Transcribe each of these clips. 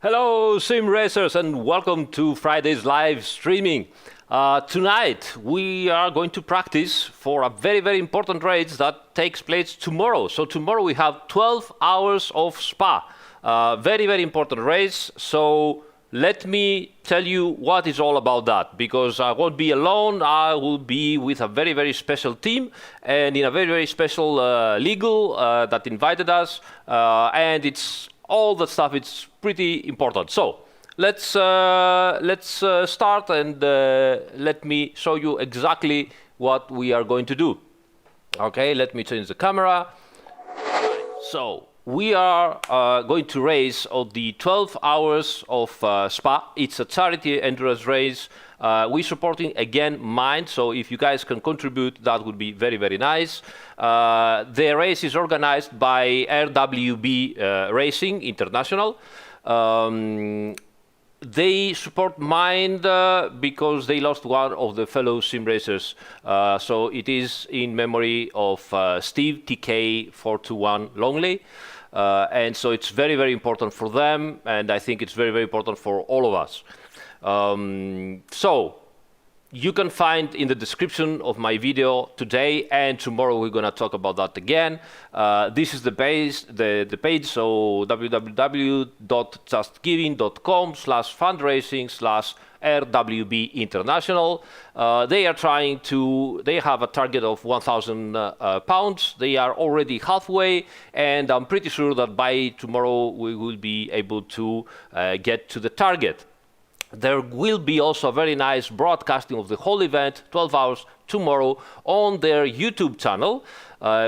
Hello, sim racers, and welcome to Friday's live streaming. Tonight we are going to practice for a very important race that takes place tomorrow. So tomorrow we have 12 hours of Spa. Very important race. So let me tell you what is all about that, because I won't be alone. I will be with a very special team and in a very special legal that invited us, and it's all that stuff. It's pretty important. So let's start, and let me show you exactly what we are going to do. Okay, let me change the camera. So we are going to race on the 12 hours of Spa. It's a charity endurance race. We're supporting again Mind, so if you guys can contribute, that would be very nice. The race is organized by RWB Racing International. They support Mind because they lost one of the fellow sim racers. So it is in memory of Steve TK421 Longley. And so it's very important for them, and I think it's very important for all of us. So you can find in the description of my video today and tomorrow we're gonna talk about that again. This is the page, so www.justgiving.com/fundraising/RWB International. They have a target of 1,000 pounds. They are already halfway, and I'm pretty sure that by tomorrow we will be able to get to the target. There will be also a very nice broadcasting of the whole event, 12 hours tomorrow, on their YouTube channel,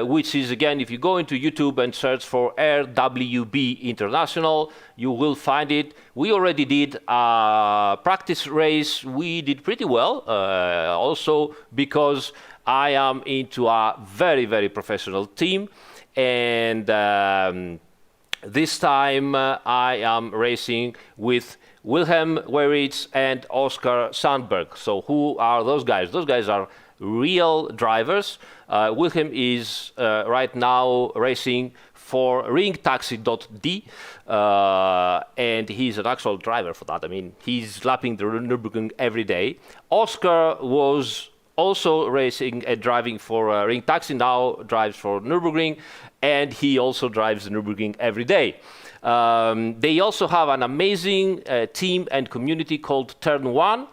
which is, again, if you go into YouTube and search for RWB International, you will find it. We already did a practice race. We did pretty well, also because I am into a very professional team, and this time I am racing with Wilhelm, Weirich, and Oskar Sandberg. So who are those guys? Those guys are real drivers. Wilhelm is right now racing for ringtaxi.d, and he's an actual driver for that. I mean, he's lapping the Nürburgring every day. Oskar was also racing and driving for Ring Taxi, now drives for Nürburgring, and he also drives the Nürburgring every day. They also have an amazing team and community called Turn1.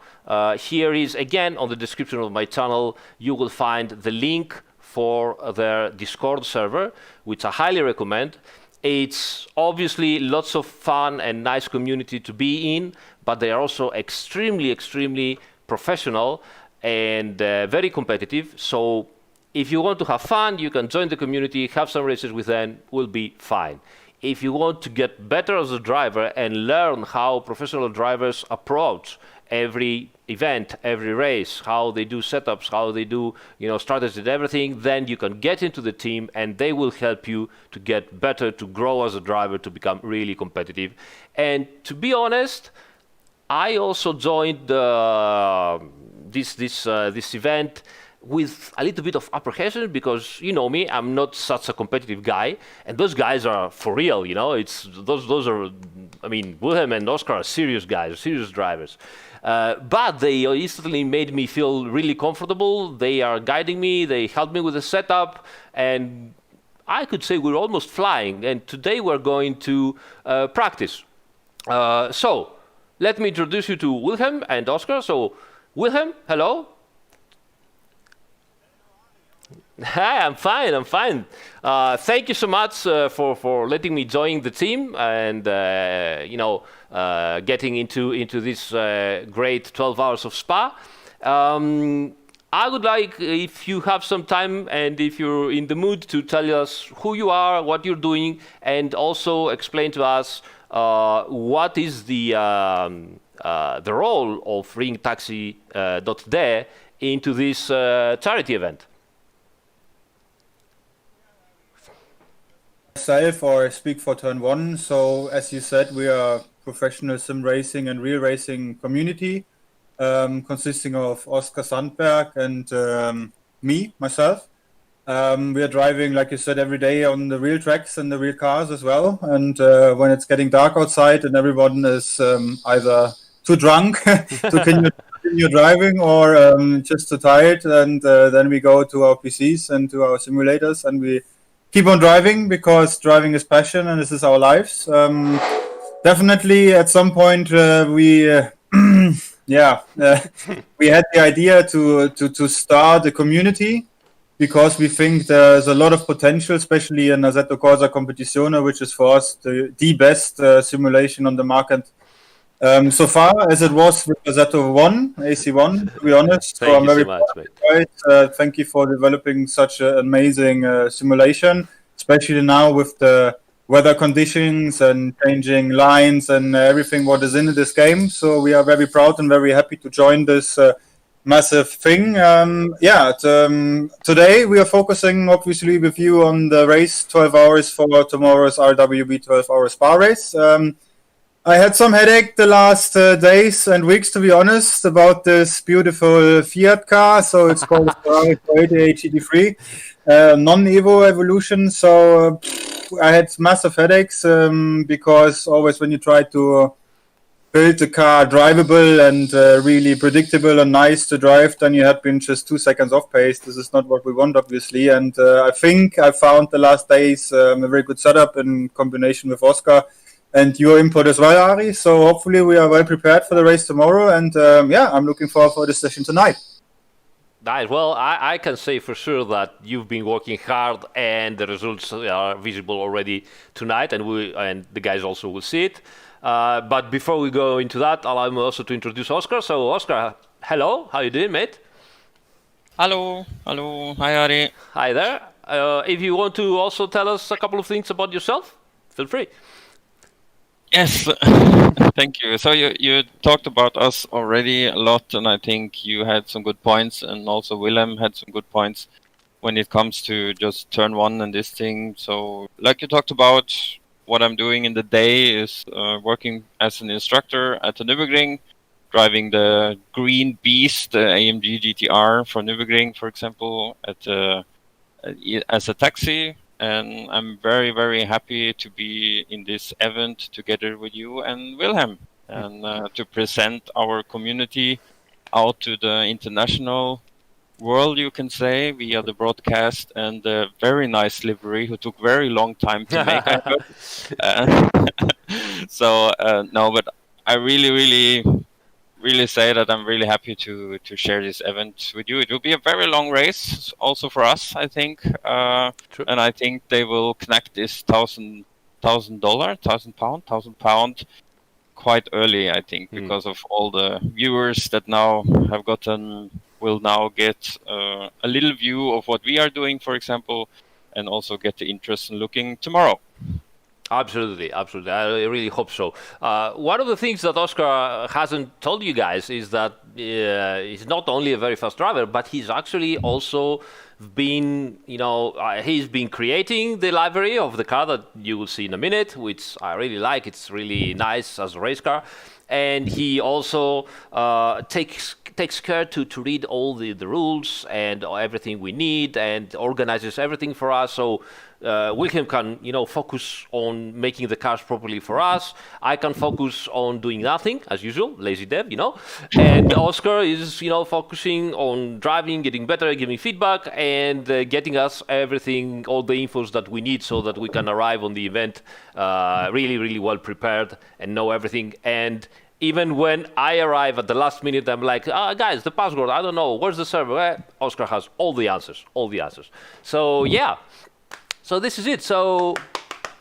Here is, again, on the description of my channel, you will find the link for their Discord server, which I highly recommend. It's obviously lots of fun and nice community to be in, but they are also extremely professional and very competitive. So if you want to have fun, you can join the community, have some races with them, will be fine. If you want to get better as a driver and learn how professional drivers approach every event, every race, how they do setups, how they do, strategy and everything, then you can get into the team and they will help you to get better, to grow as a driver, to become really competitive. And to be honest, I also joined this event with a little bit of apprehension, because you know me, I'm not such a competitive guy, and those guys are for real. It's those are, I mean, Wilhelm and Oskar are serious guys, serious drivers. But they instantly made me feel really comfortable. They are guiding me, they helped me with the setup, and I could say we're almost flying. And today we're going to practice. So let me introduce you to Wilhelm and Oskar. So Wilhelm, hello. Hi, I'm fine. Thank you so much for letting me join the team and getting into this great 12 hours of Spa. I would like, if you have some time and if you're in the mood, to tell us who you are, what you're doing, and also explain to us what is the role of ringtaxi.de into this charity event. Myself, or speak for Turn1. So as you said, we are professional sim racing and real racing community, consisting of Oskar Sandberg and myself. We are driving, like you said, every day on the real tracks and the real cars as well. And when it's getting dark outside and everyone is either too drunk to continue driving or just too tired, and then we go to our PCs and to our simulators and we keep on driving because driving is passion and this is our lives. Definitely, at some point we. Yeah, we had the idea to start a community because we think there's a lot of potential, especially in Assetto Corsa Competizione, which is for us the best simulation on the market so far, as it was with Assetto 1, AC1, to be honest. Thank I'm you so very much, proud mate. of it. Thank you for developing such an amazing simulation, especially now with the weather conditions and changing lines and everything what is in this game. So we are very proud and very happy to join this massive thing. Today we are focusing obviously with you on the race 12 hours for tomorrow's RWB 12 hours spa race. I had some headache the last days and weeks, to be honest, about this beautiful Fiat car. So it's called Ferrari 488 GT3, non-Evo evolution. So I had massive headaches because always when you try to build the car drivable and really predictable and nice to drive, then you had been just 2 seconds off pace. This is not what we want, obviously. And I think I found the last days a very good setup in combination with Oskar and your input as well, Ari. So hopefully we are well prepared for the race tomorrow. And I'm looking forward for this session tonight. Nice. Well, I can say for sure that you've been working hard and the results are visible already tonight, and the guys also will see it. But before we go into that, allow me also to introduce Oskar. So, Oskar, hello. How you doing, mate? Hello. Hi, Ari. Hi there. If you want to also tell us a couple of things about yourself, feel free. Yes, thank you. So you talked about us already a lot, and I think you had some good points, and also Wilhelm had some good points when it comes to just Turn1 and this thing. So, like you talked about, what I'm doing in the day is working as an instructor at the Nürburgring, driving the Green Beast, the AMG GTR for Nürburgring, for example, as a taxi. And I'm very, very happy to be in this event together with you and Wilhelm, and to present our community out to the international world, you can say, via the broadcast and the very nice livery, who took very long time to make. But I really say that I'm really happy to share this event with you. It will be a very long race, also for us, I think. And I think they will connect this $1,000 pound quite early, I think, because of all the viewers that now have will now get a little view of what we are doing, for example, and also get the interest in looking tomorrow. Absolutely. I really hope so. One of the things that Oskar hasn't told you guys is that he's not only a very fast driver, but he's actually also been, he's been creating the livery of the car that you will see in a minute, which I really like. It's really nice as a race car. And he also takes care to read all the rules and everything we need and organizes everything for us. So Wilhelm can, focus on making the cars properly for us. I can focus on doing nothing, as usual, lazy dev, And Oskar is, focusing on driving, getting better, giving feedback, and getting us everything, all the infos that we need so that we can arrive on the event really, really well prepared and know everything. And even when I arrive at the last minute, I'm like, guys, the password, I don't know, where's the server? Oskar has all the answers. So, yeah. So this is it. So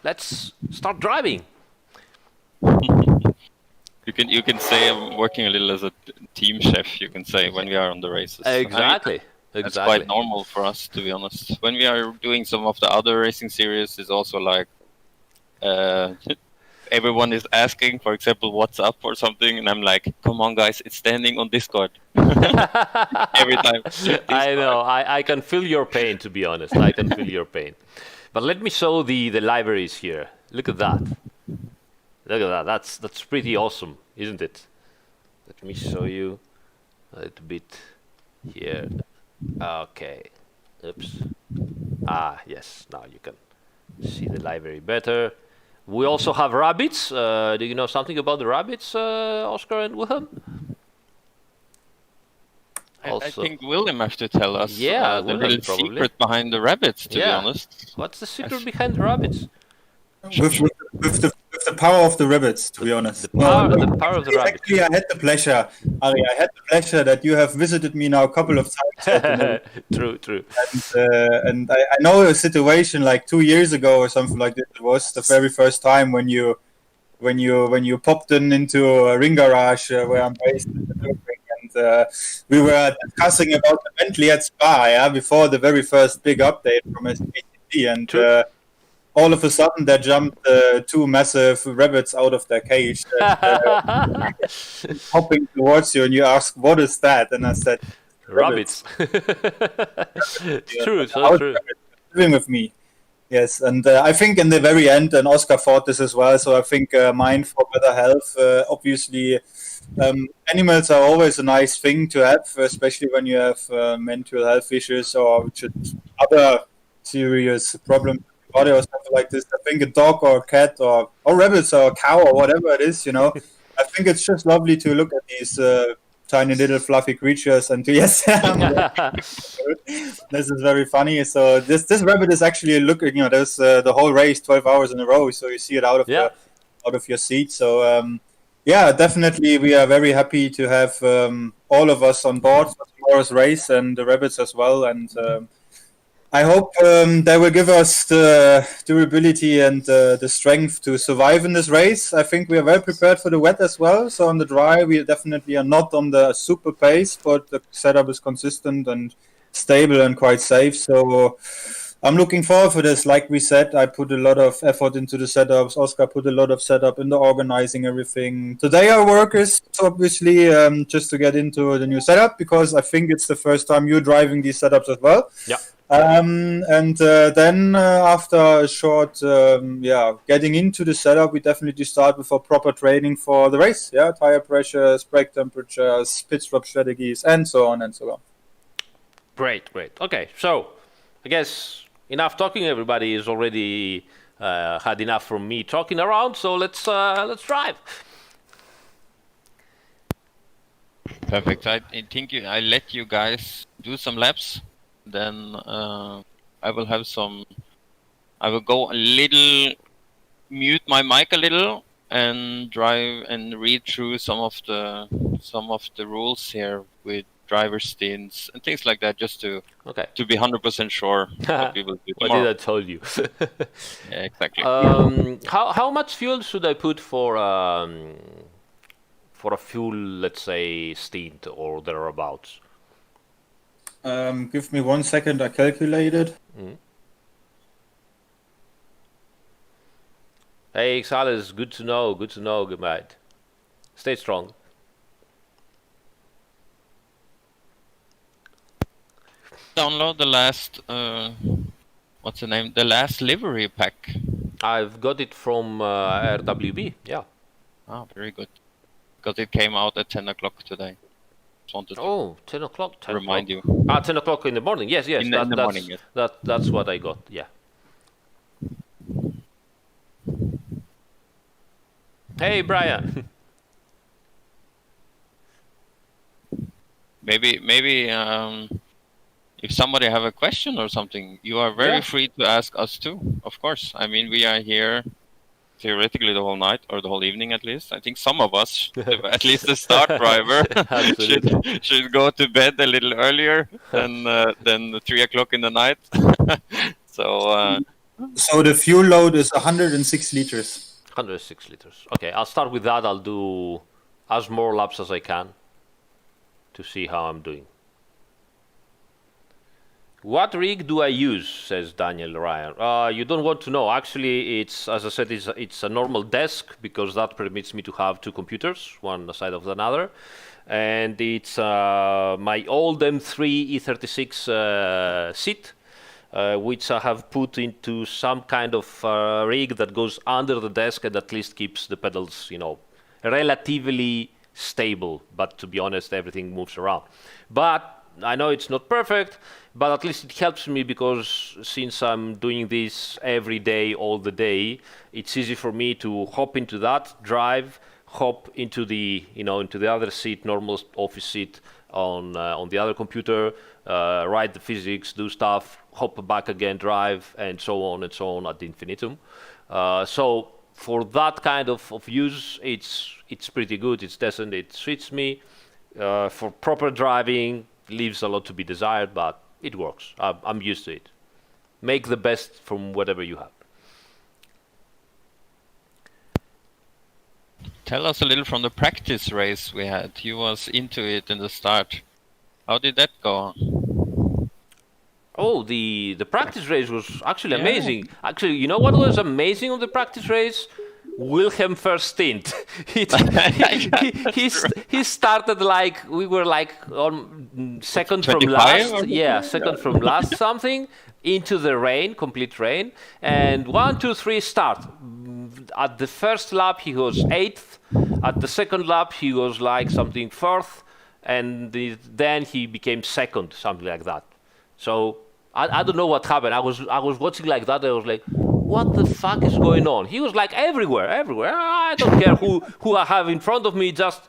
let's start driving. You can say I'm working a little as a team chef, you can say, when we are on the races. Exactly. That's quite normal for us, to be honest. When we are doing some of the other racing series, it's also like everyone is asking, for example, what's up or something, and I'm like, come on, guys, it's standing on Discord. Every time. I know. I can feel your pain, to be honest. I can feel your pain. But let me show the liveries here. Look at that. That's pretty awesome, isn't it? Let me show you a little bit here. Okay. Oops. Yes, now you can see the library better. We also have rabbits. Do you know something about the rabbits, Oskar and Wilhelm? I think William has to tell us Yeah, the Wilhelm little probably. secret behind the rabbits, to be honest. What's the secret behind the rabbits? With the power of the rabbits, to be honest. The power of the rabbits. Actually, I had the pleasure, Ari. I had the pleasure that you have visited me now a couple of times. True. And I know a situation like 2 years ago or something like this. It was the very first time when you popped into a ring garage where I'm based. And we were discussing about the Bentley at Spa, before the very first big update from SPCT, and all of a sudden there jumped two massive rabbits out of their cage, hopping towards you, and you ask, "What is that?" And I said, "Rabbits." It's true, so true. Living with me. Yes, and I think in the very end, and Oskar thought this as well, so I think mine for better health, obviously, animals are always a nice thing to have, especially when you have mental health issues or just other serious problems with the body or something like this. I think a dog or a cat or rabbits or a cow or whatever it is, I think it's just lovely to look at these tiny little fluffy creatures and to this is very funny. So this rabbit is actually looking, there's the whole race 12 hours in a row, so you see it out of your seat. So definitely we are very happy to have all of us on board for tomorrow's race and the rabbits as well, and I hope they will give us the durability and the strength to survive in this race. I think we are well prepared for the wet as well. So on the dry, we definitely are not on the super pace, but the setup is consistent and stable and quite safe. So I'm looking forward for this. Like we said, I put a lot of effort into the setups. Oskar put a lot of setup into organizing everything. Today our work is obviously just to get into the new setup, because I think it's the first time you're driving these setups as well. Yeah. Then after a short getting into the setup, we definitely start with a proper training for the race. Tire pressures, brake temperatures, pit stop strategies, and so on and so on. Great. Okay, so I guess enough talking. Everybody is already had enough from me talking around, so let's drive. Perfect. I think I let you guys do some laps. Then I will have I will go a little, mute my mic a little, and drive and read through some of the rules here with driver stints and things like that, just to be 100% sure what we will do tomorrow. What did I tell you? Yeah, exactly. How much fuel should I put for a fuel, let's say, stint or thereabouts? Give me 1 second, I calculated. Hey, Xales, good to know, good mate. Stay strong. Download the last, what's the name? The last livery pack. I've got it from RWB, yeah. Oh, very good. Because it came out at 10 o'clock today. 10 o'clock. Remind you. 10 o'clock in the morning. Yes. In the morning, yes. That's what I got. Yeah. Hey, Brian. maybe if somebody have a question or something, you are very free to ask us too. Of course. I mean, we are here theoretically the whole night, or the whole evening at least. I think some of us, at least the start driver, should go to bed a little earlier than 3 o'clock in the night. So the fuel load is 106 liters. 106 liters. Okay, I'll start with that. I'll do as more laps as I can to see how I'm doing. What rig do I use, says Daniel Ryan. You don't want to know. Actually, it's, as I said, it's a normal desk, because that permits me to have two computers, one side of another. And it's my old M3 E36 seat, which I have put into some kind of rig that goes under the desk and at least keeps the pedals, relatively stable. But to be honest, everything moves around. But I know it's not perfect, but at least it helps me because since I'm doing this every day, all the day, it's easy for me to hop into that, drive, hop into the into the other seat, normal office seat on the other computer, write the physics, do stuff, hop back again, drive, and so on ad infinitum. So for that kind of use, it's pretty good. It's decent. It suits me. For proper driving, leaves a lot to be desired, but it works. I'm used to it. Make the best from whatever you have. Tell us a little from the practice race we had. You was into it in the start. How did that go? Oh, the practice race was actually amazing. Actually, you know what was amazing on the practice race? Wilhelm first stint. he started like we were like on second from last. Yeah, second from last something into the rain, complete rain, and 1, 2, 3 start. At the first lap he was 8th. At the second lap he was like something 4th, and then he became 2nd, something like that. So I don't know what happened. I was watching like that. I was like, what the fuck is going on? He was like everywhere. I don't care who I have in front of me. Just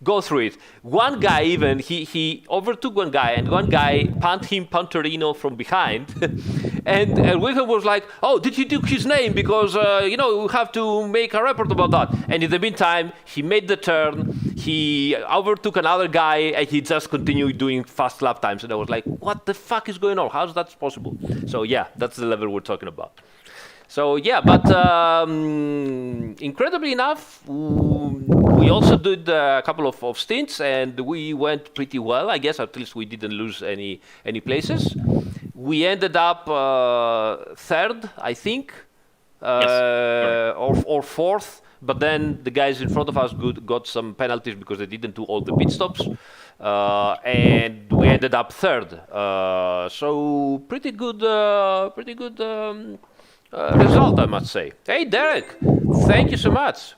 go through it. One guy even he overtook one guy, and one guy punt him punterino from behind, and Wilhelm was like, "Oh, did you took his name because we have to make a report about that." And in the meantime, he made the turn. He overtook another guy, and he just continued doing fast lap times. And I was like, "What the fuck is going on? How's that possible?" So yeah, that's the level we're talking about. So yeah, but incredibly enough, we also did a couple of stints, and we went pretty well. I guess at least we didn't lose any places. We ended up 3rd, I think, or 4th. But then the guys in front of us got some penalties because they didn't do all the pit stops, and we ended up 3rd. So pretty good. Result, I must say. Hey, Derek, thank you so much.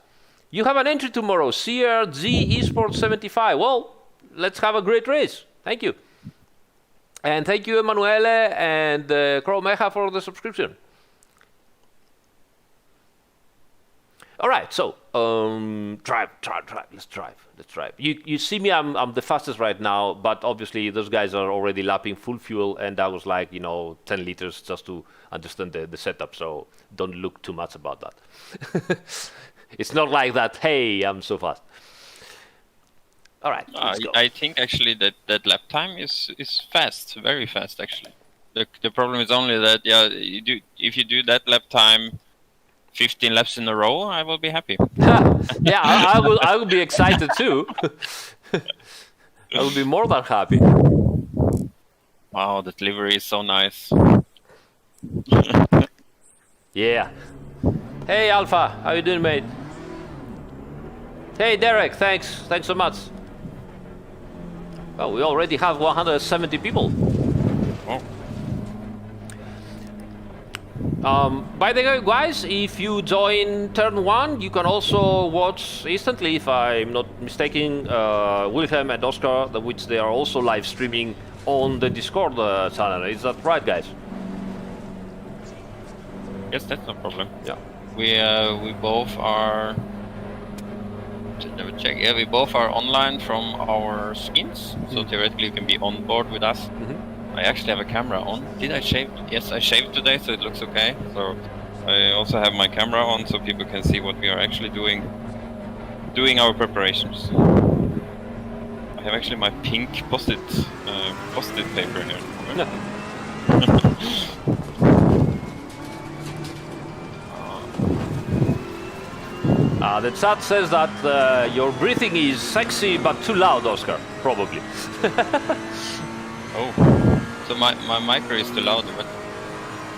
You have an entry tomorrow, CRG Esports 75. Well, let's have a great race. Thank you. And thank you, Emanuele and Crow Mecha for the subscription. All right, so drive. Let's drive. You see me, I'm the fastest right now, but obviously those guys are already lapping full fuel, and that was like 10 liters just to understand the setup. So don't look too much about that. It's not like that. Hey, I'm so fast. All right, let's go. I think actually that lap time is fast, very fast actually. The problem is only that if you do that lap time 15 laps in a row, I will be happy. Yeah, I will be excited too. I will be more than happy. Wow, that livery is so nice. Yeah. Hey, Alpha, how you doing, mate? Hey, Derek, thanks so much. Well, we already have 170 people. Oh. By the way, guys, if you join Turn1, you can also watch instantly, if I'm not mistaken, Wilhelm and Oskar, which they are also live streaming on the Discord channel. Is that right, guys? Yes, that's no problem. Yeah. We both are. Let me check. Yeah, we both are online from our skins, so theoretically you can be on board with us. I actually have a camera on. Did I shave? Yes, I shaved today, so it looks okay. So I also have my camera on, so people can see what we are actually doing our preparations. I have actually my pink post-it paper here. The chat says that your breathing is sexy but too loud, Oskar. Probably. Oh. So my micro is too loud, but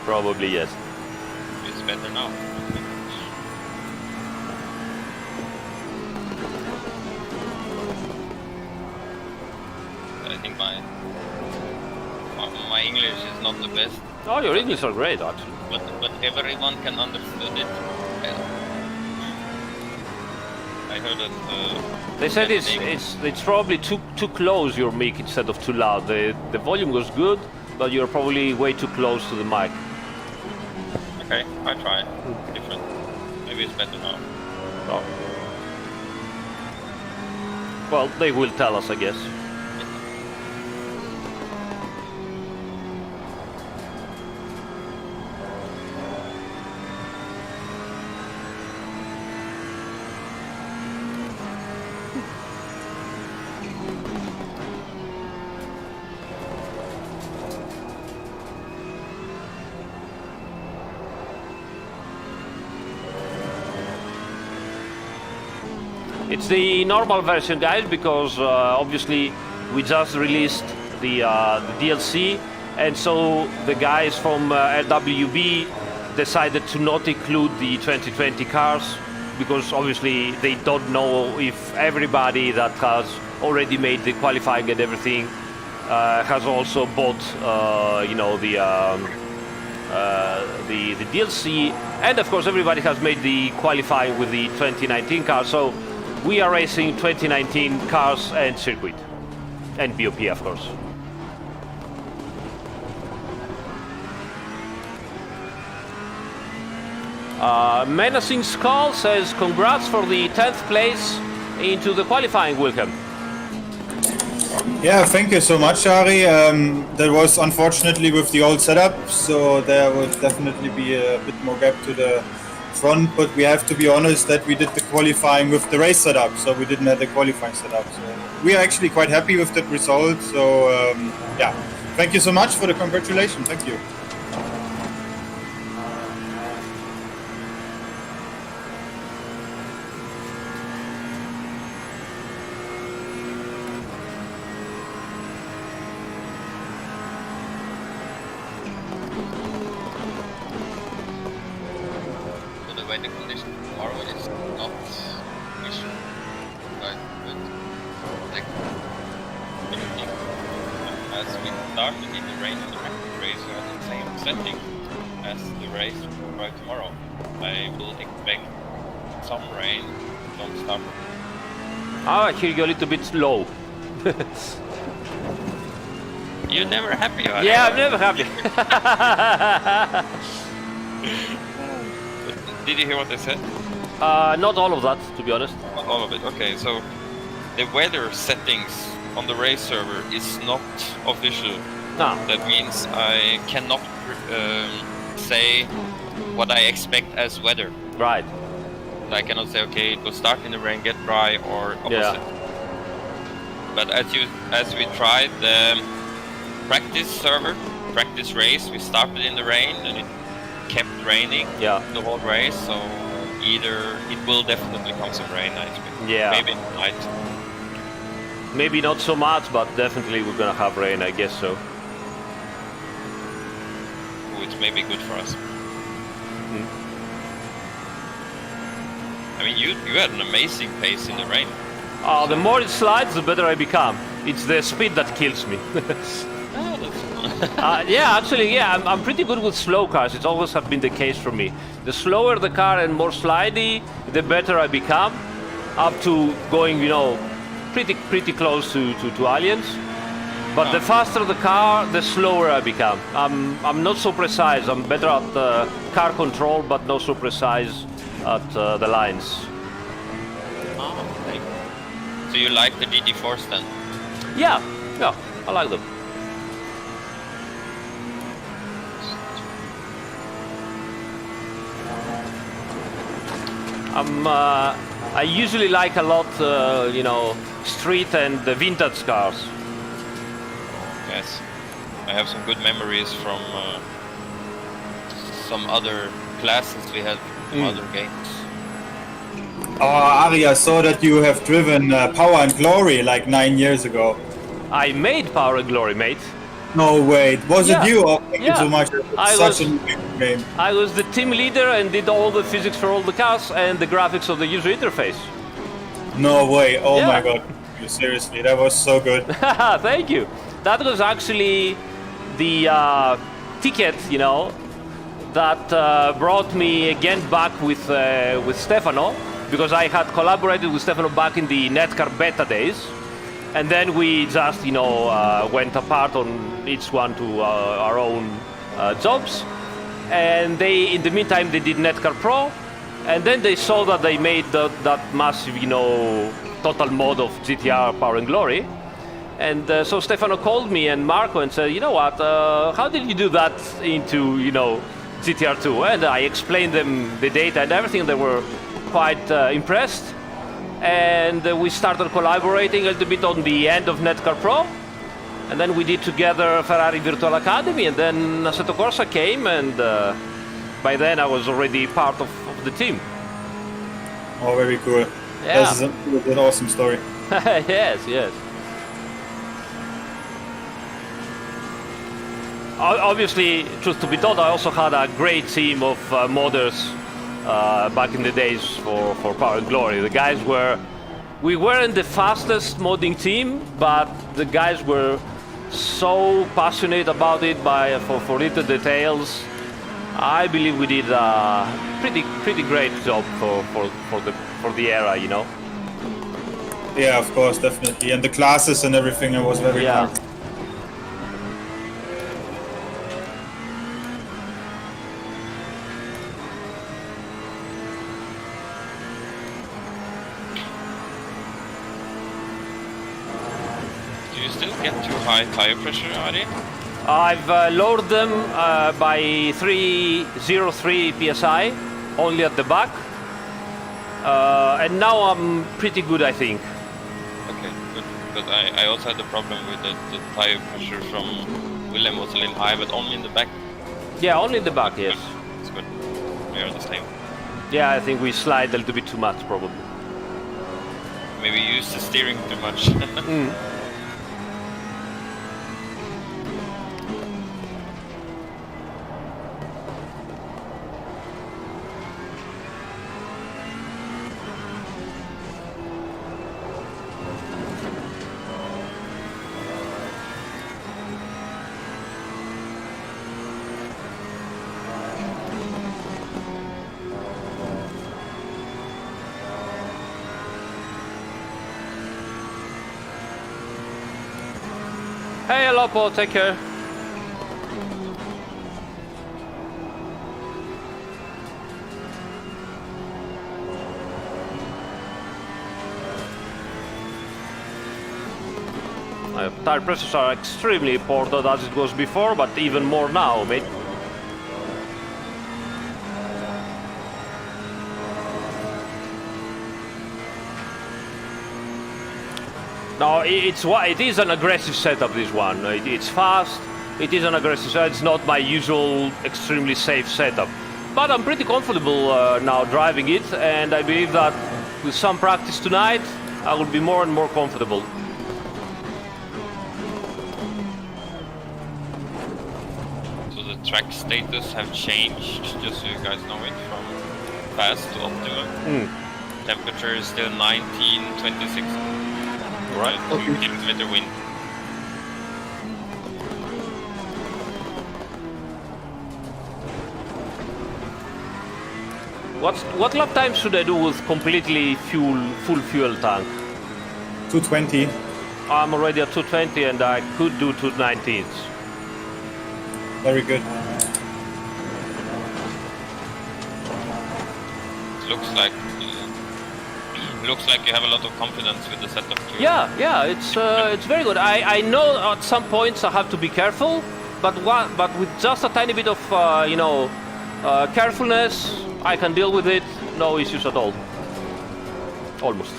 probably yes. It's better now. I think my English is not the best. Oh, your English are great, actually. But everyone can understand it. I heard that They said it's probably too close your mic instead of too loud. The volume was good, but you're probably way too close to the mic. Okay, I try. Different. Maybe it's better now. Oh. Well, they will tell us, I guess. It's the normal version, guys, because obviously we just released the DLC, and so the guys from RWB decided to not include the 2020 cars, because obviously they don't know if everybody that has already made the qualifying and everything has also bought, you know, the DLC, and of course everybody has made the qualifying with the 2019 car. So we are racing 2019 cars and circuit, and BOP, of course. Menacing Skull says, congrats for the 10th place into the qualifying, Wilhelm. Yeah, thank you so much, Ari. That was unfortunately with the old setup, so there would definitely be a bit more gap to the front, but we have to be honest that we did the qualifying with the race setup, so we didn't have the qualifying setup. So we are actually quite happy with that result. So yeah, thank you so much for the congratulations. Thank you. The condition tomorrow is not mission, but as we started in the rain in the race, we have the same setting as the race right tomorrow. I will expect some rain, don't stop. I hear you a little bit low. You're never happy, are Yeah, you? I'm never happy. Did you hear what I said? Not all of that, to be honest. Not all of it. Okay, so the weather settings on the race server is not official. No. That means I cannot say what I expect as weather. Right. I cannot say, okay, it will start in the rain, get dry, or opposite. Yeah. But as we tried the practice server, practice race, we started in the rain and it kept raining the whole race. So either it will definitely come some rain, I expect. Yeah. Maybe it might. Maybe not so much, but definitely we're gonna have rain, I guess so. Which may be good for us. Mm. I mean, you had an amazing pace in the rain. The more it slides, the better I become. It's the speed that kills me. Yeah, actually, yeah, I'm pretty good with slow cars. It's always have been the case for me. The slower the car and more slidey, the better I become, up to going, you know, pretty close to aliens. But the faster the car, the slower I become. I'm not so precise. I'm better at car control, but not so precise at the lines. Okay. So you like the GT4s then? Yeah, I like them. I usually like a lot, you know, street and the vintage cars. Yes, I have some good memories from some other classes we had from other games. Oh, Ari, I saw that you have driven Power and Glory like 9 years ago. I made Power and Glory, mate. No way. Was it you? Oh, thank you Yeah. so much. It's such an amazing game. I was the team leader and did all the physics for all the cars and the graphics of the user interface. No way. Oh Yeah. my god. Seriously, that was so good. Thank you. That was actually the ticket, you know, that brought me again back with Stefano. because I had collaborated with Stefano back in the Netcar beta days, and then we just went apart on each one to our own jobs. And they, in the meantime, they did Netcar Pro, and then they saw that they made that massive, total mod of GTR Power and Glory. And so Stefano called me and Marco and said, you know what, how did you do that into, GTR2? And I explained them the data and everything. They were quite impressed. And we started collaborating a little bit on the end of Netcar Pro. And then we did together Ferrari Virtual Academy, and then Assetto Corsa came, and by then I was already part of the team. Oh, very cool. Yeah. This is an awesome story. Yes. Obviously, truth to be told, I also had a great team of modders back in the days for Power and Glory. The guys we weren't the fastest modding team, but the guys were so passionate about it for little details. I believe we did a pretty great job for the era, Yeah, of course, definitely. And the classes and everything, it was very hard. Do you still get too high tire pressure, Ari? I've lowered them by 303 psi, only at the back. And now I'm pretty good, I think. Okay, good. Because I also had the problem with the tire pressure from Wilhelm was a little high, but only in the back. Yeah, only in the back, yes. It's good. We are the same. Yeah, I think we slide a little bit too much, probably. Maybe use the steering too much. Hey, hello, Paul. Take care. Tire pressures are extremely important as it was before, but even more now, mate. No, it is an aggressive setup, this one. It's fast, it is an aggressive setup. It's not my usual extremely safe setup. But I'm pretty comfortable now driving it, and I believe that with some practice tonight, I will be more and more comfortable. So the track status have changed, just so you guys know it, from fast to optimum. Temperature is still 1926. Right, 2 kilometer wind. What lap time should I do with completely full fuel tank? 220. I'm already at 220 and I could do 219s. Very good. Looks like you have a lot of confidence with the setup too. Yeah, it's very good. I know at some points I have to be careful, but with just a tiny bit of carefulness, I can deal with it. No issues at all. Almost.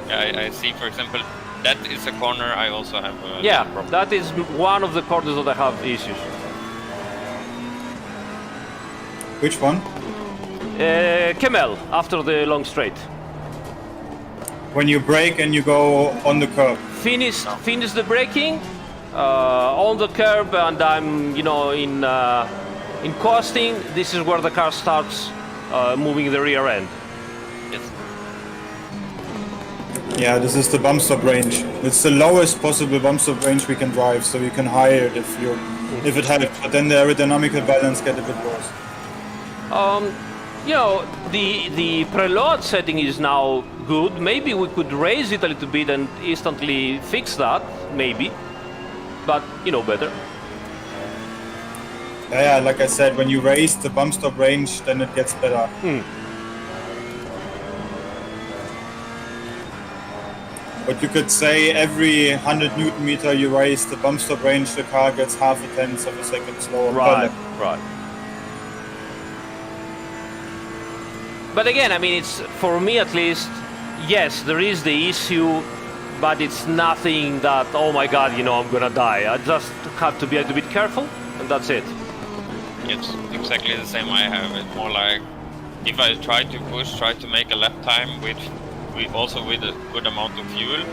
Yeah, I see. For example, that is a corner I also have. Yeah, that is one of the corners that I have issues. Which one? Kemmel, after the long straight. When you brake and you go on the curb. Finish the braking on the curb, and I'm in coasting. This is where the car starts moving the rear end. Yes. Yeah, this is the bump stop range. It's the lowest possible bump stop range we can drive, so you can higher it if it helps. But then the aerodynamical balance get a bit worse. You know, the preload setting is now good. Maybe we could raise it a little bit and instantly fix that, maybe. But you know better. Yeah, like I said, when you raise the bump stop range, then it gets better. But you could say every 100 Newton meter you raise the bump stop range, the car gets half a tenth of a second slower. Right. But again, I mean, it's for me at least. Yes, there is the issue, but it's nothing that, oh my God, you know, I'm gonna die. I just have to be a little bit careful, and that's it. It's exactly the same I have. It's more like if I try to push, try to make a lap time with also with a good amount of fuel,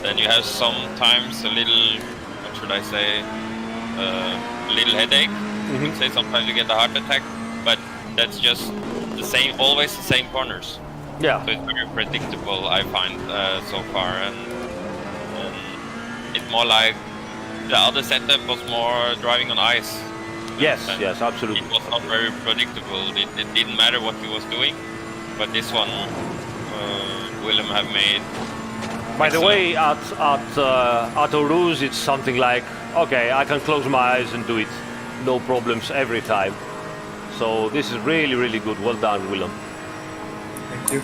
then you have sometimes a little, what should I say, a little headache. You could say sometimes you get a heart attack, but that's just the same, always the same corners. Yeah. So it's very predictable, I find, so far, and it's more like the other setup was more driving on ice. Yes, yes, absolutely. It was not very predictable. It didn't matter what he was doing, but this one, Wilhelm have made. By the way, at Aarhus, it's something like, okay, I can close my eyes and do it, no problems every time. So this is really, really good. Well done, Wilhelm. Thank you.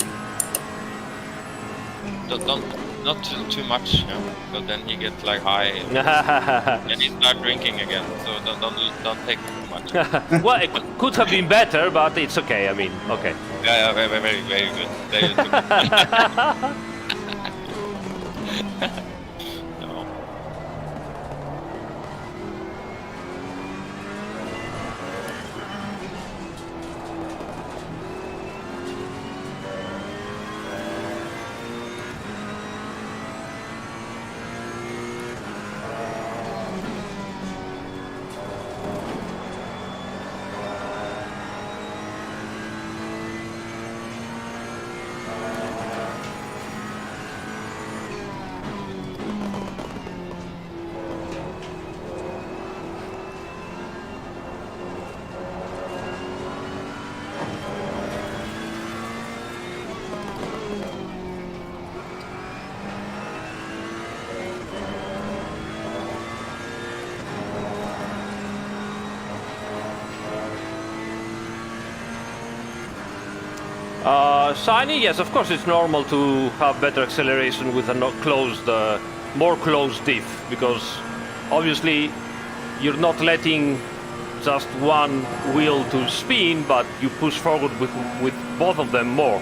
Not too much, you know, because then he gets like high and he start drinking again. So don't take too much. Well, it could have been better, but it's okay. I mean, okay. Yeah, very good. Very good. No. Shiny, yes, of course it's normal to have better acceleration with a more closed diff, because obviously you're not letting just one wheel to spin, but you push forward with both of them more.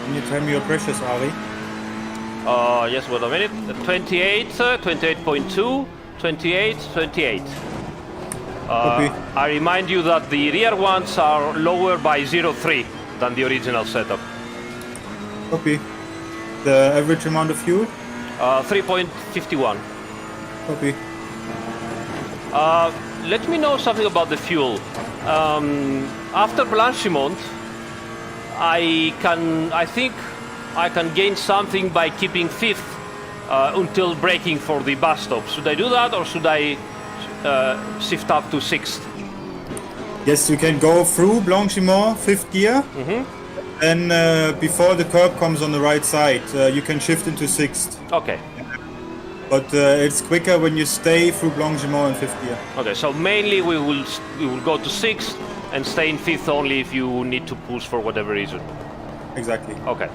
Can you tell me your pressures, Ari? Yes, wait a minute. 28, 28.2, 28, 28. Copy. I remind you that the rear ones are lower by 0.3 than the original setup. Copy. The average amount of fuel? 3.51. Copy. Let me know something about the fuel. After Blanchimont, I think I can gain something by keeping fifth until braking for the bus stop. Should I do that, or should I shift up to sixth? Yes, you can go through Blanchimont, fifth gear. And before the curb comes on the right side, you can shift into sixth. Okay. But it's quicker when you stay through Blanchimont in fifth gear. Okay, so mainly we will go to sixth and stay in fifth only if you need to push for whatever reason. Exactly. Okay.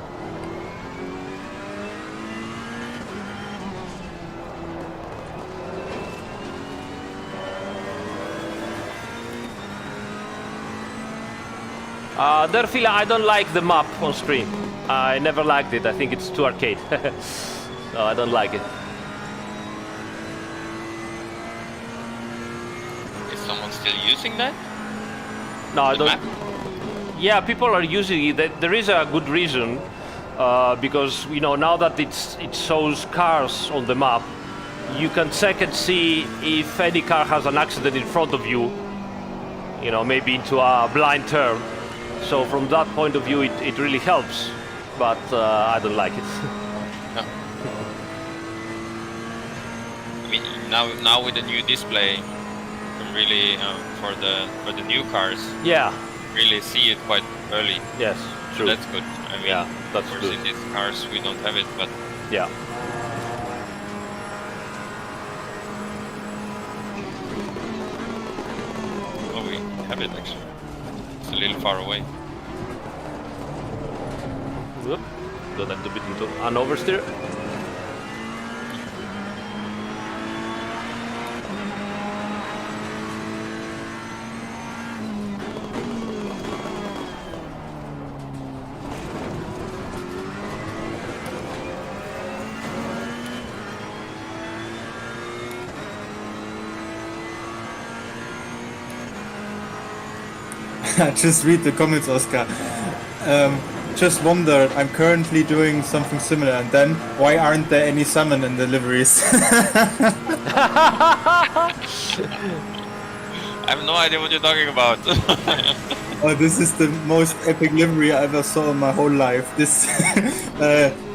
Derfila, I don't like the map on screen. I never liked it. I think it's too arcade. No, I don't like it. Is someone still using that? No, I The don't. map? Yeah, people are using it. There is a good reason, because now that it shows cars on the map, you can check and see if any car has an accident in front of you. Maybe into a blind turn. So from that point of view, it really helps, but I don't like it. No. I mean, now with the new display, you can really for the new cars, Yeah. really see it quite early. Yes. True. That's good. I mean, Yeah, that's of course, good. in these cars we don't have it, but Yeah. oh, we have it actually. It's a little far away. Whoop. Got a bit into an oversteer. Just read the comments, Oskar. Just wondered, I'm currently doing something similar, and then why aren't there any salmon in the liveries? I have no idea what you're talking about. Oh, this is the most epic livery I ever saw in my whole life. This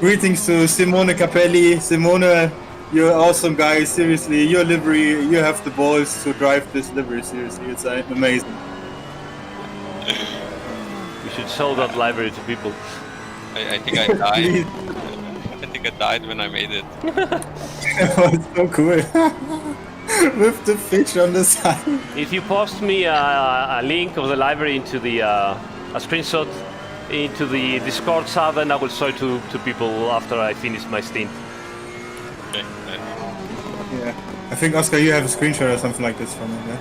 greetings to Simone Capelli. Simone, you're awesome guy. Seriously, your livery, you have the balls to drive this livery. Seriously, it's amazing. We should show that library to people. I think I died. I think I died when I made it. Oh, it's so cool. With the fish on the side. If you post me a link of the library into the a screenshot into the Discord chat, then I will show it to people after I finish my stint. Okay. Yeah. I think, Oskar, you have a screenshot or something like this from it, yeah?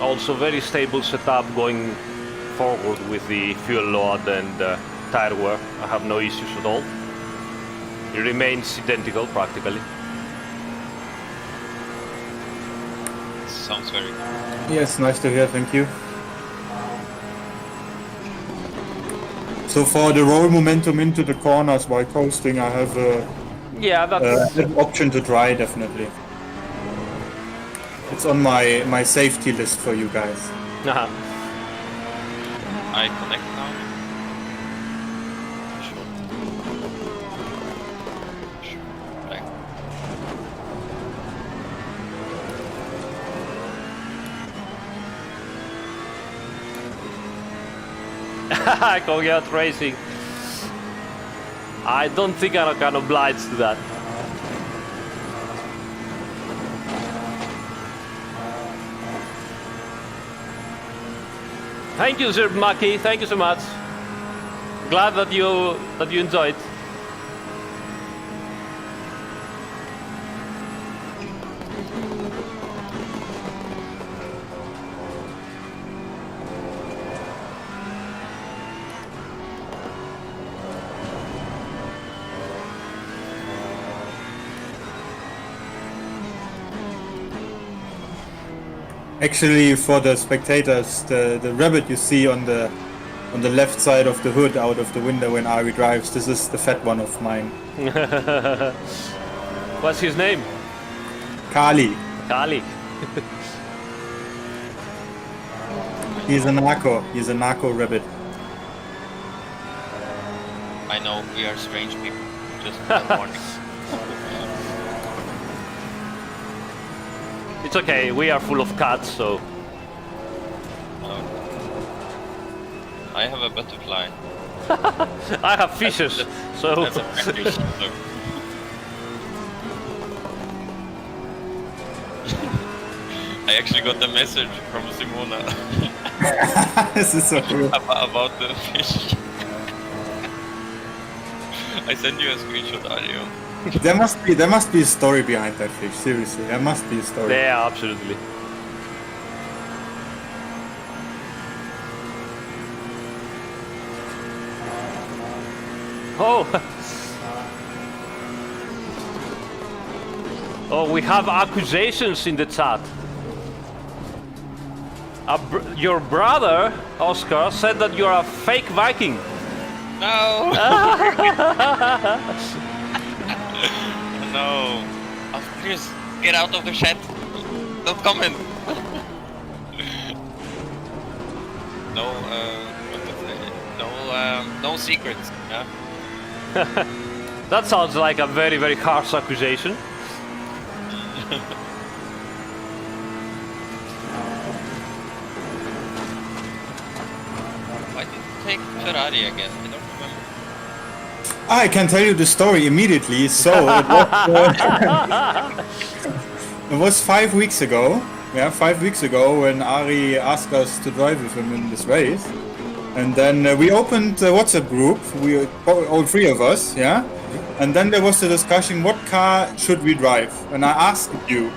Also very stable setup going forward with the fuel load and tire wear. I have no issues at all. It remains identical practically. Sounds very good. Yes, nice to hear, thank you. So for the roll momentum into the corners while coasting, I have Yeah, that's an option to try, definitely. It's on my safety list for you guys. I connect now. Sure. Like, Congrats racing. I don't think I can oblige to that. Thank you, Sir Maki. Thank you so much. Glad that you enjoyed. Actually, for the spectators, the rabbit you see on the left side of the hood out of the window when Aris.Drives, this is the fat one of mine. What's his name? Kali. Kali. He's a narco. He's a narco rabbit. I know we are strange people. Just that morning. It's okay, we are full of cats, so... I have a butterfly. I have fishes, so... That's a fish. I actually got a message from Simona This is so cool. about the fish. I sent you a screenshot, audio. There must be a story behind that fish. Seriously, there must be a story. Yeah, absolutely. Oh. Oh, we have accusations in the chat. Your brother, Oskar, said that you're a fake Viking. No! No. Oh, please, get out of the chat. Don't comment. No, what to say? No secrets. Yeah. That sounds like a very, very harsh accusation. Why did you take Ferrari again? I don't remember. I can tell you the story immediately. So it was 5 weeks ago. Yeah, 5 weeks ago when Ari asked us to drive with him in this race. And then we opened a WhatsApp group, all three of us, yeah. And then there was the discussion, what car should we drive? And I asked you.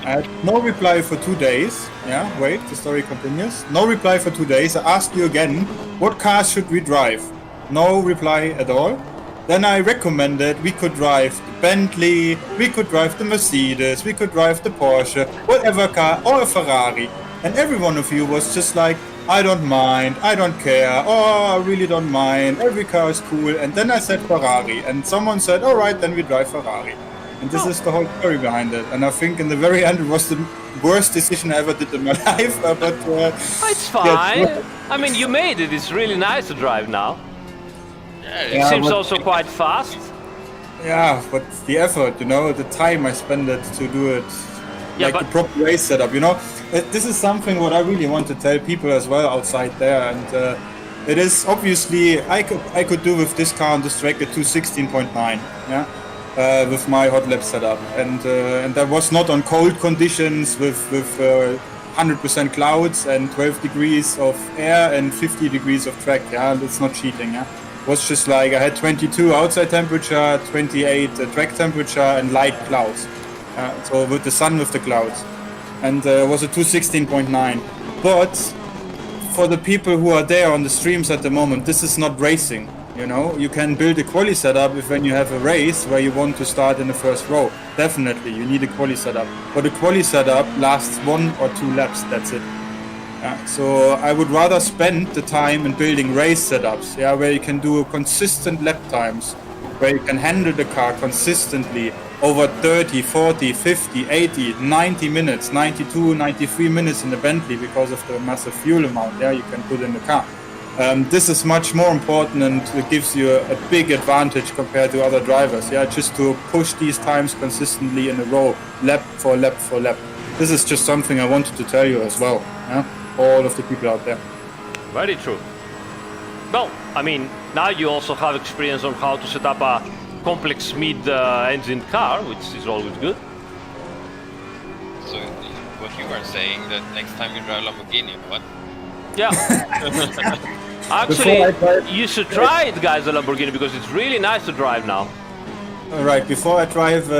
I had no reply for 2 days. Yeah, wait, the story continues. No reply for 2 days. I asked you again, what car should we drive? No reply at all. Then I recommended we could drive the Bentley, we could drive the Mercedes, we could drive the Porsche, whatever car, or a Ferrari. And every one of you was just like, I don't mind, I don't care, oh, I really don't mind, every car is cool. And then I said Ferrari, and someone said, all right, then we drive Ferrari. And this is the whole story behind it. And I think in the very end it was the worst decision I ever did in my life. But it's fine. Yeah, I mean, you made it. It's really nice to drive now. It seems also quite fast. Yeah, but the effort, you know, the time I spent it to do it, yeah, like the proper race setup, you know. This is something what I really want to tell people as well outside there. And it is obviously, I could do with this car on this track a 216.9, yeah. With my hot lap setup, and that was not on cold conditions with 100% clouds and 12 degrees of air and 50 degrees of track. Yeah, that's not cheating. Yeah, it was just like I had 22 outside temperature, 28 track temperature, and light clouds. So with the sun with the clouds, and it was a 216.9. But for the people who are there on the streams at the moment, this is not racing. You know, you can build a quali setup if when you have a race where you want to start in the first row. Definitely, you need a quali setup. But a quali setup lasts 1 or 2 laps, that's it. So I would rather spend the time in building race setups, yeah, where you can do consistent lap times, where you can handle the car consistently over 30, 40, 50, 80, 90 minutes, 92, 93 minutes in the Bentley because of the massive fuel amount, yeah, you can put in the car. This is much more important and it gives you a big advantage compared to other drivers. Yeah, just to push these times consistently in a row, lap for lap for lap. This is just something I wanted to tell you as well. Yeah, all of the people out there. Very true. Well, I mean, now you also have experience on how to set up a complex mid-engine car, which is always good. So, what you are saying that next time you drive Lamborghini, what? Yeah. Actually, you should try it, guys, the Lamborghini, because it's really nice to drive now. All right, before I drive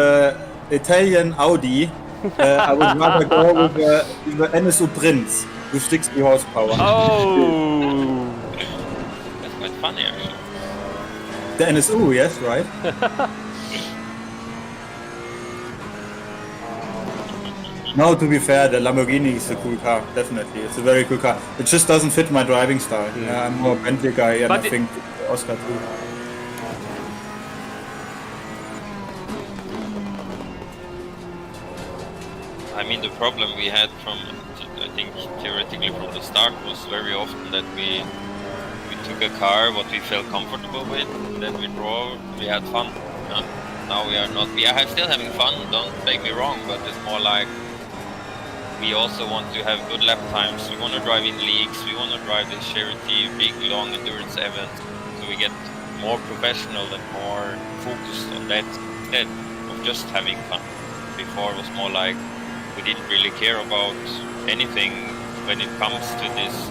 Italian Audi, I would rather go with the NSU Prinz with 60 horsepower. Oh! That's quite funny, actually. The NSU, yes, right? No, to be fair, the Lamborghini is a cool car, definitely. It's a very cool car. It just doesn't fit my driving style. I'm more a Bentley guy, and but I think Oskar too. I mean, the problem we had from, I think, theoretically from the start was very often that we took a car what we felt comfortable with, and then we had fun. Now we are not. We are still having fun, don't take me wrong, but it's more like we also want to have good lap times. We want to drive in leagues. We want to drive the charity, big, long endurance events. So we get more professional and more focused on that instead of just having fun. Before it was more like we didn't really care about anything when it comes to this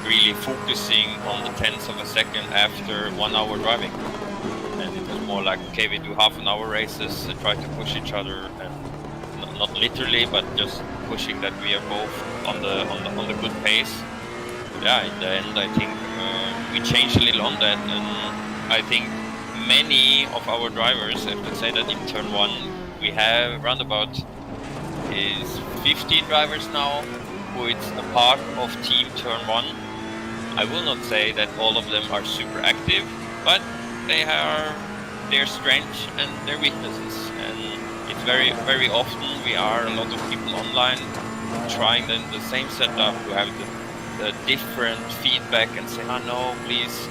really focusing on the tenths of a second after 1 hour driving. And it was more like, okay, we do half-an-hour races and try to push each other, and not literally, but just pushing that we are both on the good pace. Yeah, in the end, I think we changed a little on that, and I think many of our drivers, I would say that in Turn 1 we have around about 50 drivers now who is a part of Team Turn 1. I will not say that all of them are super active, but they have their strengths and their weaknesses, and it's very often we are a lot of people online trying the same setup, who have the different feedback and say, oh no, please,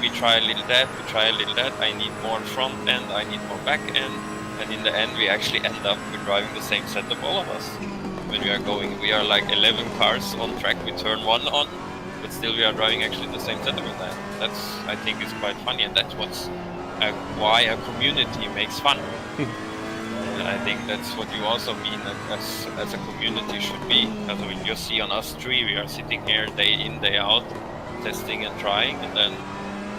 we try a little that, I need more front end, I need more back end, and in the end we actually end up with driving the same setup, all of us. When we are like 11 cars on track with Turn 1 on, but still we are driving actually the same setup with that. That's, I think, is quite funny, and that's what's why a community makes fun. And I think that's what you also mean as a community should be. As when you see on us three, we are sitting here day in, day out, testing and trying, and then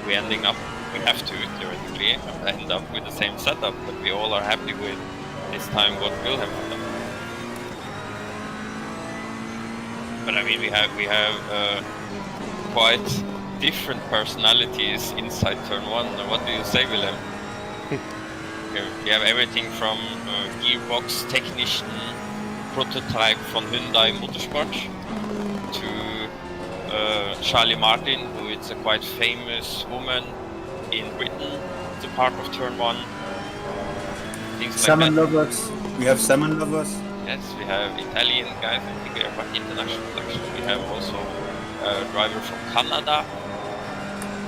we have to theoretically end up with the same setup, but we all are happy with this time what Wilhelm has done. But I mean, we have quite different personalities inside Turn 1. What do you say, Wilhelm? We have everything from gearbox technician, prototype from Hyundai Motorsport, to Charlie Martin, who is a quite famous woman in Britain. It's a part of Turn 1. Things salmon like that. lovers. We have salmon lovers. Yes, we have Italian guys. I think we are quite international actually. We have also a driver from Canada.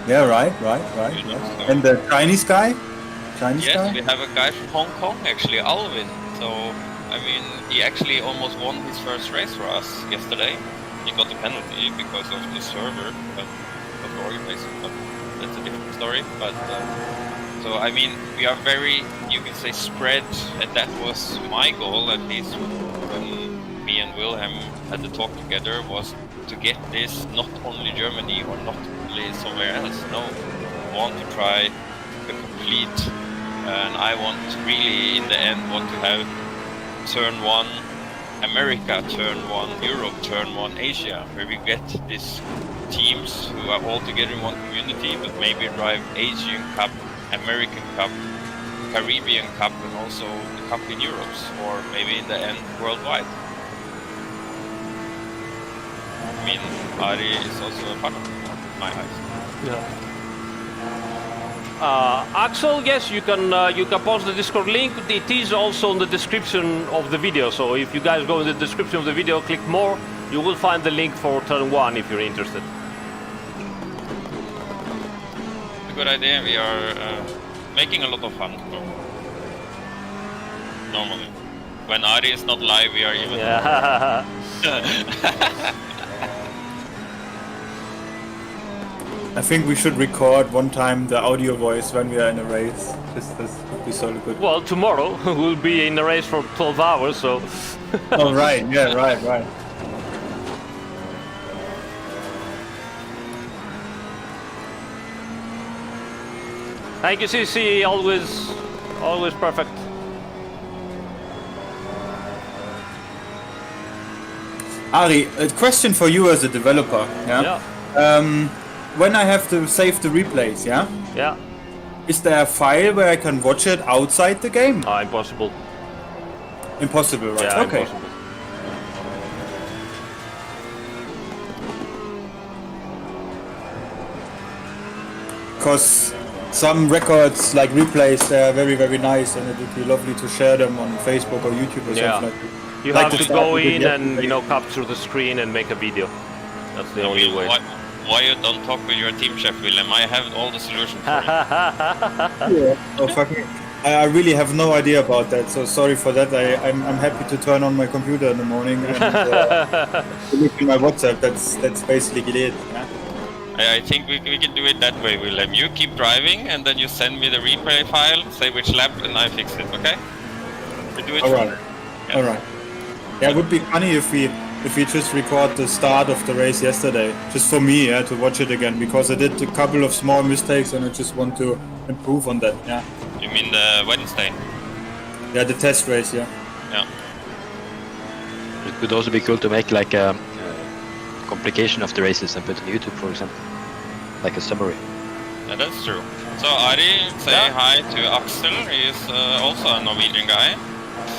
Yeah, right. So And the Chinese guy? Yes, we have a guy from Hong Kong actually, Alvin. So, I mean, he actually almost won his first race for us yesterday. He got a penalty because of the server, but of the organization, but that's a different story. But so, I mean, we are very, you can say, spread, and that was my goal, at least when me and Wilhelm had the talk together, was to get this not only Germany or not only somewhere else. No, I want to try the complete, and I want really, in the end, want to have Turn 1 America, Turn 1 Europe, Turn 1 Asia, where we get these teams who are all together in one community, but maybe drive Asian Cup, American Cup, Caribbean Cup, and also the Cup in Europe, or maybe in the end worldwide. I mean, Ari is also a part of my eyes. Yeah. Axel, yes, you can post the Discord link. It is also in the description of the video. So if you guys go in the description of the video, click more, you will find the link for Turn 1 if you're interested. It's a good idea. We are making a lot of fun. Normally, when Ari is not live, we are even. Yeah. I think we should record one time the audio voice when we are in a race. This would be so good. Well, tomorrow we'll be in a race for 12 hours, so. Oh, right. Yeah, right. Thank you, CC. Always perfect. Ari, a question for you as a developer. Yeah. When I have to save the replays, yeah? Yeah. Is there a file where I can watch it outside the game? Impossible. Impossible, right? Yeah, okay. impossible. Because some records, like replays, they are very, very nice, and it would be lovely to share them on Facebook or YouTube or something like that. You like have to go in and capture the screen and make a video. That's the only way. Why you don't talk with your team chef, Wilhelm? I have all the solutions for it. Yeah. Oh, fucking! I really have no idea about that, so sorry for that. I'm happy to turn on my computer in the morning and look in my WhatsApp. That's basically it. Yeah? I think we can do it that way, Wilhelm. You keep driving, and then you send me the replay file, say which lap, and I fix it. Okay? We do it. All right. Yeah. All right. Yeah, it would be funny if we just record the start of the race yesterday, just for me, to watch it again, because I did a couple of small mistakes and I just want to improve on that. Yeah. You mean the Wednesday? Yeah, the test race. Yeah. Yeah. It would also be cool to make like a complication of the races and put on YouTube, for example, like a summary. Yeah, that's true. So Ari, say hi to Axel. He's also a Norwegian guy.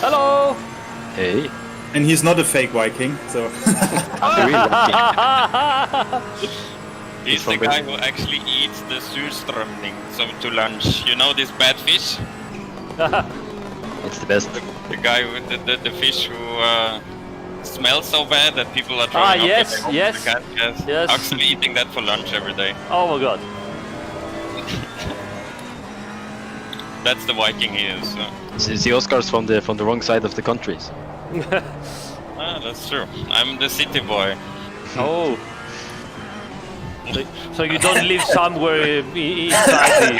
Hello! Hey. And he's not a fake Viking, so. I'm the real Viking. He's the guy who actually eats the surströmming to lunch. You know this bad fish? It's the best. The guy with the fish who smells so bad that people are throwing up. Yes. Yes. Actually eating that for lunch every day. Oh my god. That's the Viking he is. The Oscar's from the wrong side of the countries. That's true. I'm the city boy. Oh. So you don't live somewhere inside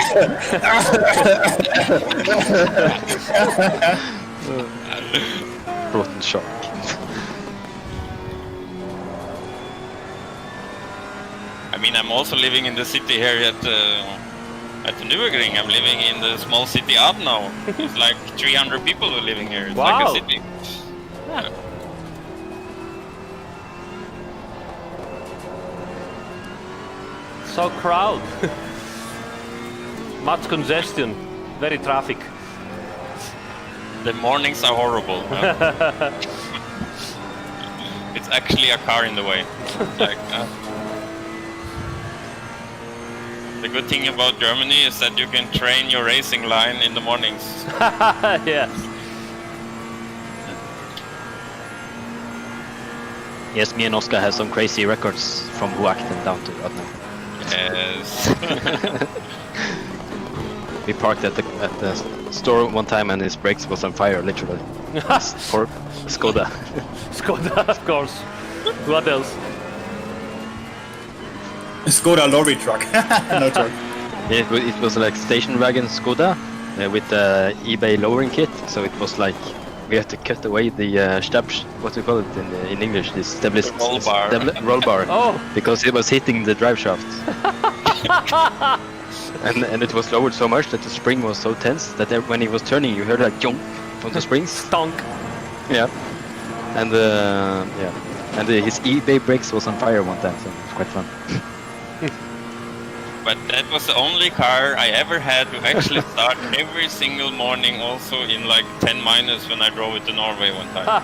Rotten shark. I mean, I'm also living in the city here at the Nürburgring. I'm living in the small city Adenau. It's like 300 people who are living here. It's like a city. Yeah. So crowd. Much congestion. Very traffic. The mornings are horrible. Huh? It's actually a car in the way. Like, the good thing about Germany is that you can train your racing line in the mornings. Yeah. Yes, me and Oskar have some crazy records from Huakten down to Adnan. Yes. We parked at the store one time and his brakes was on fire, literally. For Skoda. Skoda, of course. What else? Skoda lorry truck. No truck. It was like station wagon Skoda with the eBay lowering kit, so it was like we had to cut away the what do you call it in English? This roll bar. Roll bar. Oh. Because it was hitting the drive shaft. and it was lowered so much that the spring was so tense that when he was turning, you heard like jump from the springs. Stunk. Yeah. And his eBay brakes was on fire one time, so it was quite fun. But that was the only car I ever had to actually start every single morning, also in like 10 minus when I drove it to Norway one time.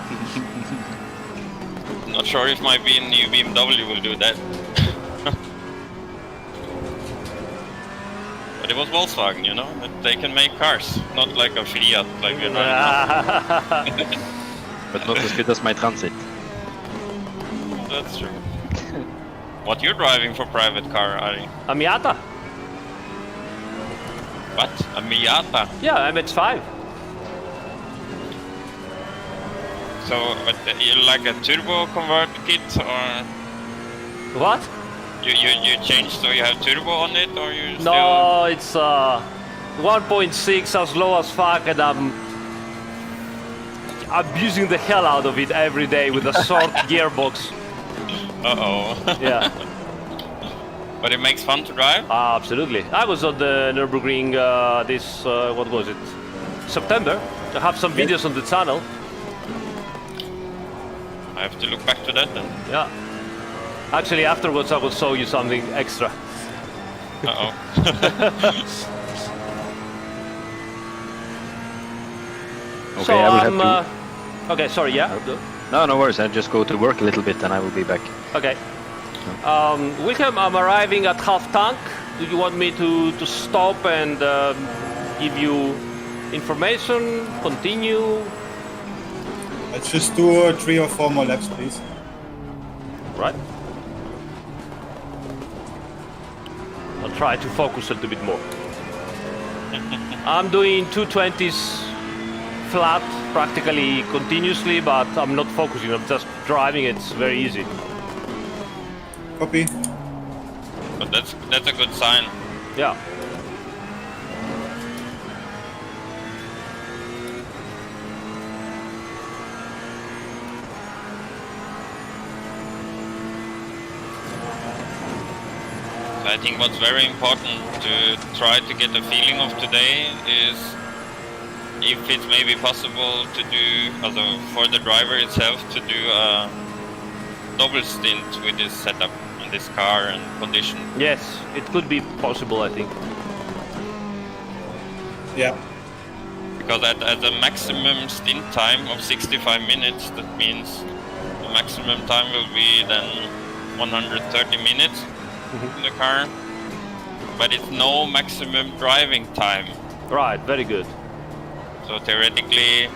Not sure if my new BMW will do that. But it was Volkswagen, you know, that they can make cars, not like a Fiat like we're driving now. But not as good as my Transit. That's true. What you're driving for private car, Ari? A Miata. What? A Miata? Yeah, MX-5. So, you like a turbo convert kit, or What? you changed so you have turbo on it, or you still? No, it's 1.6 as low as fuck, and I'm abusing the hell out of it every day with a short gearbox. Uh-oh. Yeah. But it makes fun to drive? Absolutely. I was on the Nürburgring this, what was it? September. I have some videos on the channel. I have to look back to that then. Yeah. Actually, afterwards I will show you something extra. Uh-oh. Okay, So I will have to... okay, sorry, yeah? No worries, I'll just go to work a little bit and I will be back. Okay. Wilhelm, I'm arriving at half tank. Do you want me to stop and give you information? Continue? Let's just do 3 or 4 more laps, please. Right. I'll try to focus a little bit more. I'm doing 220s flat practically continuously, but I'm not focusing, I'm just driving. It's very easy. Copy. But that's a good sign. Yeah. I think what's very important to try to get a feeling of today is if it's maybe possible to do, for the driver itself, to do a double stint with this setup and this car and condition. Yes, it could be possible, I think. Yeah. Because at the maximum stint time of 65 minutes, that means the maximum time will be then 130 minutes in the car. But it's no maximum driving time. Right, very good. So theoretically,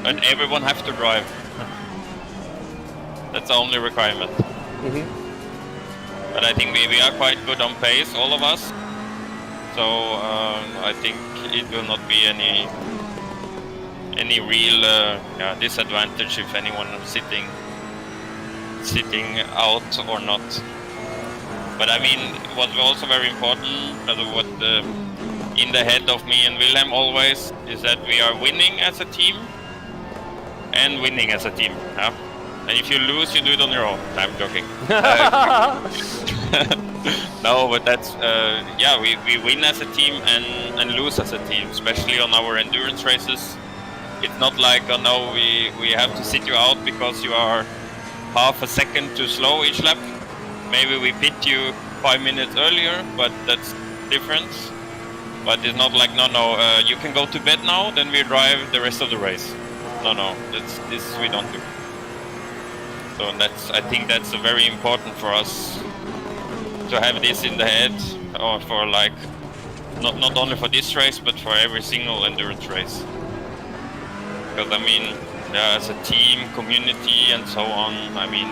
and everyone have to drive. That's the only requirement. But I think we are quite good on pace, all of us. So I think it will not be any real disadvantage if anyone is sitting out or not. But I mean, what's also very important, in the head of me and Wilhelm always, is that we are winning as a team and winning as a team. Yeah? And if you lose, you do it on your own. I'm joking. No, but that's we win as a team and lose as a team, especially on our endurance races. It's not like, oh no, we have to sit you out because you are half a second too slow each lap. Maybe we pit you 5 minutes earlier, but that's different. But it's not like, no, you can go to bed now, then we drive the rest of the race. No, this we don't do. So I think that's very important for us to have this in the head, or for like, not only for this race, but for every single endurance race. Because I mean, as a team, community, and so on, I mean,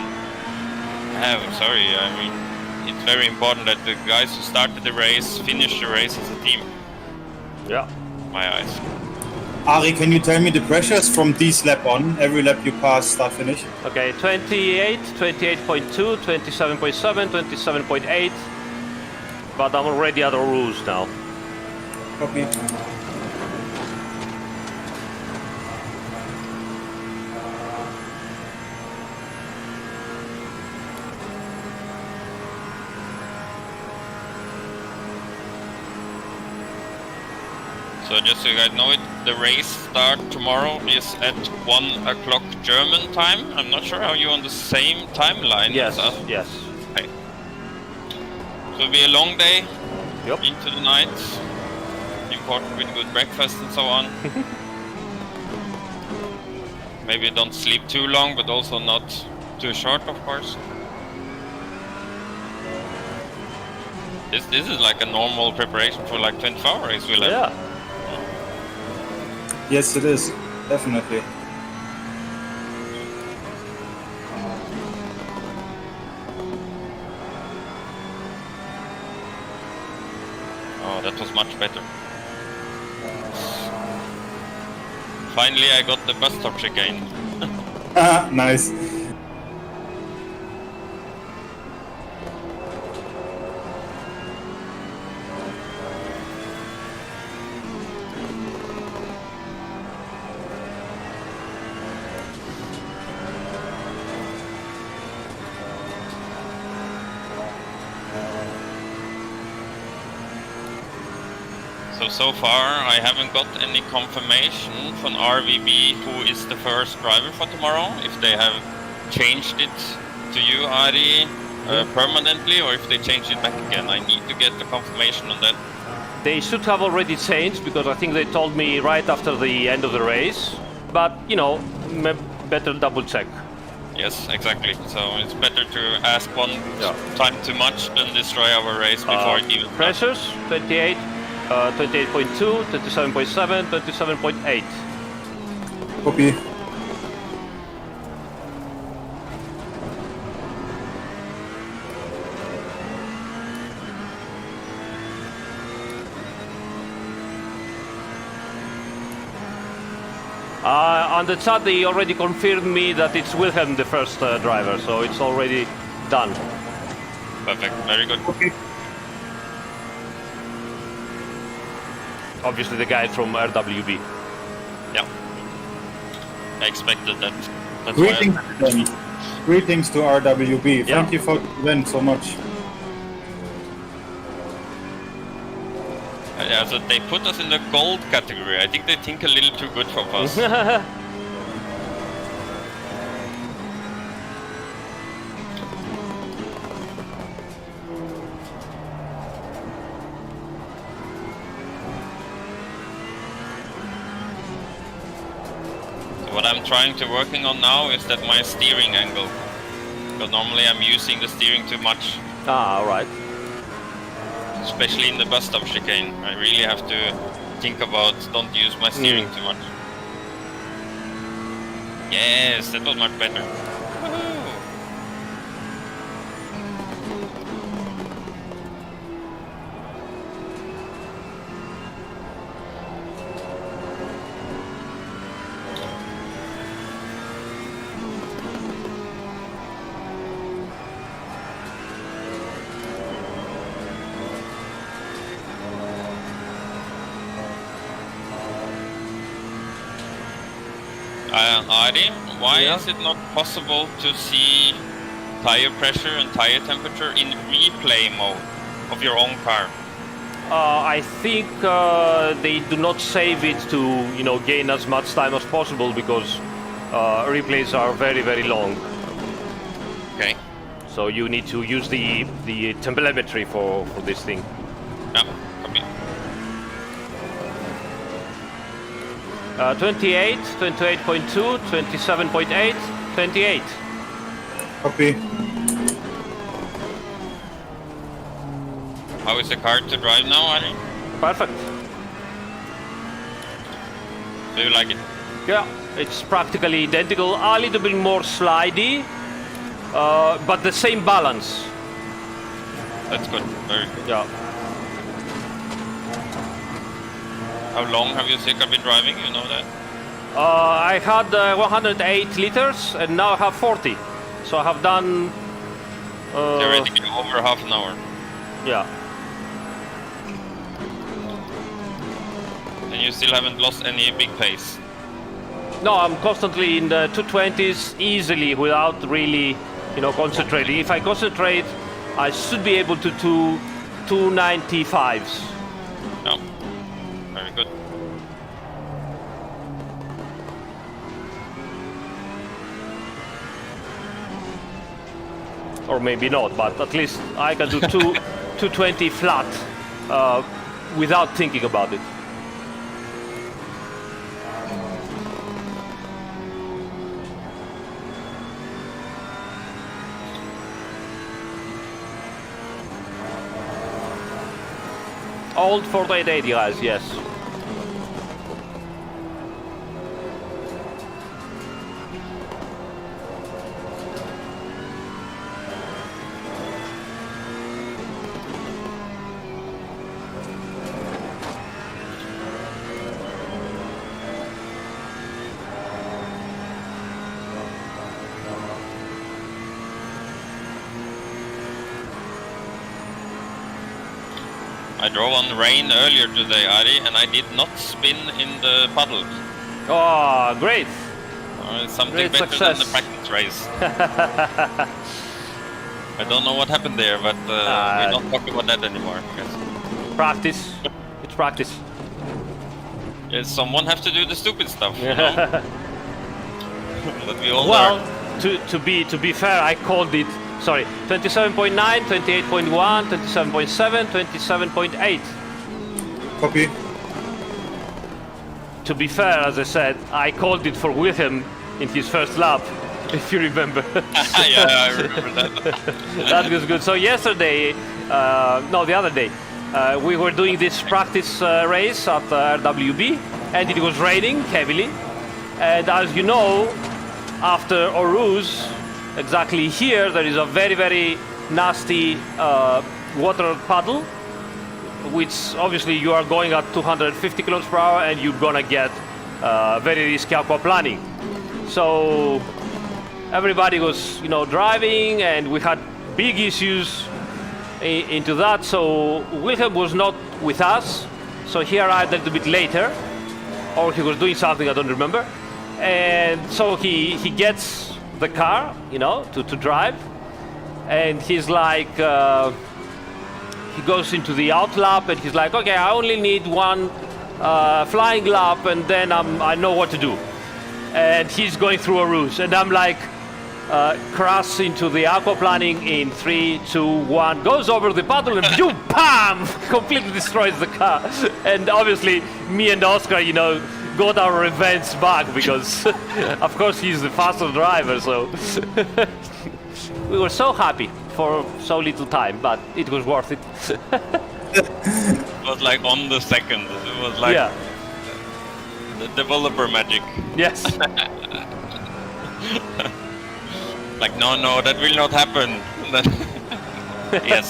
it's very important that the guys who started the race finish the race as a team. Yeah. My eyes. Ari, can you tell me the pressures from this lap on? Every lap you pass, start, finish. Okay, 28, 28.2, 27.7, 27.8. But I'm already at the rules now. Copy. So just so you guys know it, the race start tomorrow is at 1 o'clock German time. I'm not sure how you're on the same timeline Yes, as us. yes. Okay. So it'll be a long day Yep. into the night. Important with good breakfast and so on. Maybe don't sleep too long, but also not too short, of course. This is like a normal preparation for like 24 race, Wilhelm. Yeah. Yes, it is. Definitely. Oh, that was much better. Finally, I got the bus stop chicane. Nice. So far, I haven't got any confirmation from RWB who is the first driver for tomorrow. If they have changed it to you, Ari, permanently, or if they changed it back again. I need to get the confirmation on that. They should have already changed, because I think they told me right after the end of the race. But, you know, better double check. Yes, exactly. So it's better to ask one time too much than destroy our race before it even pressures, 28. 28.2, 27.7, 27.8. Copy. On the chat, they already confirmed me that it's Wilhelm the first driver, so it's already done. Perfect, very good. Okay. Obviously the guy from RWB. Yeah. I expected that. That's Greetings, why then. Greetings to RWB. Yeah. Thank you for the event so much. Yeah, so they put us in the gold category. I think they think a little too good for us. What I'm trying to working on now is that my steering angle. Because normally I'm using the steering too much. Ah, all right. Especially in the bus stop chicane. I really have to think about don't use my steering too much. Yes, that was much better. Woohoo! Ari, why is it not possible to see tire pressure and tire temperature in replay mode of your own car? I think they do not save it to, gain as much time as possible because replays are very, very long. Okay. So you need to use the telemetry for this thing. Yeah, copy. 28, 28.2, 27.8, 28. Copy. How is the car to drive now, Ari? Perfect. Do you like it? Yeah, it's practically identical. A little bit more slidey, but the same balance. That's good. Very good. Yeah. How long have you been driving? You know that? I had 108 liters and now I have 40. So I have done... Theoretically over half an hour. Yeah. And you still haven't lost any big pace? No, I'm constantly in the 220s easily without really, concentrating. If I concentrate, I should be able to do 295s. No. Very good. Or maybe not, but at least I can do 220 flat without thinking about it. Old 4880 guys, yes. I drove on rain earlier today, Ari, and I did not spin in the puddles. Oh, great. It's something Great better success. than the practice race. I don't know what happened there, but we don't talk about that anymore. Practice. It's practice. Yes, someone have to do the stupid stuff, you know? That we all Well, learn. to be fair, I called it. Sorry, 27.9, 28.1, 27.7, 27.8. Copy. To be fair, as I said, I called it for Wilhelm in his first lap, if you remember. Yeah, I remember that. That was good. So yesterday, no, the other day, we were doing this practice race at RWB, and it was raining heavily. And as you know, after Aarhus, exactly here, there is a very, very nasty water puddle, which obviously you are going at 250 kilometers per hour and you're gonna get very risky aquaplaning. So everybody was, driving, and we had big issues into that. So Wilhelm was not with us, so he arrived a little bit later, or he was doing something I don't remember. And so he gets the car, to drive, and he's like, he goes into the out lap, and he's like, okay, I only need one flying lap, and then I know what to do. And he's going through Aarhus, and I'm like, crash into the aquaplaning in 3, 2, 1, goes over the puddle, and boom, bam, completely destroys the car. And obviously, me and Oskar, got our revenge back because, of course, he's the faster driver. So we were so happy for so little time, but it was worth it. It was like on the second. It was like Yeah. the developer magic. Yes. Like, no, that will not happen. Yes.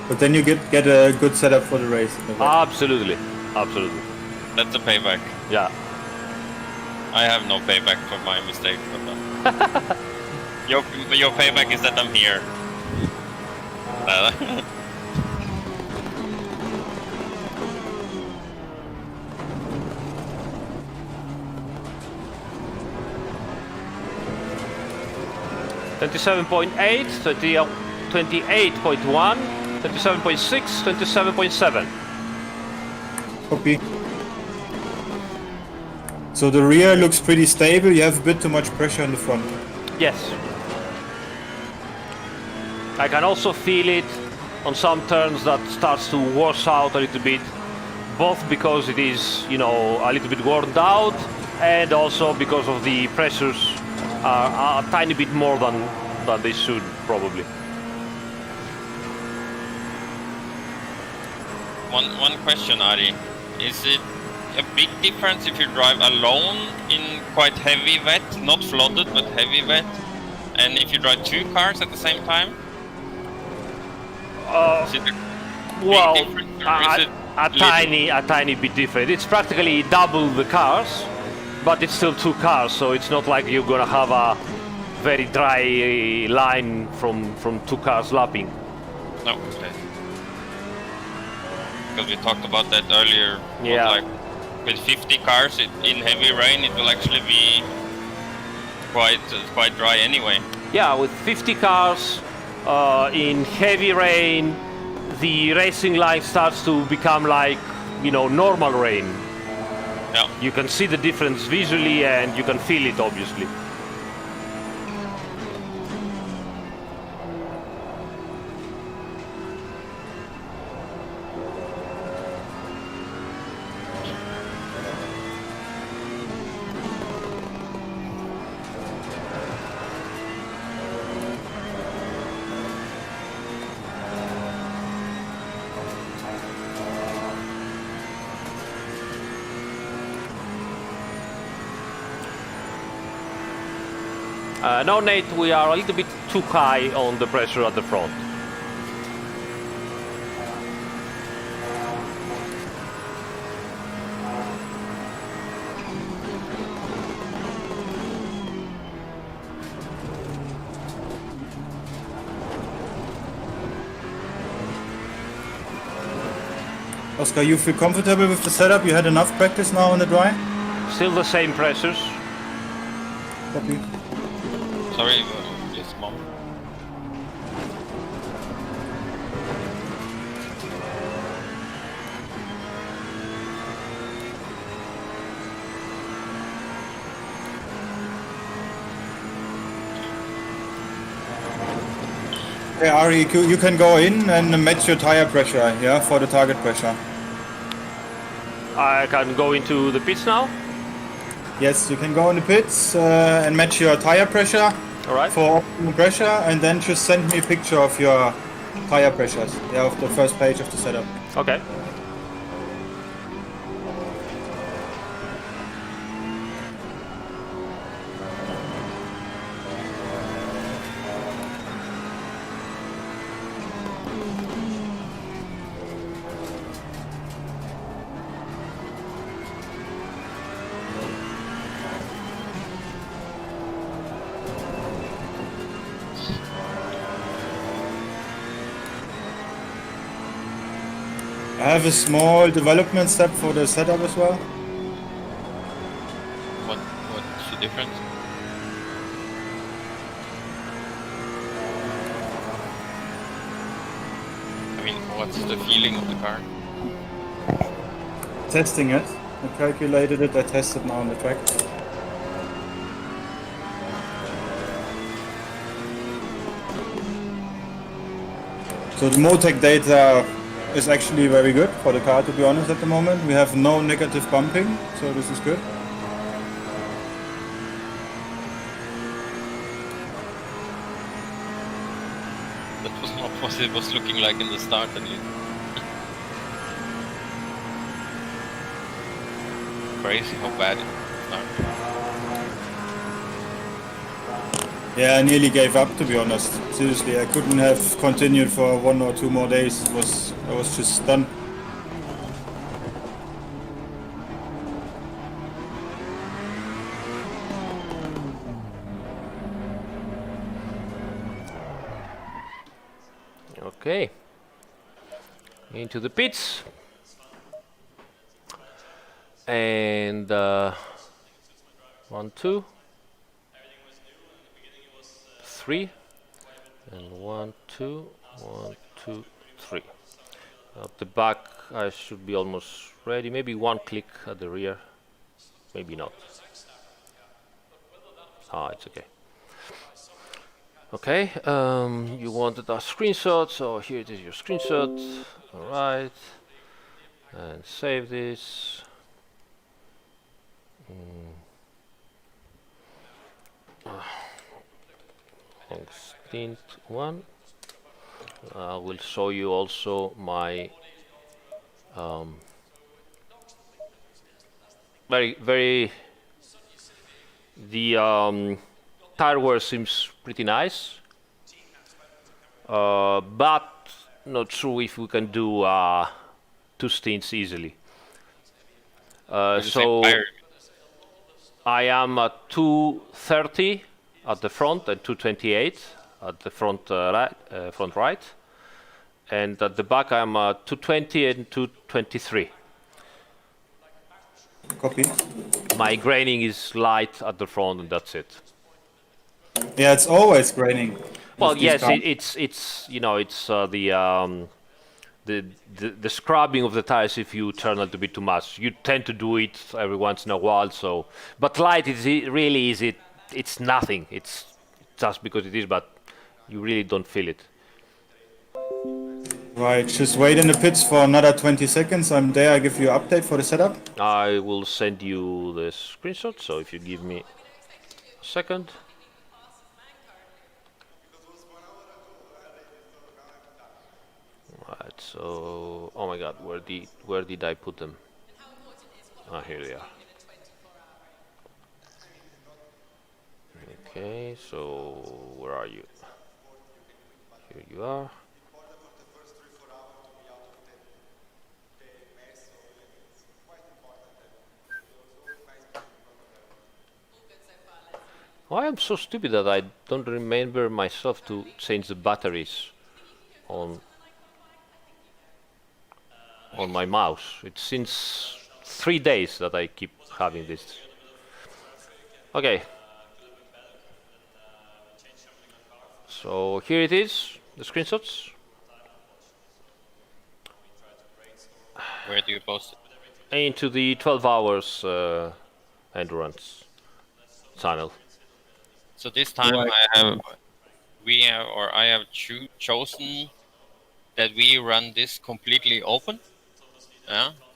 But then you get a good setup for the race. Absolutely. Absolutely. That's the payback. Yeah. I have no payback for my mistake. But, your payback is that I'm here. 27.8, 28.1, 27.6, 27.7. Copy. So the rear looks pretty stable. You have a bit too much pressure in the front. Yes. I can also feel it on some turns that starts to wash out a little bit, both because it is, you know, a little bit worn out, and also because of the pressures are a tiny bit more than they should probably. One question, Ari. Is it a big difference if you drive alone in quite heavy wet, not flooded but heavy wet, and if you drive two cars at the same time? Is it a Well, big difference, or is it a tiny bit different. It's practically double the cars, but it's still two cars, so it's not like you're gonna have a very dry line from two cars lapping. No, okay. Because we talked about that earlier. Yeah. Like with 50 cars in heavy rain, it will actually be quite dry anyway. Yeah, with 50 cars in heavy rain, the racing line starts to become like, you know, normal rain. Yeah. You can see the difference visually and you can feel it obviously. No, Nate, we are a little bit too high on the pressure at the front. Oskar, you feel comfortable with the setup? You had enough practice now on the dry? Still the same pressures. Copy. Sorry, yes, Mom. Hey Ari, you can go in and match your tire pressure, yeah, for the target pressure. I can go into the pits now. Yes, you can go in the pits and match your tire pressure All right. for optimum pressure, and then just send me a picture of your tire pressures, yeah, of the first page of the setup. Okay. I have a small development step for the setup as well. What's the difference? I mean, what's the feeling of the car? Testing it. I calculated it, I tested now on the track. So the Motec data is actually very good for the car, to be honest, at the moment. We have no negative bumping, so this is good. That was not what it was looking like in the start, at least. Crazy how bad it started. Yeah, I nearly gave up, to be honest. Seriously, I couldn't have continued for 1 or 2 more days. I was just done. Okay. Into the pits. And 1, 2, 3, and 1, 2, 1, 2, 3. At the back, I should be almost ready. Maybe 1 click at the rear. Maybe not. Ah, it's okay. Okay, you wanted a screenshot, so here it is, your screenshot. All right, and save this. Stint 1. I will show you also my the tire wear seems pretty nice, but not sure if we can do 2 stints easily. So I am at 230 at the front and 228 at the front right, and at the back I am at 220 and 223. Copy. My graining is light at the front, and that's it. Yeah, it's always graining. Well, yes, it's you know, it's the scrubbing of the tires. If you turn a little bit too much, you tend to do it every once in a while. So, but light is really is it? It's nothing. It's just because it is, but you really don't feel it. Right, just wait in the pits for another 20 seconds. I'm there. I give you an update for the setup. I will send you the screenshot. So if you give me a second. Right, so oh my God, where did I put them? Ah, here they are. Okay, so where are you? Here you are. Oh, I am so stupid that I don't remember myself to change the batteries on my mouse. It's since 3 days that I keep having this. Okay. So here it is, the screenshots. Where do you post it? Into the 12 hours endurance channel. So this time I have chosen that we run this completely open.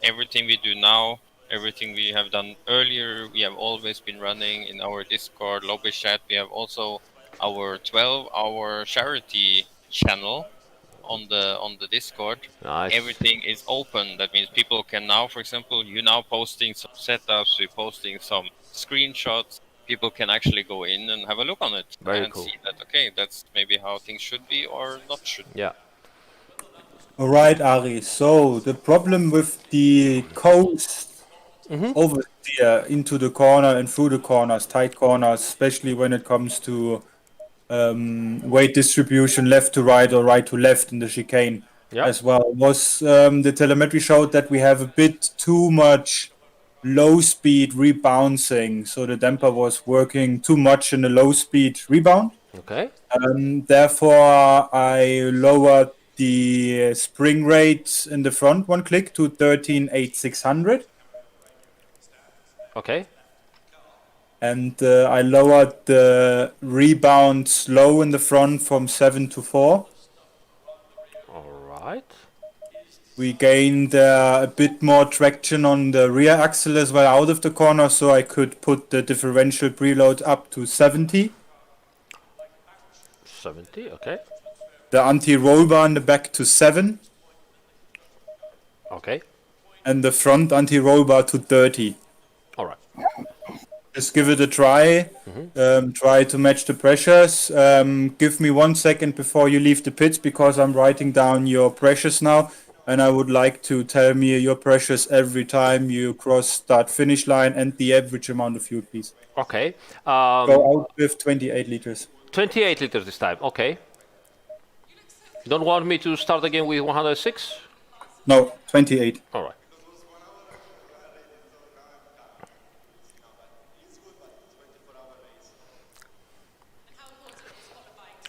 Everything we do now, everything we have done earlier, we have always been running in our Discord lobby chat. We have also our 12-hour charity channel on the Discord. Nice. Everything is open. That means people can now, for example, you now posting some setups, we're posting some screenshots. People can actually go in and have a look on it. Very and cool. See that, okay, that's maybe how things should be or not should be. Yeah. All right, Ari. So the problem with the coast over there into the corner and through the corners, tight corners, especially when it comes to weight distribution left to right or right to left in the chicane as well, was the telemetry showed that we have a bit too much low speed rebouncing. So the damper was working too much in the low speed rebound. Okay. Therefore, I lowered the spring rate in the front 1 click to 13,800. Okay. And I lowered the rebound slow in the front from 7 to 4. All right. We gained a bit more traction on the rear axle as well out of the corner, so I could put the differential preload up to 70. 70, okay. The anti-roll bar in the back to 7. Okay. And the front anti-roll bar to 30. All right. Just give it a try. Try to match the pressures. Give me 1 second before you leave the pits because I'm writing down your pressures now. And I would like to tell me your pressures every time you cross start finish line and the average amount of fuel, please. Okay. Go out with 28 liters. 28 liters this time. Okay. You don't want me to start again with 106? No, 28. All right.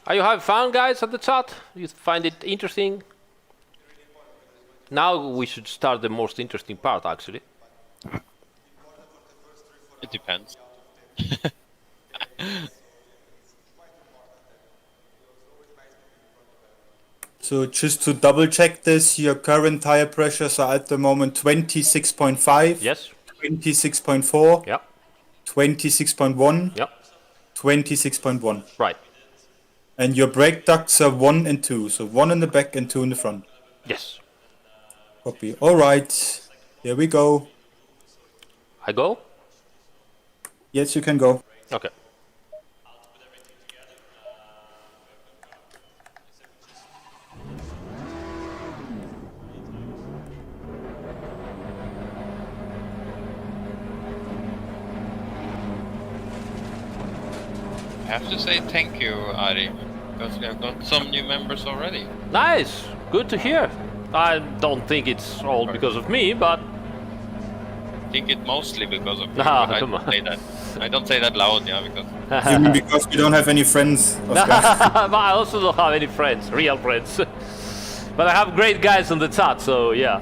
Are you having fun, guys, at the chat? You find it interesting? Now we should start the most interesting part, actually. It depends. So just to double check this, your current tire pressures are at the moment 26.5, Yes. 26.4, Yep. 26.1, Yep. 26.1. Right. And your brake ducts are 1 and 2, so 1 in the back and 2 in the front. Yes. Copy. All right, here we go. I go? Yes, you can go. Okay. I have to say thank you, Ari, because we have got some new members already. Nice. Good to hear. I don't think it's all because of me, but I think it mostly because of you, Ah, but I come don't on. say that. I don't say that loud, yeah, because You mean because we don't have any friends, Oskar? but I also don't have any friends, real friends. But I have great guys on the chat, so yeah.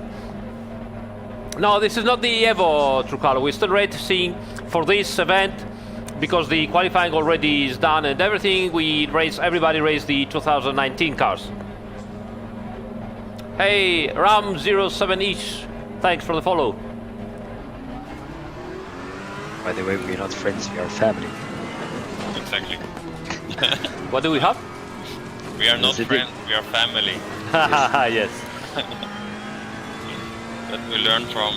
No, this is not the Evo, Trucalo. We're still racing for this event because the qualifying already is done and everything. Everybody raced the 2019 cars. Hey, Ram07ish, thanks for the follow. By the way, we're not friends, we are family. exactly. What do we have? We are not Is it- friends, we are family. Yes. That we learned from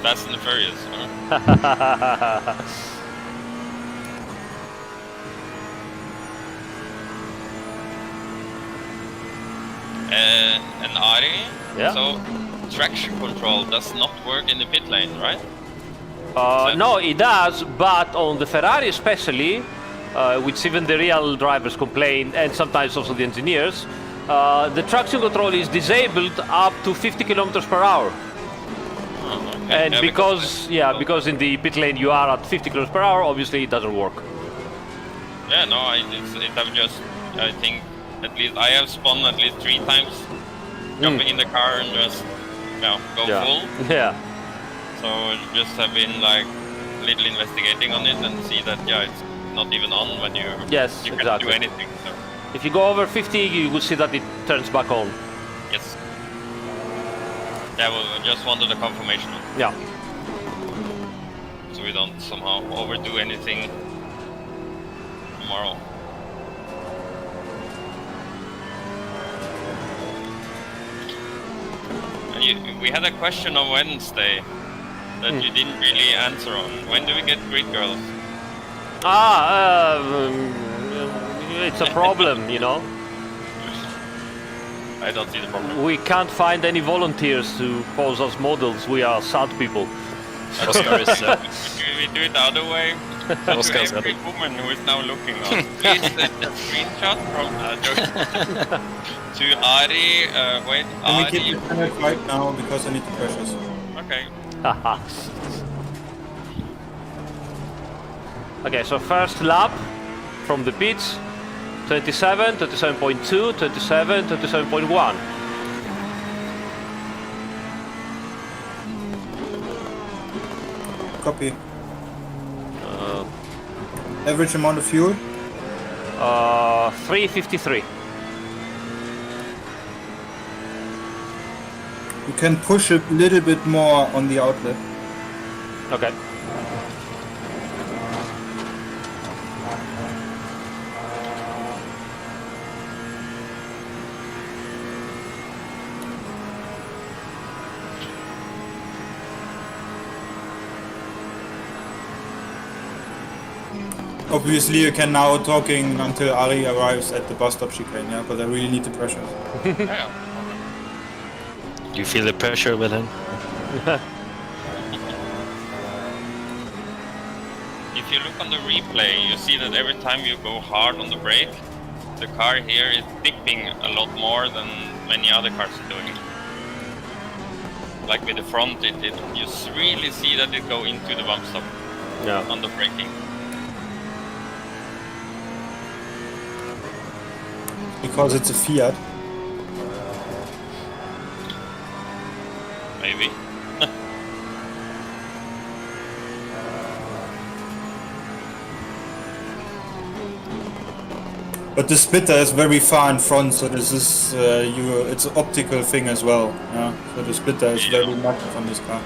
Fast and the Furious. Huh? And Ari, Yeah. so traction control does not work in the pit lane, right? No, it does, but on the Ferrari especially, which even the real drivers complain, and sometimes also the engineers, the traction control is disabled up to 50 kilometers per hour. Oh, okay. And because in the pit lane you are at 50 kilometers per hour, obviously it doesn't work. Yeah, no, I think at least I have spun at least 3 times, jumping in the car and just go full. Yeah. So just have been like little investigating on it and see that it's not even on when you Yes, can't exactly. do anything. So If you go over 50, you will see that it turns back on. yes. Yeah, well, I just wanted a confirmation Yeah. so we don't somehow overdo anything tomorrow. And we had a question on Wednesday that you didn't really answer on. When do we get grid girls? It's a problem, you know. I don't see the problem. We can't find any volunteers to pose as models. We are sad people. Oskar is, Should we do it the other way? To Oskar's every woman who is now looking on, please send a screenshot from to Ari. Wait, Can we keep Ari. the internet right now because I need the pressures? Okay. Okay, so first lap from the pits, 27, 27.2, 27, 27.1. Copy. Average amount of fuel? 353. You can push a little bit more on the outlet. Okay. Obviously, you can now talking until Ari arrives at the bus stop chicane, yeah, but I really need the pressure. Yeah. Do you feel the pressure, Wilhelm? If you look on the replay, you see that every time you go hard on the brake, the car here is dipping a lot more than many other cars are doing. Like with the front, you really see that it go into the bump stop on the braking. Because it's a Fiat. Maybe. But the splitter is very far in front, so this is it's an optical thing as well. Yeah, so the splitter is very massive on this car.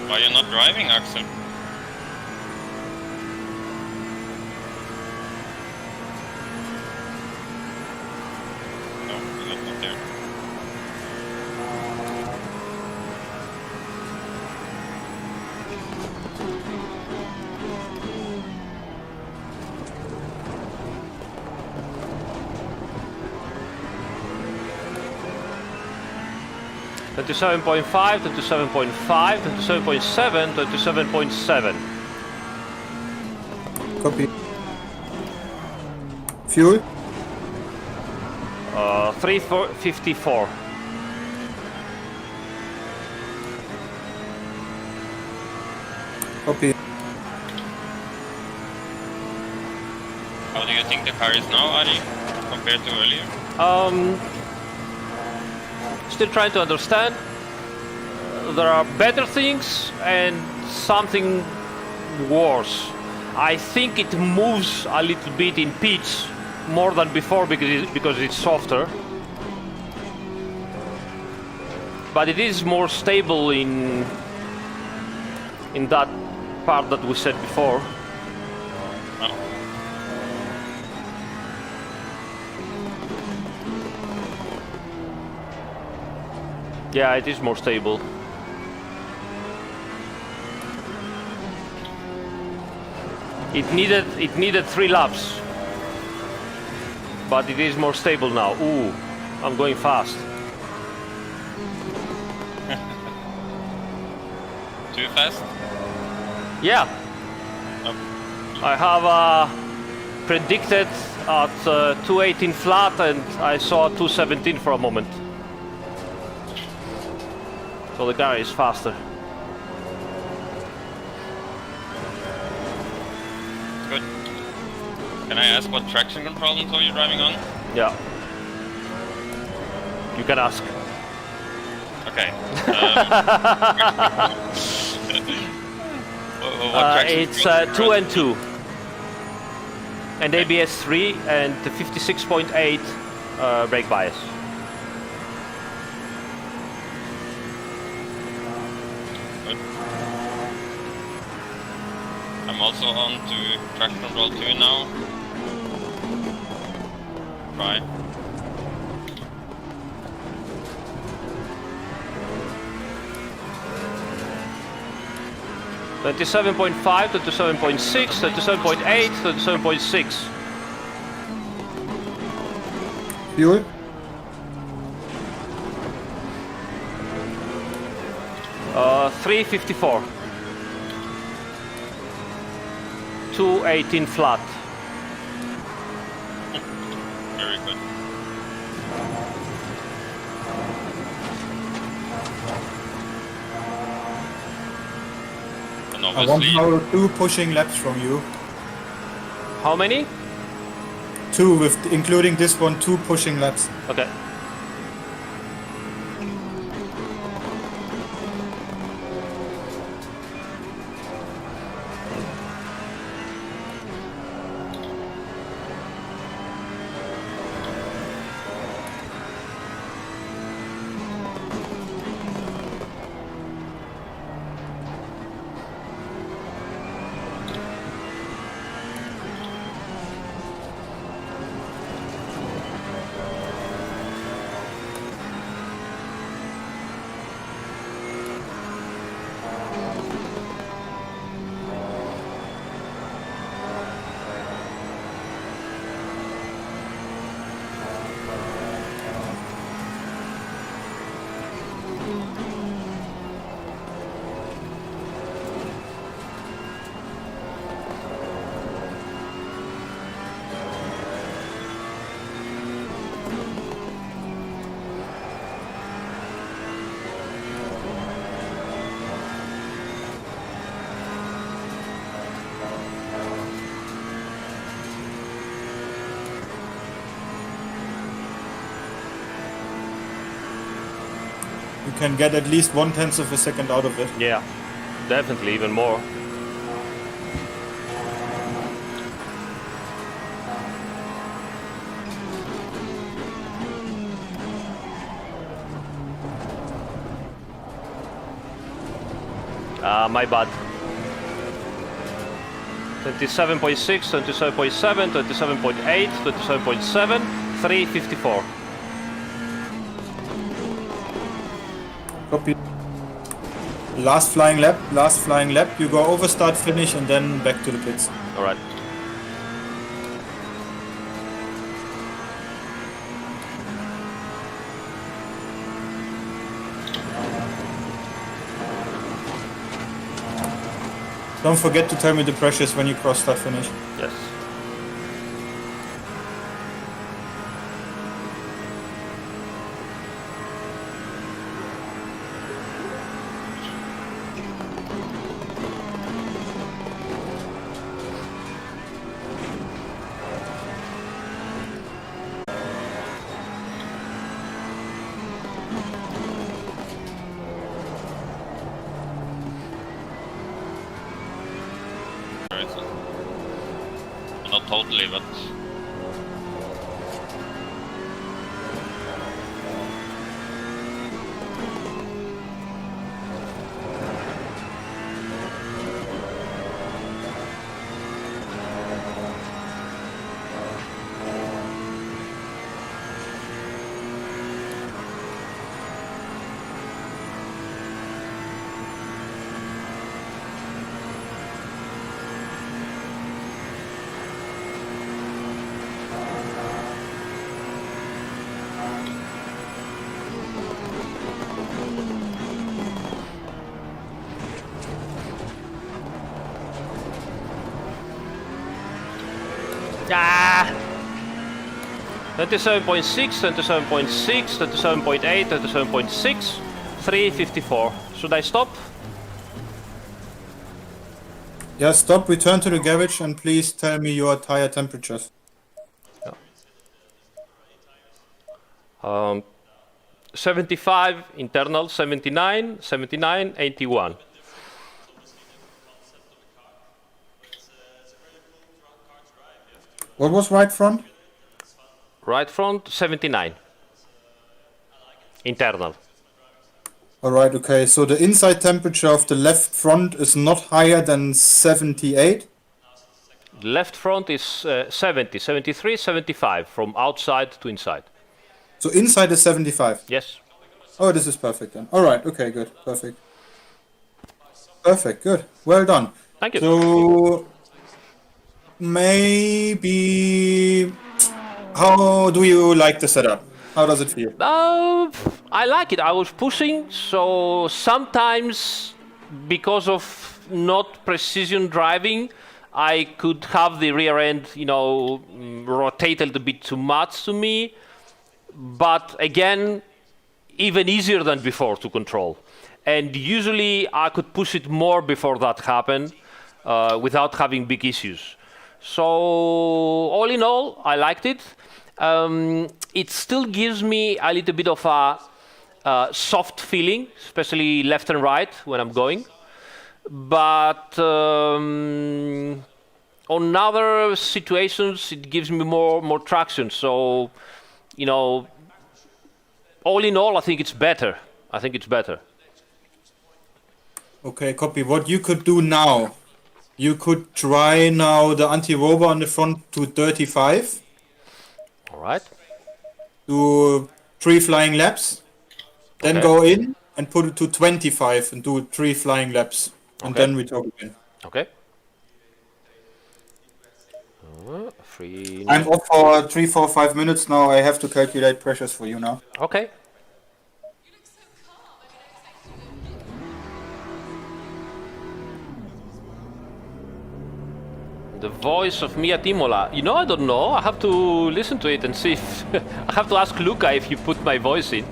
Why are you not driving, Axel? No, you're not there. Twenty-seven point 27.5, 27.7, 27.7. Copy. Fuel. 354. Copy. How do you think the car is now, Ari, compared to earlier? Still trying to understand. There are better things and something worse. I think it moves a little bit in pitch more than before because it's softer. But it is more stable in that part that we said before. Oh. Yeah, it is more stable. It needed 3 laps, but it is more stable now. Ooh, I'm going fast. Too fast? Yeah, Oh. I have predicted at 218 flat, and I saw 217 for a moment. So the car is faster. Good. Can I ask what traction control are you driving on? Yeah. You can ask. Okay. What traction It's control 2 and 2. And ABS 3 and 56.8 brake bias. Good. I'm also on to traction control 2 now. Try. .5, 27.6, 27.8, 27.6. Fuel. Uh, 354. 218 flat. Very good. And I want obviously, now 2 pushing laps from you. How many? 2 with including this one, 2 pushing laps. Okay. You can get at least 1/10 of a second out of it. Yeah, definitely even more. My bad. 27.6, 27.7, 27.8, 27.7, 354. Copy. Last flying lap. You go over, start, finish, and then back to the pits. All right. Don't forget to tell me the pressures when you cross start finish. Yes. Not totally, but Ah! 27.6, 27.6, 27.8, 27.6, 354. Should I stop? Yeah, stop, return to the garage, and please tell me your tire temperatures. 75 internal, 79, 79, 81. What was right front? Right front, 79. Internal. Alright, okay, so the inside temperature of the left front is not higher than 78. Left front is 70, 73, 75 from outside to inside. So inside is 75. Yes. Oh, this is perfect then. Alright, okay, good, perfect. Perfect, good, well done. Thank you. So, maybe, how do you like the setup? How does it feel? I like it. I was pushing, so sometimes because of not precision driving, I could have the rear end, rotate a little bit too much to me. But again, even easier than before to control. And usually I could push it more before that happened without having big issues. So all in all, I liked it. It still gives me a little bit of a soft feeling, especially left and right when I'm going. But on other situations, it gives me more traction. So, all in all, I think it's better. Okay, copy. What you could do now, you could try now the anti-rover on the front to 35. All right. Do 3 flying laps. Then Okay. go in and put it to 25 and do 3 flying laps. And Okay. then we talk again. Okay. 3. I'm off for 3, 4, 5 minutes now. I have to calculate pressures for you now. Okay. The voice of Mia Timola. I don't know. I have to listen to it and see if... I have to ask Luca if he put my voice in.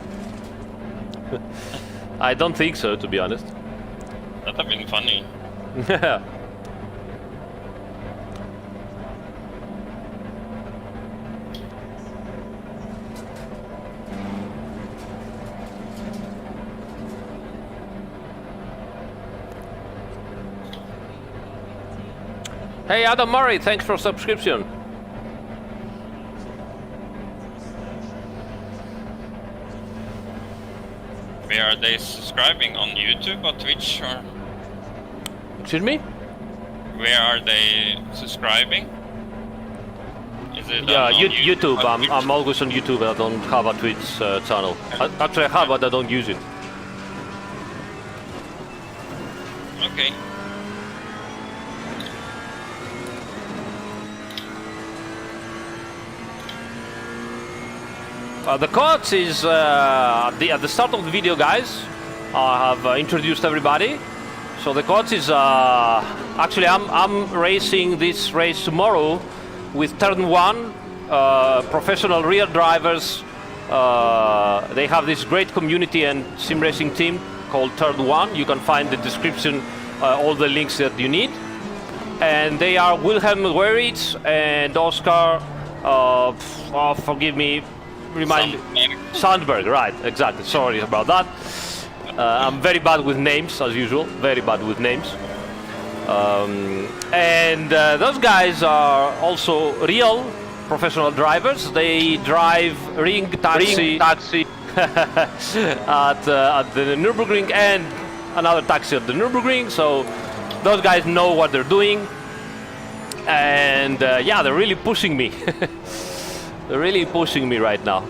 I don't think so, to be honest. that would have been funny. Hey, Adam Murray, thanks for subscription. Where are they subscribing? On YouTube or Twitch or? Excuse me? Where are they subscribing? Is it Yeah, on YouTube. or Twitch? I'm always on YouTube. I don't have a Twitch channel. Actually, I have, but I don't use it. Okay. The coach is at the start of the video, guys. I have introduced everybody. So the coach is actually I'm racing this race tomorrow with Turn1, professional real drivers. They have this great community and sim racing team called Turn1. You can find the description, all the links that you need. And they are Wilhelm, Weirich, and Oskar. Forgive me. Sandberg, right? Exactly. Sorry about that. I'm very bad with names, as usual. Very bad with names. And those guys are also real professional drivers. They drive ring taxi at the Nürburgring and another taxi at the Nürburgring. So those guys know what they're doing. And yeah, they're really pushing me. They're really pushing me right now.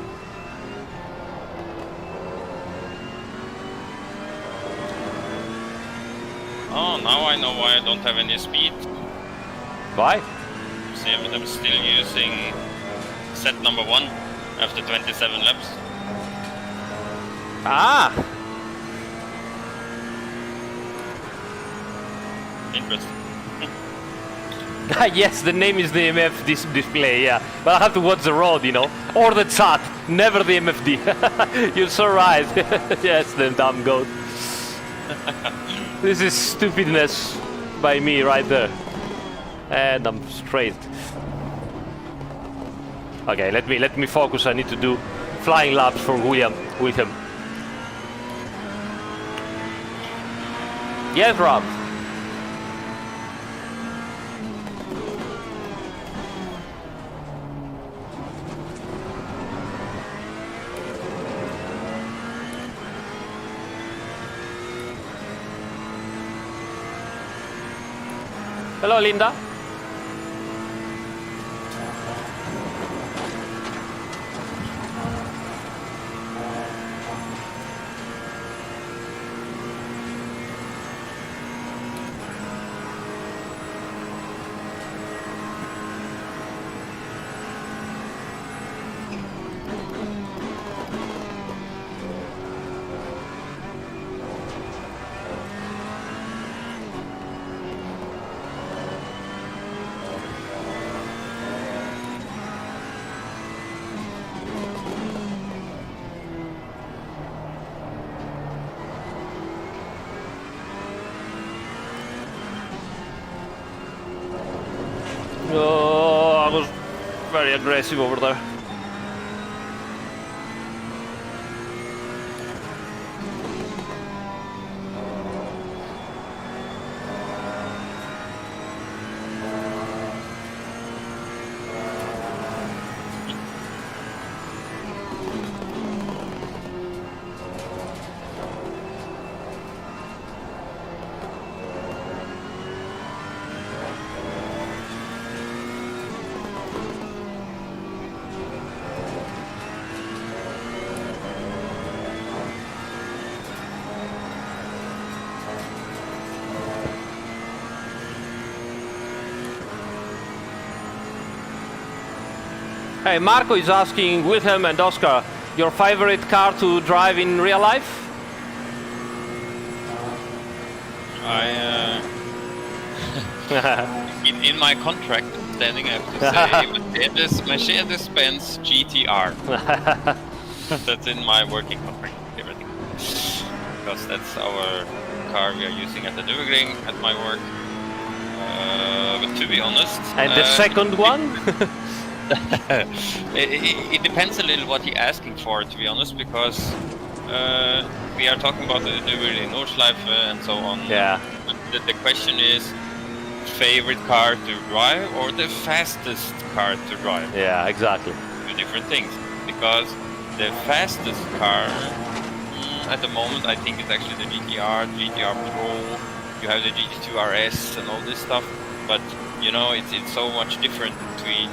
Oh, now I know why I don't have any speed. Why? See, I'm still using set number 1 after 27 laps. Ah! Interesting. Yes, the name is the MF display, yeah. But I have to watch the road, you know. Or the chat, never the MFD. You're so right. Yes, the damn goat. This is stupidness by me right there. And I'm straight. Okay, let me focus. I need to do flying laps for Wilhelm. Yes, Rob. Hello, Linda. Oh, I was very aggressive over there. Hey, Marco is asking Wilhelm and Oskar, your favorite car to drive in real life? In my contract, standing, I have to say Mercedes-Benz GTR. That's in my working contract, everything. Because that's our car we are using at the Nürburgring at my work. But to be honest... And the second one? It depends a little what you're asking for, to be honest, because we are talking about the Nürburgring Nordschleife and so on. Yeah. The question is, favorite car to drive or the fastest car to drive. Yeah, exactly. Two different things. Because the fastest car at the moment, I think, it's actually the GTR Pro. You have the GT2 RS and all this stuff. But you know, it's so much different between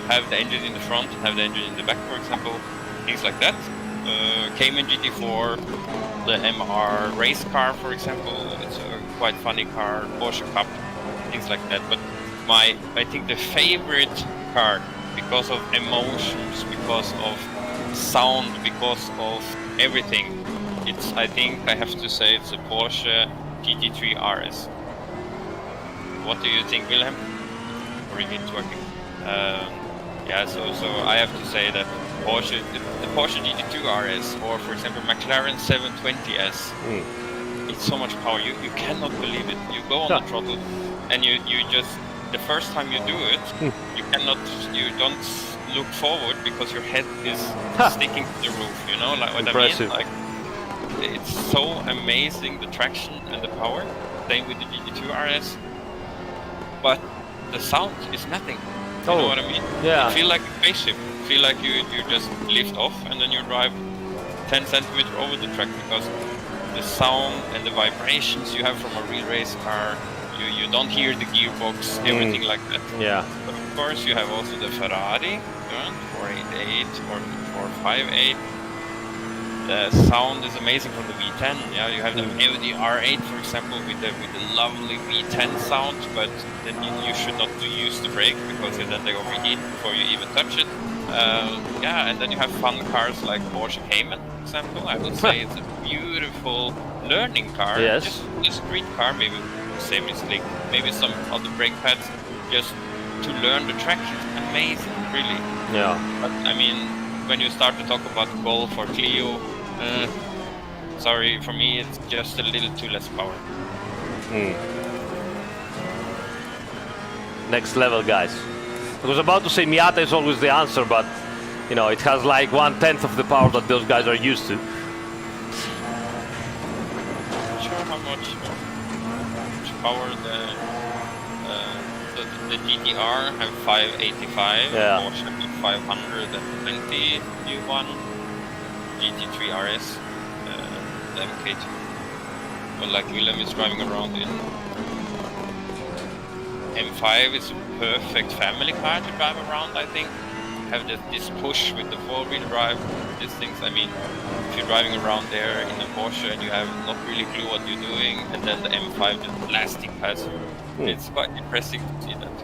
have the engine in the front, have the engine in the back, for example, things like that. Cayman GT4, the MR race car, for example, it's a quite funny car. Porsche Cup, things like that. But I think the favorite car, because of emotions, because of sound, because of everything, I think I have to say it's a Porsche GT3 RS. What do you think, Wilhelm? Or is it working? Yeah, so I have to say that Porsche, the Porsche GT2 RS, or for example McLaren 720S, it's so much power. You cannot believe it. You go on the throttle, and you just, the first time you do it, you don't look forward because your head is sticking to the roof. You know, like what Impressive. I mean? Like, it's so amazing, the traction and the power. Same with the GT2 RS, but the sound is nothing. You know what I mean? Yeah. You feel like a spaceship. You feel like you just lift off and then you drive 10 centimeters over the track, because the sound and the vibrations you have from a real race car, you don't hear the gearbox, everything like that. Yeah. But of course you have also the Ferrari 488 or 458. The sound is amazing from the V10. Yeah, you have the Audi R8, for example, with the lovely V10 sound, but then you should not use the brake, because then they overheat before you even touch it. Yeah, and then you have fun cars like Porsche Cayman, for example. I would say it's a beautiful learning car. Yes. Just a street car, maybe semi-slick, maybe some other brake pads, just to learn the track. It's amazing, really. Yeah. But I mean, when you start to talk about Golf or Clio, sorry, for me it's just a little too less power. Next level, guys. I was about to say Miata is always the answer, but you know, it has like 1/10 of the power that those guys are used to. Not sure how much power the GTR have 585, Yeah. Porsche have 520, new one, GT3 RS, the MK2. But like Wilhelm is driving around in M5, it's a perfect family car to drive around, I think. Have this push with the four-wheel drive, these things. I mean, if you're driving around there in a Porsche and you have not really clue what you're doing, and then the M5 just blasting past you, it's quite impressive to see that.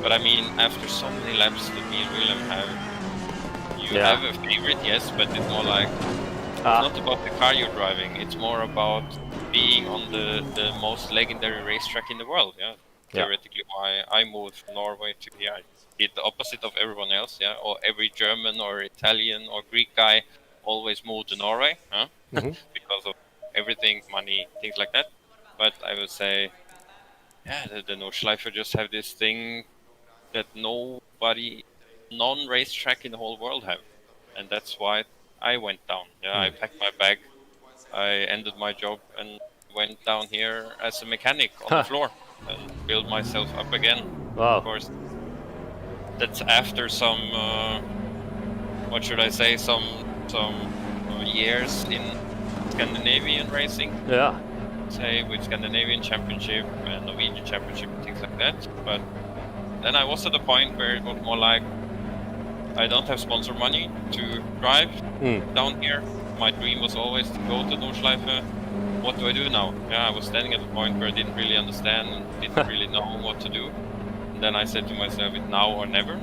But I mean, after so many laps that me and Wilhelm have, you have a favorite, yes, but it's more like, it's not about the car you're driving, it's more about being on the most legendary racetrack in the world, yeah. Theoretically, why I moved from Norway to here. I did the opposite of everyone else, yeah, or every German or Italian or Greek guy always moved to Norway, huh? Because of everything, money, things like that. But I would say, yeah, the Nordschleife just have this thing that nobody, non-racetrack in the whole world have, and that's why I went down. Yeah, I packed my bag, I ended my job, and went down here as a mechanic on the floor and build myself up again. Wow. Of course, that's after some, what should I say, some years in Scandinavian racing. Yeah. Say with Scandinavian Championship and Norwegian Championship and things like that. But then I was at a point where it was more like, I don't have sponsor money to drive down here. My dream was always to go to Nordschleife. What do I do now? Yeah, I was standing at a point where I didn't really understand and didn't really know what to do. And then I said to myself, it's now or never.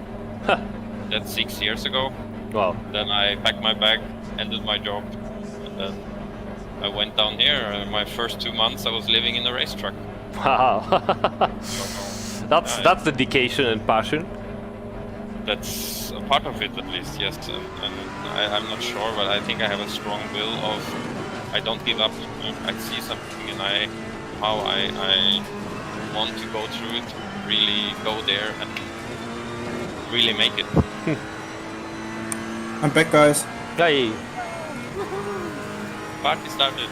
That's 6 years ago. Wow. Then I packed my bag, ended my job, and then I went down here. My first 2 months I was living in a race truck. Wow. That's dedication and passion. That's a part of it, at least, yes. And I'm not sure, but I think I have a strong will of, I don't give up. I see something and I want to go through it, really go there and really make it. I'm back, guys. Hey. Party started.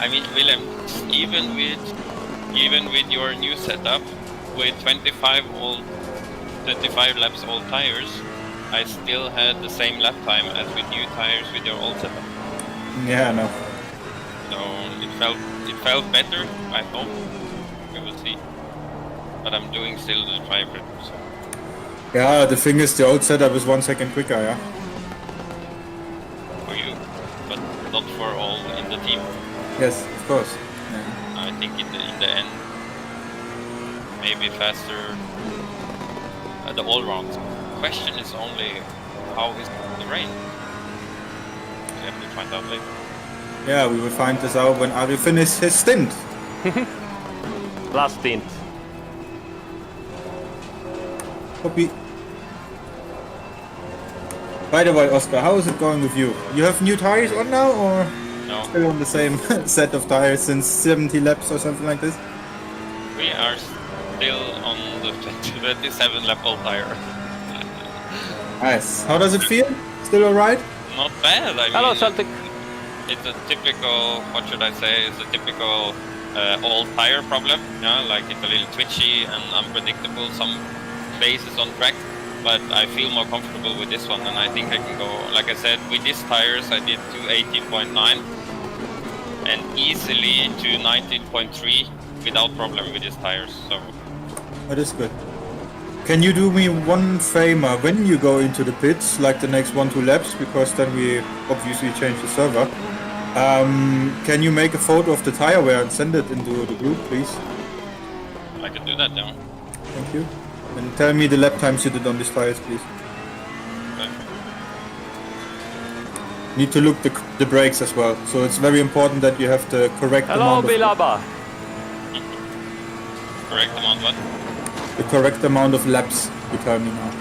I mean, Wilhelm, even with your new setup, with 25 laps old tires, I still had the same lap time as with new tires with your old setup. Yeah, no. So it felt better, I hope. We will see. But I'm doing still the driver. So. Yeah, the thing is, the old setup is 1 second quicker, yeah. For you, but not for all in the team. Yes, of course. Yeah. I think in the end, maybe faster the all rounds. Question is only how is the rain? We have to find out later. Yeah, we will find this out when Ari finishes his stint. Last stint. Copy. By the way, Oskar, how is it going with you? You have new tires on now, or No, still on the same set of tires since 70 laps or something like this? we are still on the 27 lap old tire. Nice. How does it feel? Still alright? Not bad. I mean, Hello, Celtic. it's a typical, what should I say, it's a typical old tire problem. Yeah, like it's a little twitchy and unpredictable some places on track. But I feel more comfortable with this one, and I think I can go, like I said, with these tires I did to 18.9 and easily to 19.3 without problem with these tires. So That is good. Can you do me one favor when you go into the pits, like the next 1-2 laps, because then we obviously change the server. Can you make a photo of the tire wear and send it into the group, please? I can do that now. Thank you. And tell me the lap times you did on these tires, please. Okay. Need to look the brakes as well. So it's very important that you have the correct Hello, amount of Bilaba. Correct amount, what? the correct amount of laps. You tell me now.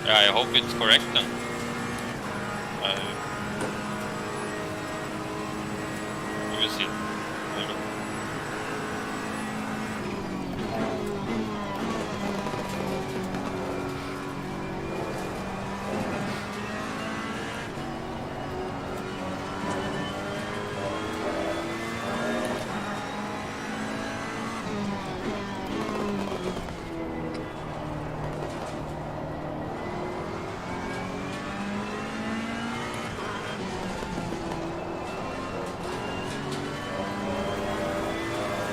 Yeah, I hope it's correct then. We will see.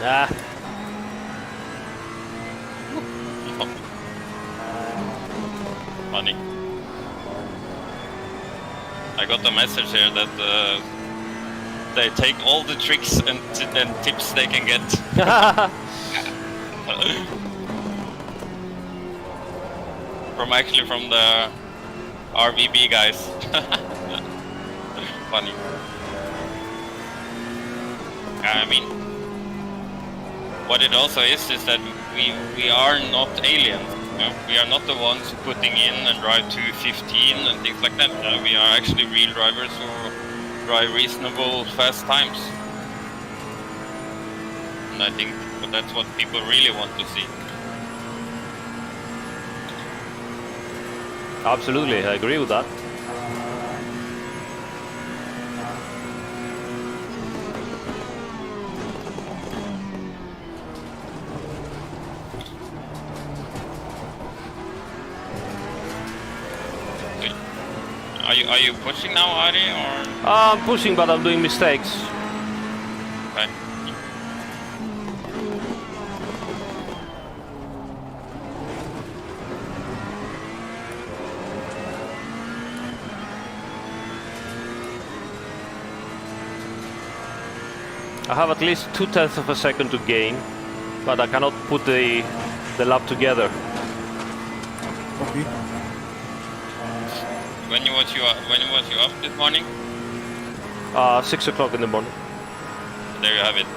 Ah, Funny. I got a message here that they take all the tricks and tips they can get. from the RWB guys. Funny. I mean, what it also is that we are not aliens. You know? We are not the ones putting in and drive 215 and things like that. We are actually real drivers who drive reasonable fast times. And I think that's what people really want to see. absolutely, I agree with that. Are you pushing now, Ari, or? I'm pushing, but I'm doing mistakes. Okay. I have at least 0.2 of a second to gain, but I cannot put the lap together. Copy. When was you up this morning? 6 o'clock in the morning. There you have it.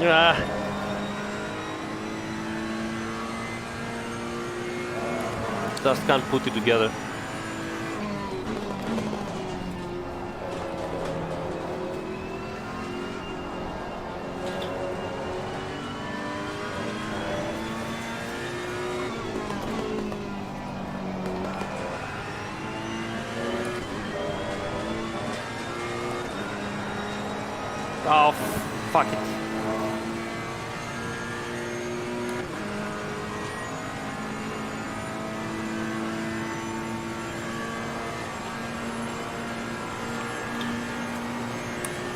Yeah. Just can't put it together. Oh, fuck it.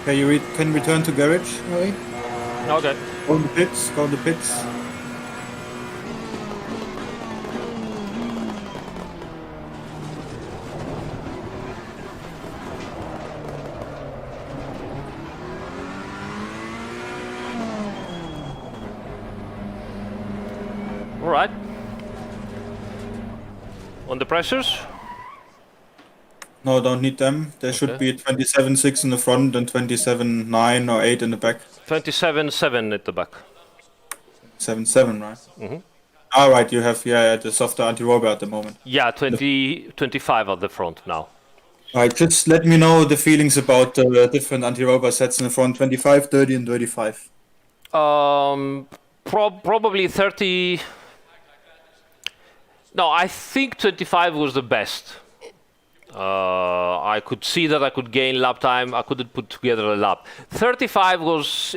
Okay, you can return to garage, Harry. Okay. Go to the pits. Go to the pits. All right. On the pressures? No, don't need them. There should be 27.6 in the front and 27.9 or 8 in the back. 27.7 at the back. 7.7, right? Mm-hmm. All right, you have the softer anti-rover at the moment. Yeah, 25 at the front now. All right, just let me know the feelings about the different anti-rover sets in the front, 25, 30 and 35. Probably 30. No, I think 25 was the best. I could see that I could gain lap time. I couldn't put together a lap. 35 was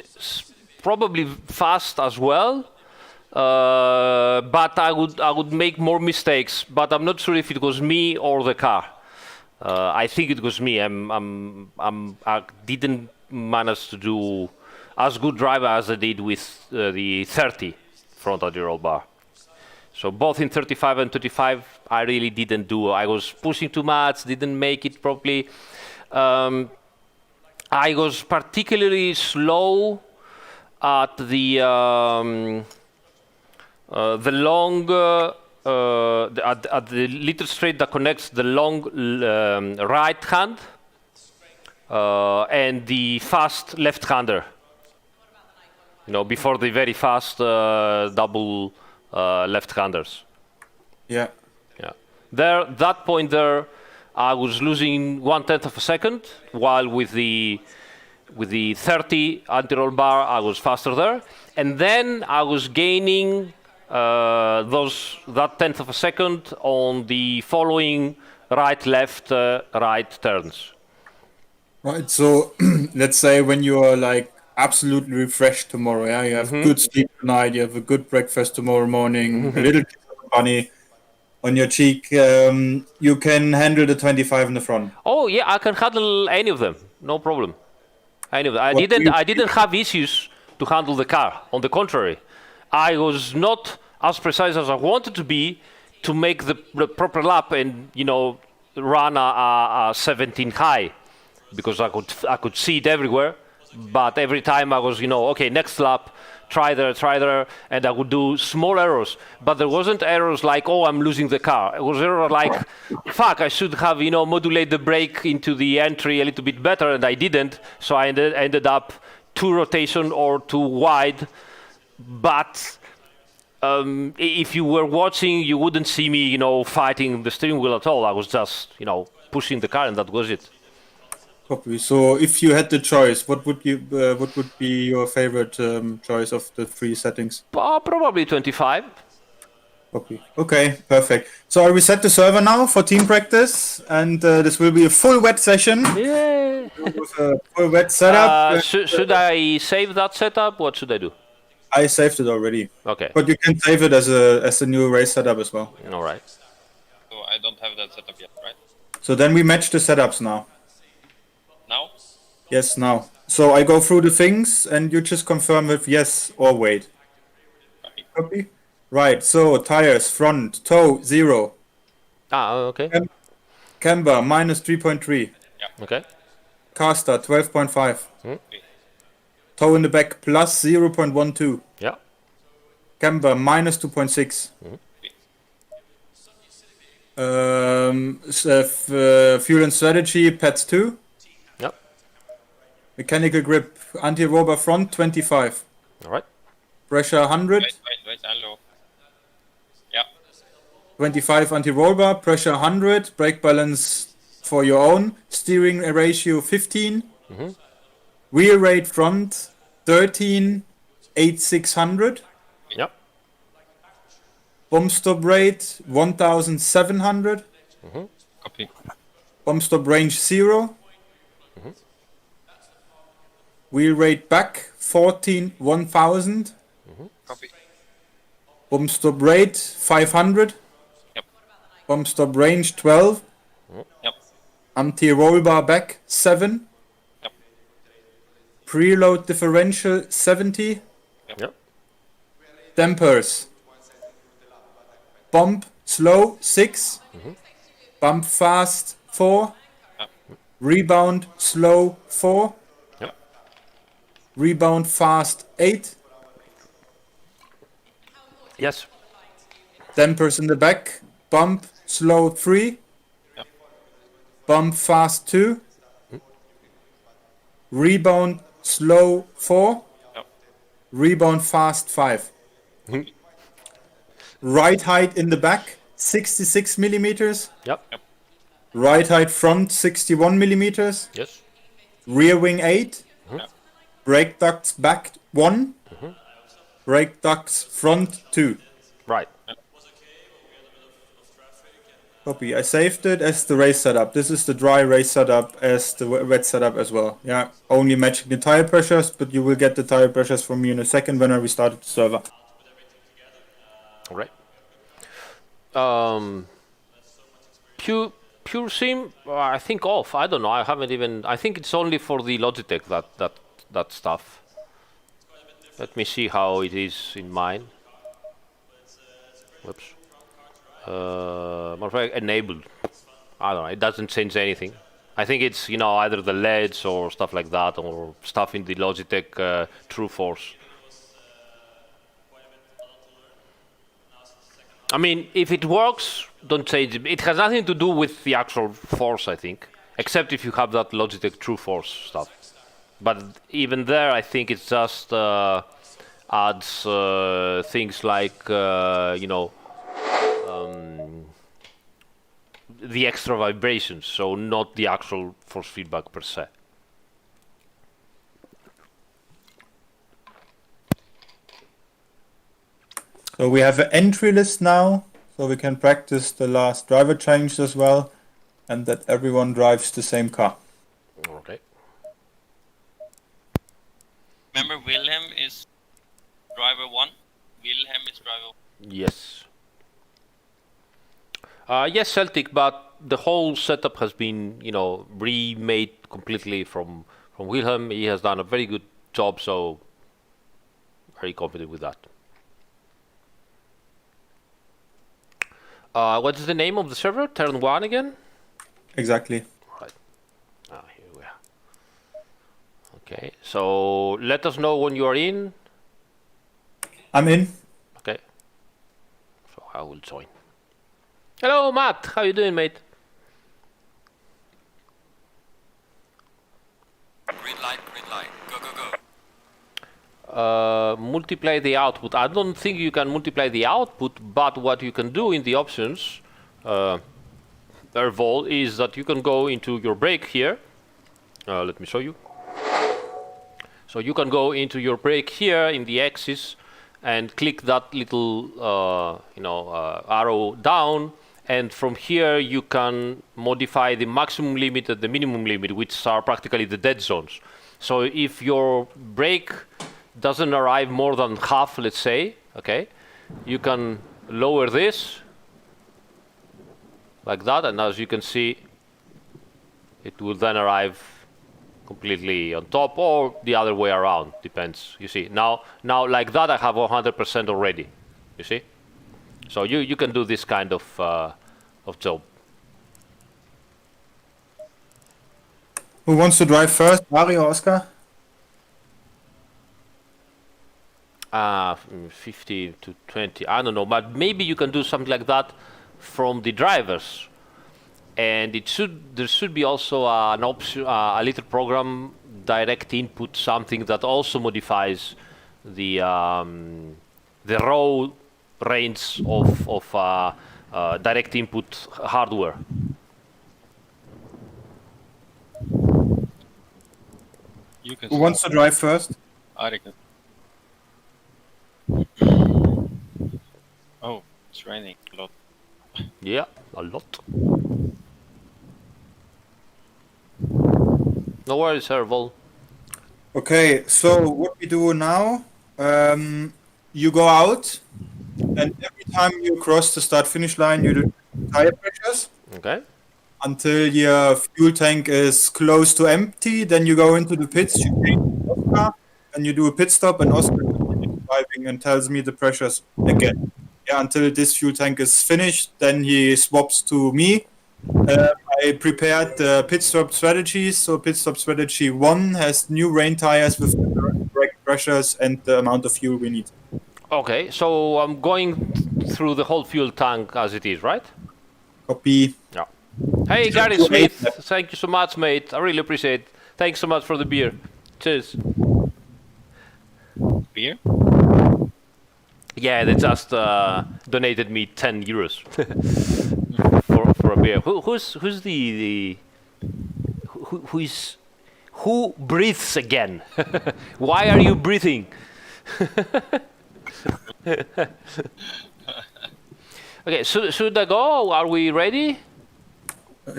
probably fast as well, but I would make more mistakes. But I'm not sure if it was me or the car. I think it was me. I didn't manage to do as good driver as I did with the 30 front anti-roll bar. So both in 35 and 25, I really didn't do. I was pushing too much, didn't make it properly. I was particularly slow at the long at the little straight that connects the long right hand and the fast left-hander. You know, before the very fast double. Left-handers. Yeah. That point there, I was losing 1/10 of a second, while with the 30 anti-roll bar, I was faster there, and then I was gaining that 10th of a second on the following right, left, right turns. Right. So let's say when you are like absolutely refreshed tomorrow, yeah, you have good sleep tonight, you have a good breakfast tomorrow morning, a little kiss of a bunny on your cheek, you can handle the 25 in the front. Oh yeah, I can handle any of them, no problem. Any of them. I didn't have issues to handle the car. On the contrary, I was not as precise as I wanted to be to make the proper lap and run a 17 high, because I could see it everywhere. But every time I was, okay, next lap, try there, and I would do small errors. But there wasn't errors like, oh, I'm losing the car. It was error like, fuck, I should have, modulate the brake into the entry a little bit better, and I didn't. So I ended up too rotation or too wide. But if you were watching, you wouldn't see me, fighting the steering wheel at all. I was just, pushing the car, and that was it. Copy. So if you had the choice, what would be your favorite choice of the three settings? Probably 25. Copy. Okay, perfect. So I reset the server now for team practice, and this will be a full wet session. Yeah. With a full wet setup. Should I save that setup? What should I do? I saved it already. Okay. But you can save it as a new race setup as well. All right. So I don't have that setup yet, right? So then we match the setups now. Now? Yes, now. So I go through the things and you just confirm with yes or wait. Copy? Right, so tires, front, toe, 0. Okay. Camber, minus 3.3. Yeah. Okay. Caster, 12.5. Toe in the back, plus 0.12. Yeah. Camber, minus 2.6. Fuel and strategy, pads 2. Yep. Mechanical grip, anti-rover front, 25. All right. Pressure 100. Wait, hello. Yeah. 25 anti-roll bar, pressure 100, brake balance for your own, steering ratio 15, wheel rate front 13, 8600, Yep. bomb stop rate 1700, Copy. bomb stop range 0, wheel rate back 14, 1000, Copy. bomb stop rate 500, Yep. bomb stop range 12, Yep. anti-roll bar back 7, Yep. preload differential 70, Yep. dampers, bump slow 6, bump fast 4, Yep. rebound slow 4, Yep. rebound fast 8, Yes. dampers in the back, bump slow 3, Yep. bump fast 2, rebound slow 4, Yep. rebound fast 5. Right height in the back 66 millimeters, Yep. right height front 61 millimeters, Yes. rear wing 8, Yep. brake ducts back 1, brake ducts front 2. Right. Copy. I saved it as the race setup. This is the dry race setup as the wet setup as well. Yeah, only matching the tire pressures, but you will get the tire pressures from me in a second when I restarted the server. All right. Pure sim, I think off. I don't know. I haven't even. I think it's only for the Logitech that stuff. Let me see how it is in mine. Whoops. Matter of fact, enabled. I don't know. It doesn't change anything. I think it's either the LEDs or stuff like that, or stuff in the Logitech True Force. I mean, if it works, don't change it. It has nothing to do with the actual force, I think, except if you have that Logitech True Force stuff. But even there, I think it just adds things like, the extra vibrations, so not the actual force feedback per se. So we have an entry list now, so we can practice the last driver change as well, and that everyone drives the same car. Okay. Remember, Wilhelm is driver 1. Wilhelm is driver 1. Yes. Yes, Celtic, but the whole setup has been, remade completely from Wilhelm. He has done a very good job, so very confident with that. What is the name of the server? Turn1 again? Exactly. Right. Here we are. Okay, so let us know when you are in. I'm in. Okay. So I will join. Hello, Matt. How you doing, mate? Green light, go, go, go. Multiply the output. I don't think you can multiply the output, but what you can do in the options, Ervol, is that you can go into your brake here. Let me show you. So you can go into your brake here in the axis and click that little arrow down, and from here you can modify the maximum limit and the minimum limit, which are practically the dead zones. So if your brake doesn't arrive more than half, let's say, okay, you can lower this like that, and as you can see, it will then arrive completely on top, or the other way around, depends. You see, now like that I have 100% already, you see. So you can do this kind of job. Who wants to drive first, Ari or Oskar? 50 to 20, I don't know, but maybe you can do something like that from the drivers. And there should be also an option, a little program, direct input, something that also modifies the raw range of direct input hardware. You can Who wants to drive first? Arik. Oh, it's raining a lot. Yeah, a lot. No worries, Herval. Okay, so what we do now, you go out, and every time you cross the start-finish line, you do tire pressures Okay. until your fuel tank is close to empty. Then you go into the pits, you change Oskar, and you do a pit stop, and Oskar continues driving and tells me the pressures again. Yeah, until this fuel tank is finished, then he swaps to me. I prepared the pit stop strategies. So pit stop strategy 1 has new rain tires with the correct pressures and the amount of fuel we need. Okay, so I'm going through the whole fuel tank as it is, right? Copy. Yeah. Hey, Gary Smith, thank you so much, mate. I really appreciate it. Thanks so much for the beer. Cheers. Beer? Yeah, they just donated me 10 euros for a beer. Who's the who breathes again? Why are you breathing? Okay, so should I go? Are we ready?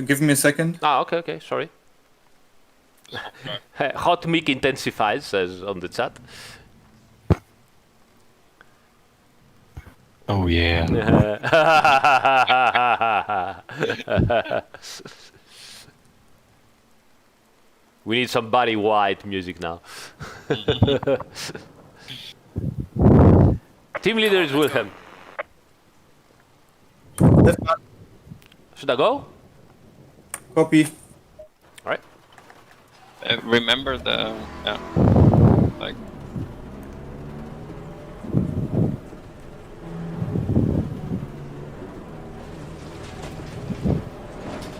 Give me a second. Ah, okay, sorry. Hot mic intensifies, says on the chat. Oh yeah. We need some Barry White music now. Team leader is Wilhelm. Should I go? Copy. All right. Remember the like.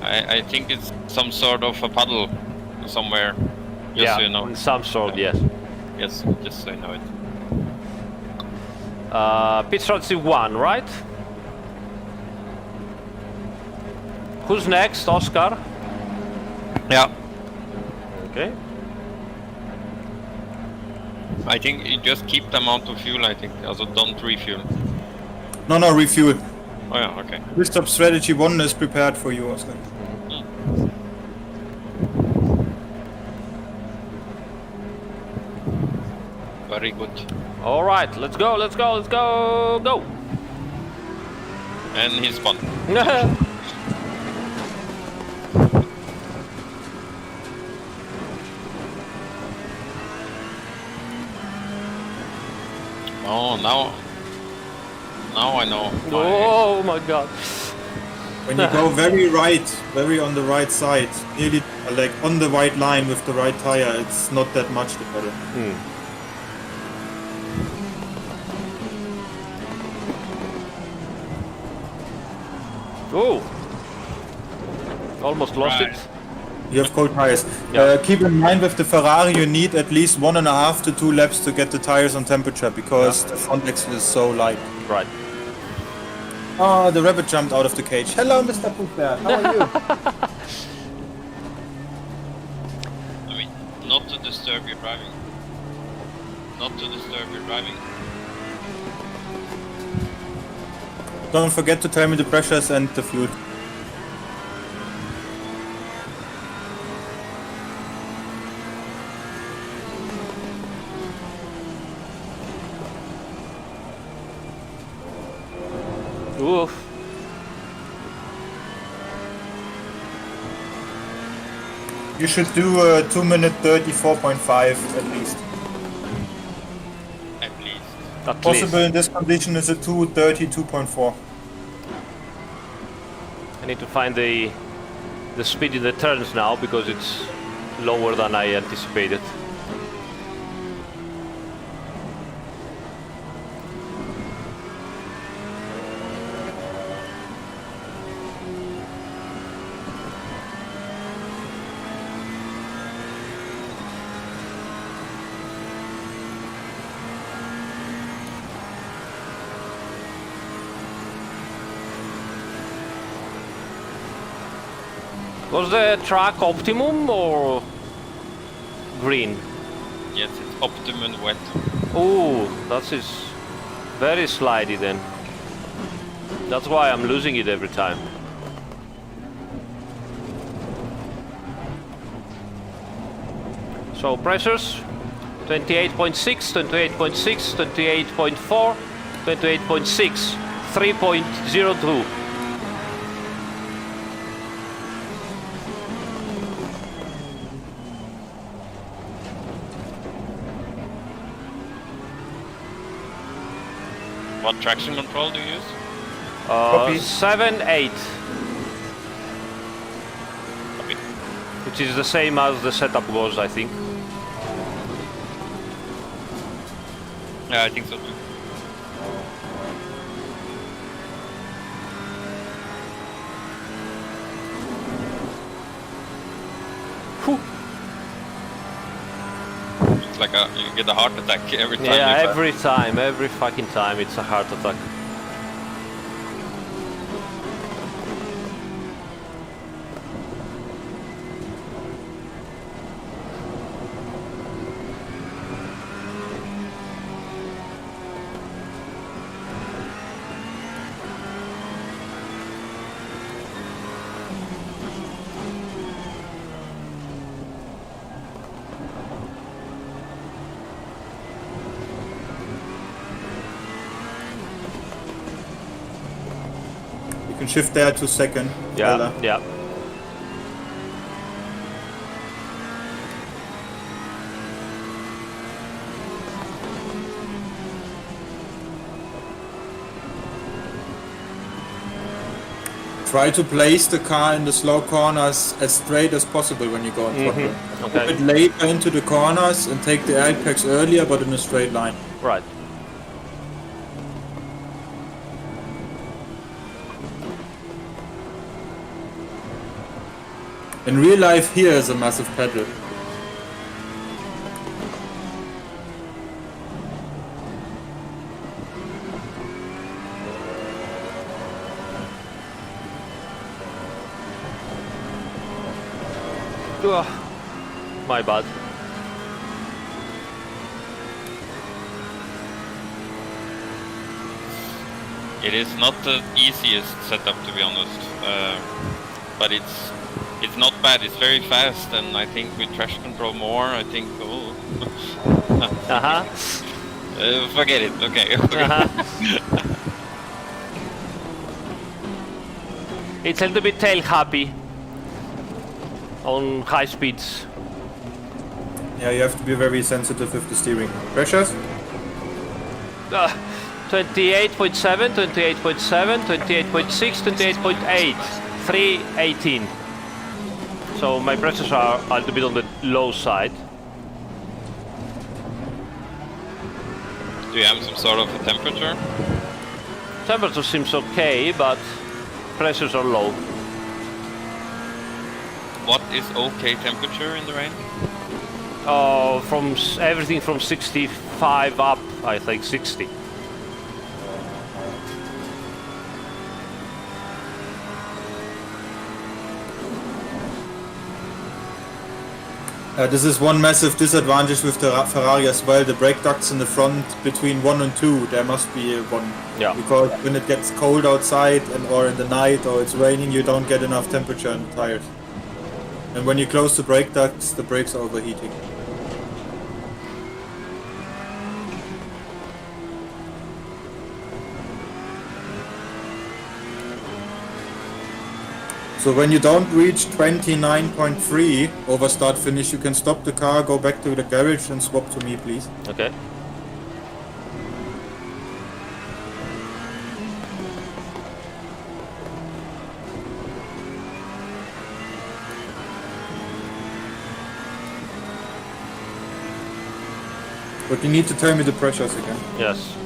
I think it's some sort of a puddle somewhere. Just so you know. Some sort, yes. Yes, just so you know it. Pit strategy 1, right? Who's next? Oskar? Yeah. Okay. I think you just keep the amount of fuel, I think. Also don't refuel. No, refuel. Oh yeah, okay. List of strategy 1 is prepared for you, Oskar. Very good. All right, let's go. Go! And he's spun. Oh, now I know. Oh my god. When you go very on the right side, nearly like on the white line with the right tire, it's not that much the pedal. Oh! Almost lost it. You have cold tires. Yeah. Keep in mind with the Ferrari, you need at least 1.5 to 2 laps to get the tires on temperature because the front axle is so light. Right. Oh, the rabbit jumped out of the cage. Hello, Mr. Poopbear. How are you? I mean, not to disturb your driving. Not to disturb your driving. Don't forget to tell me the pressures and the fuel. Oof. You should do a 2 minute 34.5 at least. At least. At Possible least. in this condition is a 2:32.4. I need to find the speed in the turns now because it's lower than I anticipated. Was the track optimum or green? Yes, it's optimum wet. Oh, that is very slidey then. That's why I'm losing it every time. So pressures, 28.6, 28.6, 28.4, 28.6, 3.02. What traction control do you use? Copy. 7, 8, Copy. which is the same as the setup was, I think. Yeah, I think so too. Whew. It's like you get a heart attack every time. Yeah, you every time, every fucking time it's a heart attack. You can shift there to second. Yeah, Ella. yeah. Try to place the car in the slow corners as straight as possible when you go on throttle. A Okay, bit later into the corners and take the air packs earlier, but in a straight line. right. In real life, here is a massive pedal. Ugh, my bad. It is not the easiest setup, to be honest, but it's not bad. It's very fast, and I think with traction control more, I think. Oh, Uh-huh. forget it. Okay. Uh-huh. It's a little bit tail happy on high speeds. Yeah, you have to be very sensitive with the steering. Pressures? 28.7, 28.7, 28.6, 28.8, 318. So my pressures are a little bit on the low side. Do you have some sort of a temperature? Temperature seems okay, but pressures are low. What is okay temperature in the rain? From everything from 65 up, I think 60. This is one massive disadvantage with the Ferrari as well. The brake ducts in the front between 1 and 2, there must be one. Yeah. Because when it gets cold outside or in the night or it's raining, you don't get enough temperature in the tires. And when you close the brake ducts, the brakes are overheating. So when you don't reach 29.3 over start finish, you can stop the car, go back to the garage and swap to me, please. Okay. But you need to tell me the pressures again. Yes.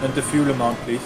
And the fuel amount, please.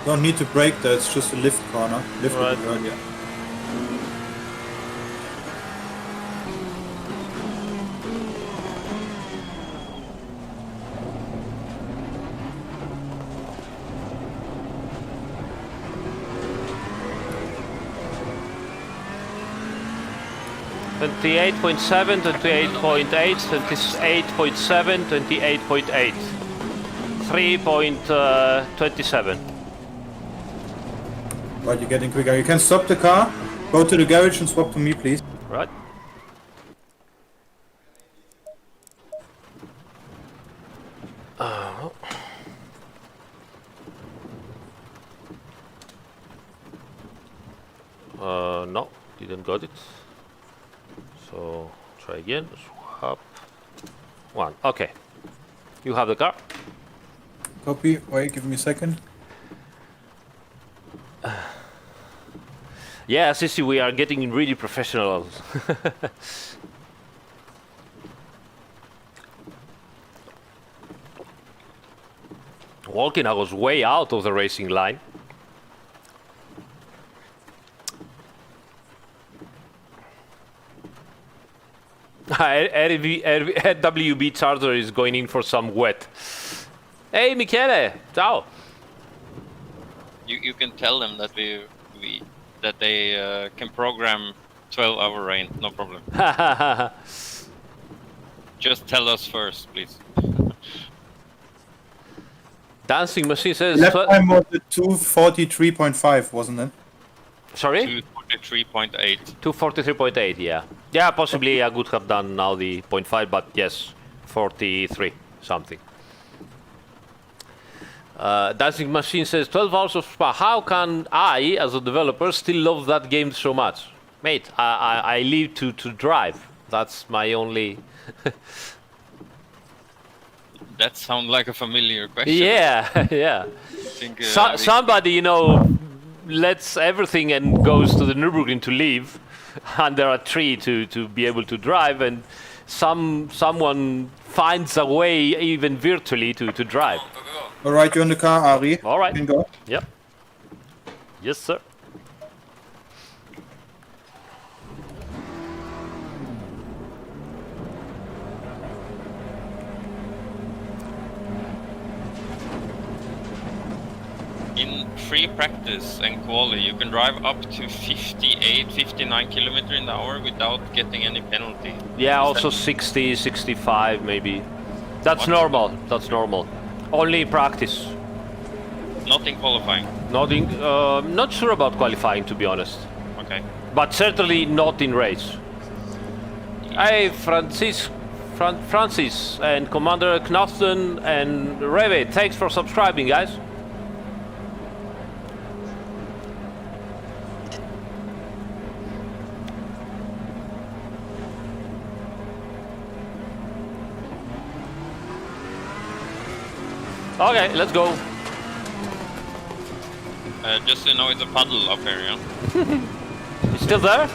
Don't need to brake there, it's just a lift corner. Lift Right. earlier. Twenty-eight point seven, 28.8, 28.7, 28.8, 3.27. Right, you're getting quicker. You can stop the car, go to the garage and swap to me, please. Right. No, didn't got it. So try again. Swap. 1. Okay. You have the car. Copy. Wait, give me a second. Yeah, Sissy, we are getting really professional. Walking, I was way out of the racing line. RWB Charger is going in for some wet. Hey, Michele, ciao. You can tell them that that they can program 12-hour rain, no problem. Just tell us first, please. Dancing Machine says... Left time was at 243.5, wasn't it? Sorry? 243.8. 243.8, yeah. Yeah, possibly I could have done now the 0.5, but yes, 43 something. Dancing Machine says 12 hours of Spa. How can I, as a developer, still love that game so much? Mate, I live to drive. That's my only... That sounds like a familiar question. Yeah, yeah. I think, Somebody, you know, lets everything and goes to the Nürburgring to live under a tree to be able to drive, and someone finds a way, even virtually, to drive. Go, go, go. Alright, you're in the car, Ari. All right. You can go. Yep. Yes, sir. In free practice and quali, you can drive up to 58, 59 km/h without getting any penalty. Yeah, Is also that 60, 65 maybe. That's What? normal. That's normal. Only in practice. not in qualifying. Not sure about qualifying, to be honest. Okay. But certainly not in race. Hey, Francis and Commander Knafton and Reve, thanks for subscribing, guys. Okay, let's go. Just so you know, it's a puddle up here, yeah? You still there?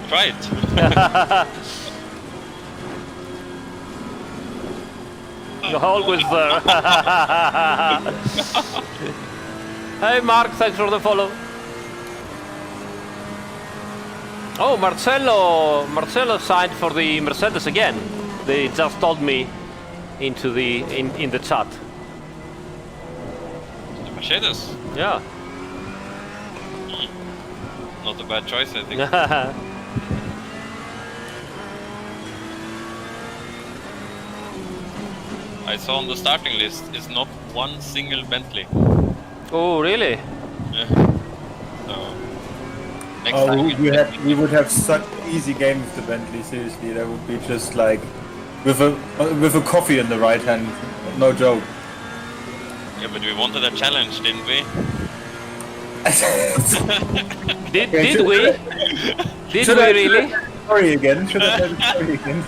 Try it. You're always there. Hey Mark, thanks for the follow. Oh, Marcelo signed for the Mercedes again. They just told me in the chat. The Mercedes. Yeah. Not a bad choice, I think. I saw on the starting list is not one single Bentley. Oh, really? Yeah. So next time we would have such an easy game with the Bentley. Seriously, that would be just like with a coffee in the right hand. No joke. Yeah, but we wanted a challenge, didn't we? Did we? Did Should we I really? Sorry again. Should I tell the story again?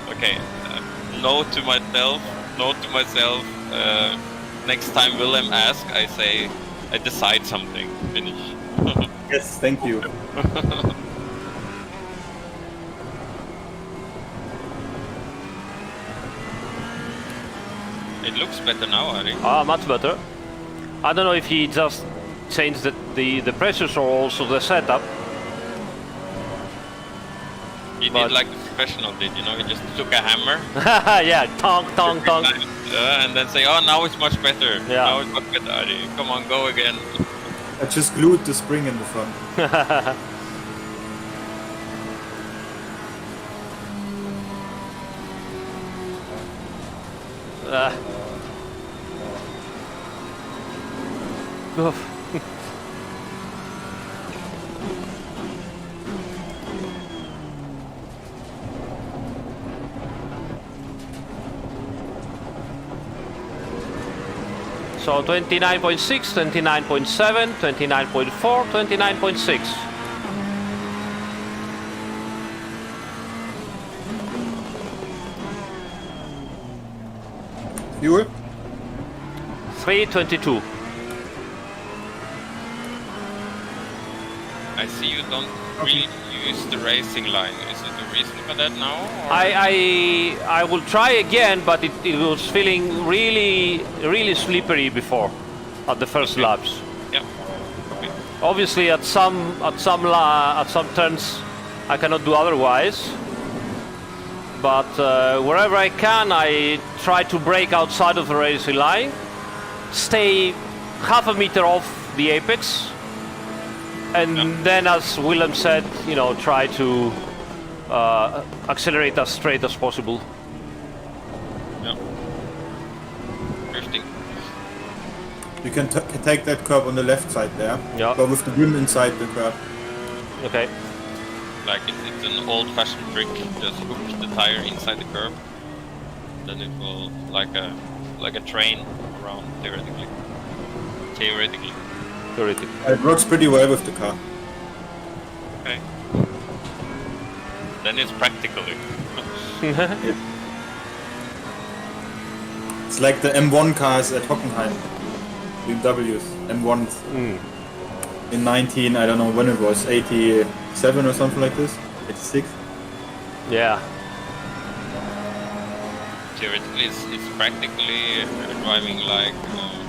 Okay. Note to myself. Next time Wilhelm asks, I say I decide something. Finish. Yes, thank you. It looks better now, Ari. Much better. I don't know if he just changed the pressures or also the setup. He did like the professional did, you know, he just took a hammer. Yeah, tonk, tonk, tonk. And then say, oh, now it's much better. Yeah. Now it's much better, Ari. Come on, go again. I just glued the spring in the front. Oof. So 29.6, 29.7, 29.4, 29.6. Fuel? 322. I see you don't really use the racing line. Is it a reason for that now? Or? I will try again, but it was feeling really slippery before at the first laps. Yeah. Okay. Obviously, at some turns, I cannot do otherwise. But wherever I can, I try to brake outside of the racing line, stay half a meter off the apex, and then, as Wilhelm said, you know, try to accelerate as straight as possible. Yeah. Interesting. You can take that curb on the left side there. Yeah. But with the rim inside the curb. Okay. Like it's an old-fashioned trick. Just hook the tire inside the curb, then it will like a train around theoretically. Theoretically. It works pretty well with the car. Okay. Then it's practically. It's like the M1 cars at Hockenheim. BMWs, M1s. In 19, I don't know when it was, 87 or something like this? 86? Yeah. Theoretically, it's practically driving like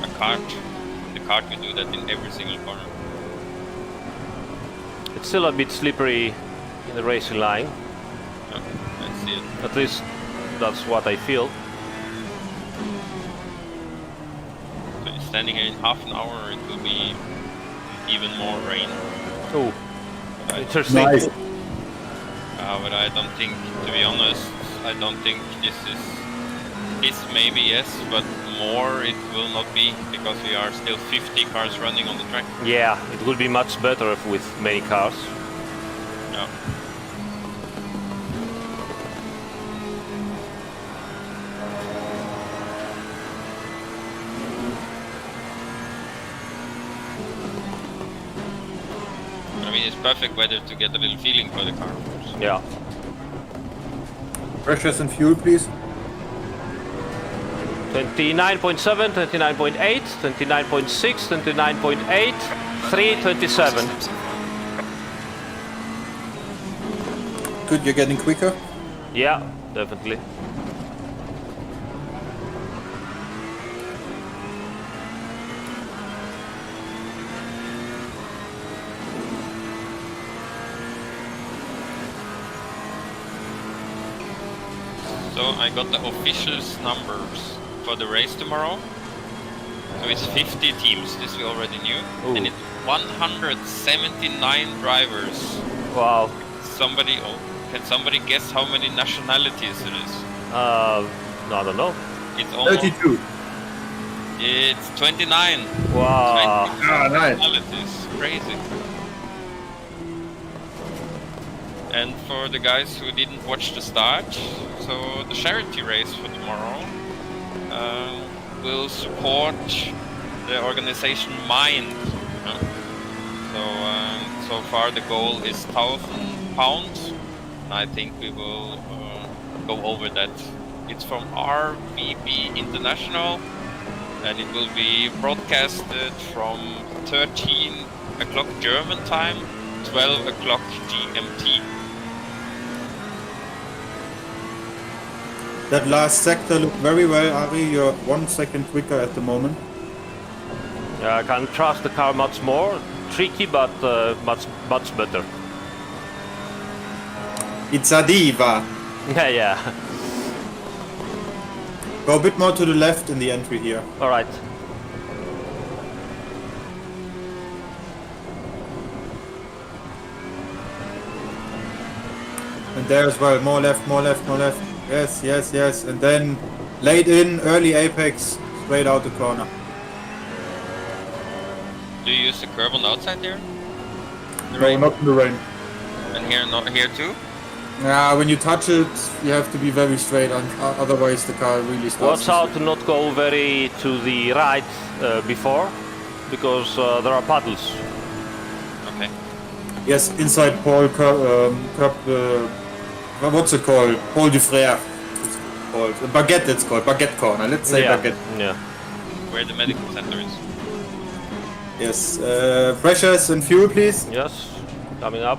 a kart. The kart can do that in every single corner. It's still a bit slippery in the racing line. Yeah, I see it. At least that's what I feel. So you're standing here in half an hour, it will be even more rain. Oh, Right. interesting. Nice. But I don't think, to be honest, I don't think this maybe yes, but more it will not be, because we are still 50 cars running on the track. Yeah, it would be much better with many cars. Yeah. I mean, it's perfect weather to get a little feeling for the car. Yeah. Pressures and fuel, please. 29.7, 29.8, 29.6, 29.8, 327. Good, you're getting quicker. Yeah, definitely. So I got the officials numbers for the race tomorrow. So it's 50 teams, this we already knew. Ooh. And it's 179 drivers. Wow. Can somebody guess how many nationalities it is? No, I don't know. It's almost 32. It's 29. Wow. 29 Ah, nice. nationalities. Crazy. And for the guys who didn't watch the start, so the charity race for tomorrow will support the organization Mind. So far the goal is £1,000. I think we will go over that. It's from RWB International, and it will be broadcasted from 13 o'clock German time, 12 o'clock GMT. That last sector looked very well, Ari. You're 1 second quicker at the moment. I can trust the car much more. Tricky, but much better. It's a diva. Yeah. Go a bit more to the left in the entry here. All right. And there as well. More left, more left, more left. Yes, yes, yes. And then late in, early apex, straight out the corner. Do you use the curb on the outside there? No, not in the rain. And here, not here too? Yeah, when you touch it, you have to be very straight, and otherwise the car really starts. Watch out to not go very to the right before, because there are puddles. Okay. Yes, inside Paul what's it called? Paul du Frère. It's called Baguette. It's called Baguette Corner. Let's say Yeah. Baguette. Yeah. Where the medical center is. Yes. Pressures and fuel, please. Yes. Coming up.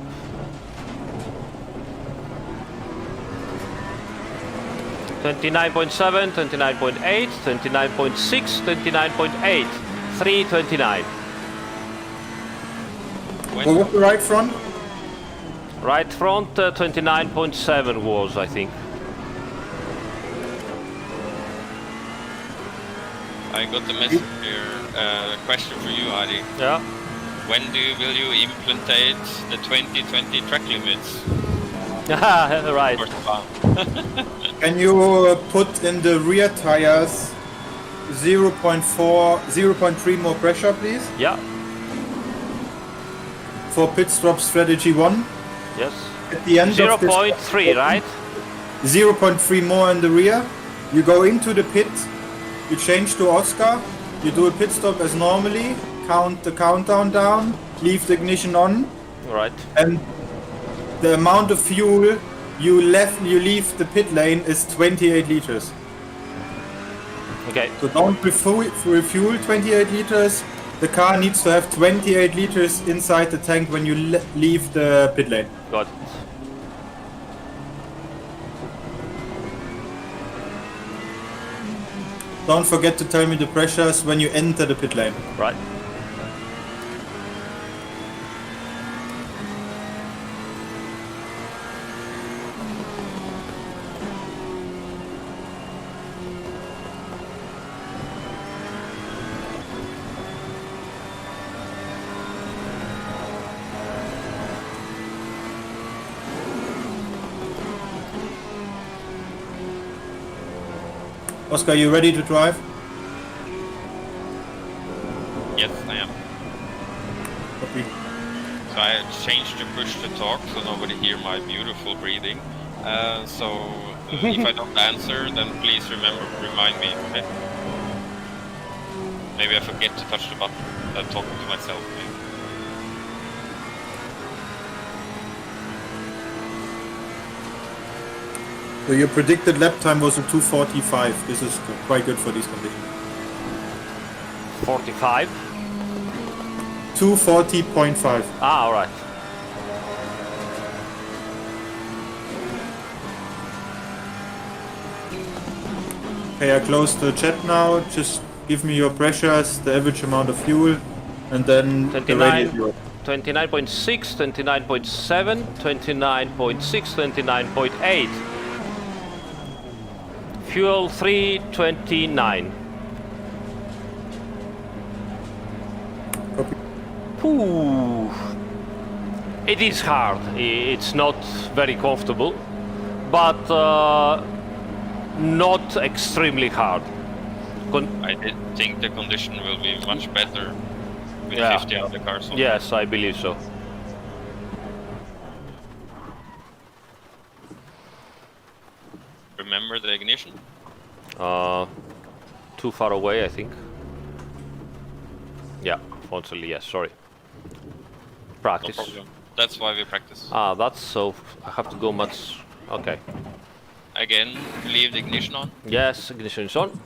$29.7, $29.8, $29.6, $29.8, $3.29. What was the right front? Right front 29.7 was, I think. I got the message here. Question for you, Adi. Yeah. When will you implementate the 2020 track limits? Right. For Spa? Can you put in the rear tires 0.3 more pressure, please? Yeah. For pit stop strategy 1. Yes. At the end of this 0.3, right? 0.3 more in the rear. You go into the pit, you change to Oskar, you do a pit stop as normally, count the countdown down, leave the ignition on, Right. and the amount of fuel you leave the pit lane is 28 liters. Okay. So don't refuel 28 liters. The car needs to have 28 liters inside the tank when you leave the pit lane. Got it. Don't forget to tell me the pressures when you enter the pit lane. Right. Oskar, you ready to drive? Yes, I am. Copy. So I changed the push to talk so nobody hear my beautiful breathing. If I don't answer, then please remind me, okay? Maybe I forget to touch the button. I'm talking to myself, maybe. So your predicted lap time was a 2:45. This is quite good for these conditions. 45. 2:40.5. Ah, all right. Okay, I closed the chat now. Just give me your pressures, the average amount of fuel, and then the 29. radius. 29.6, 29.7, 29.6, 29.8. Fuel 329. Copy. Ooh. It is hard. It's not very comfortable, but not extremely hard. I did think the condition will be much better with Yeah. 50 other cars on. Yes, I believe so. Remember the ignition? Too far away, I think. Yeah, Fonsely, yes, sorry. No Practice. problem. That's why we practice. Ah, that's so. I have to go much. Okay. Again, leave the ignition on. Yes, ignition is on.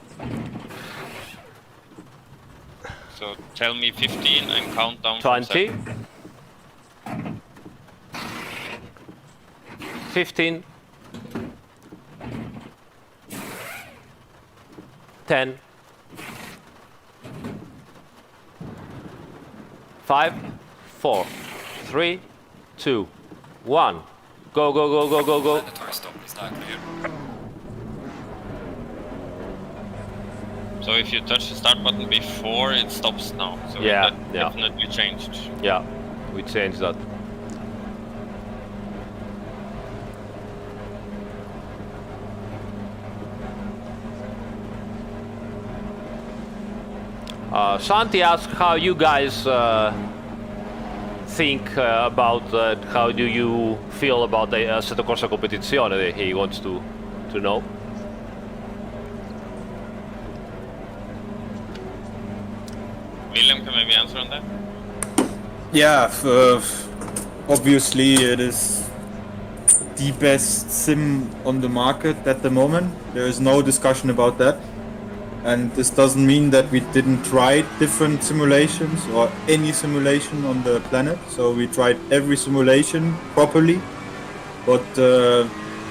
So tell me 15 and count down 20. from 7. 15. 10. 5, 4, 3, 2, 1. Go, go, go, go, go, go. Mandatory stop is now clear. So if you touch the start button before, it stops now. So Yeah, that yeah. definitely changed. Yeah, we changed that. Santi asked how you guys think about how do you feel about the Assetto Corsa competizione. He wants to know. Wilhelm can maybe answer on that? Yeah, obviously it is the best sim on the market at the moment. There is no discussion about that. And this doesn't mean that we didn't try different simulations or any simulation on the planet. So we tried every simulation properly. But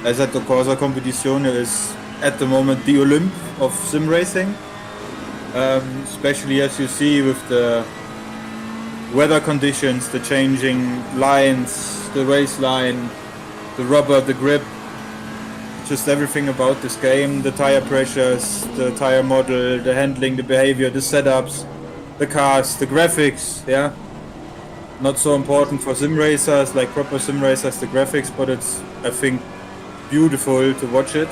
Assetto Corsa Competizione is at the moment the Olymp of sim racing. Especially as you see with the weather conditions, the changing lines, the race line, the rubber, the grip, just everything about this game, the tire pressures, the tire model, the handling, the behavior, the setups, the cars, the graphics, yeah. Not so important for sim racers, like proper sim racers, the graphics, but it's, I think, beautiful to watch it.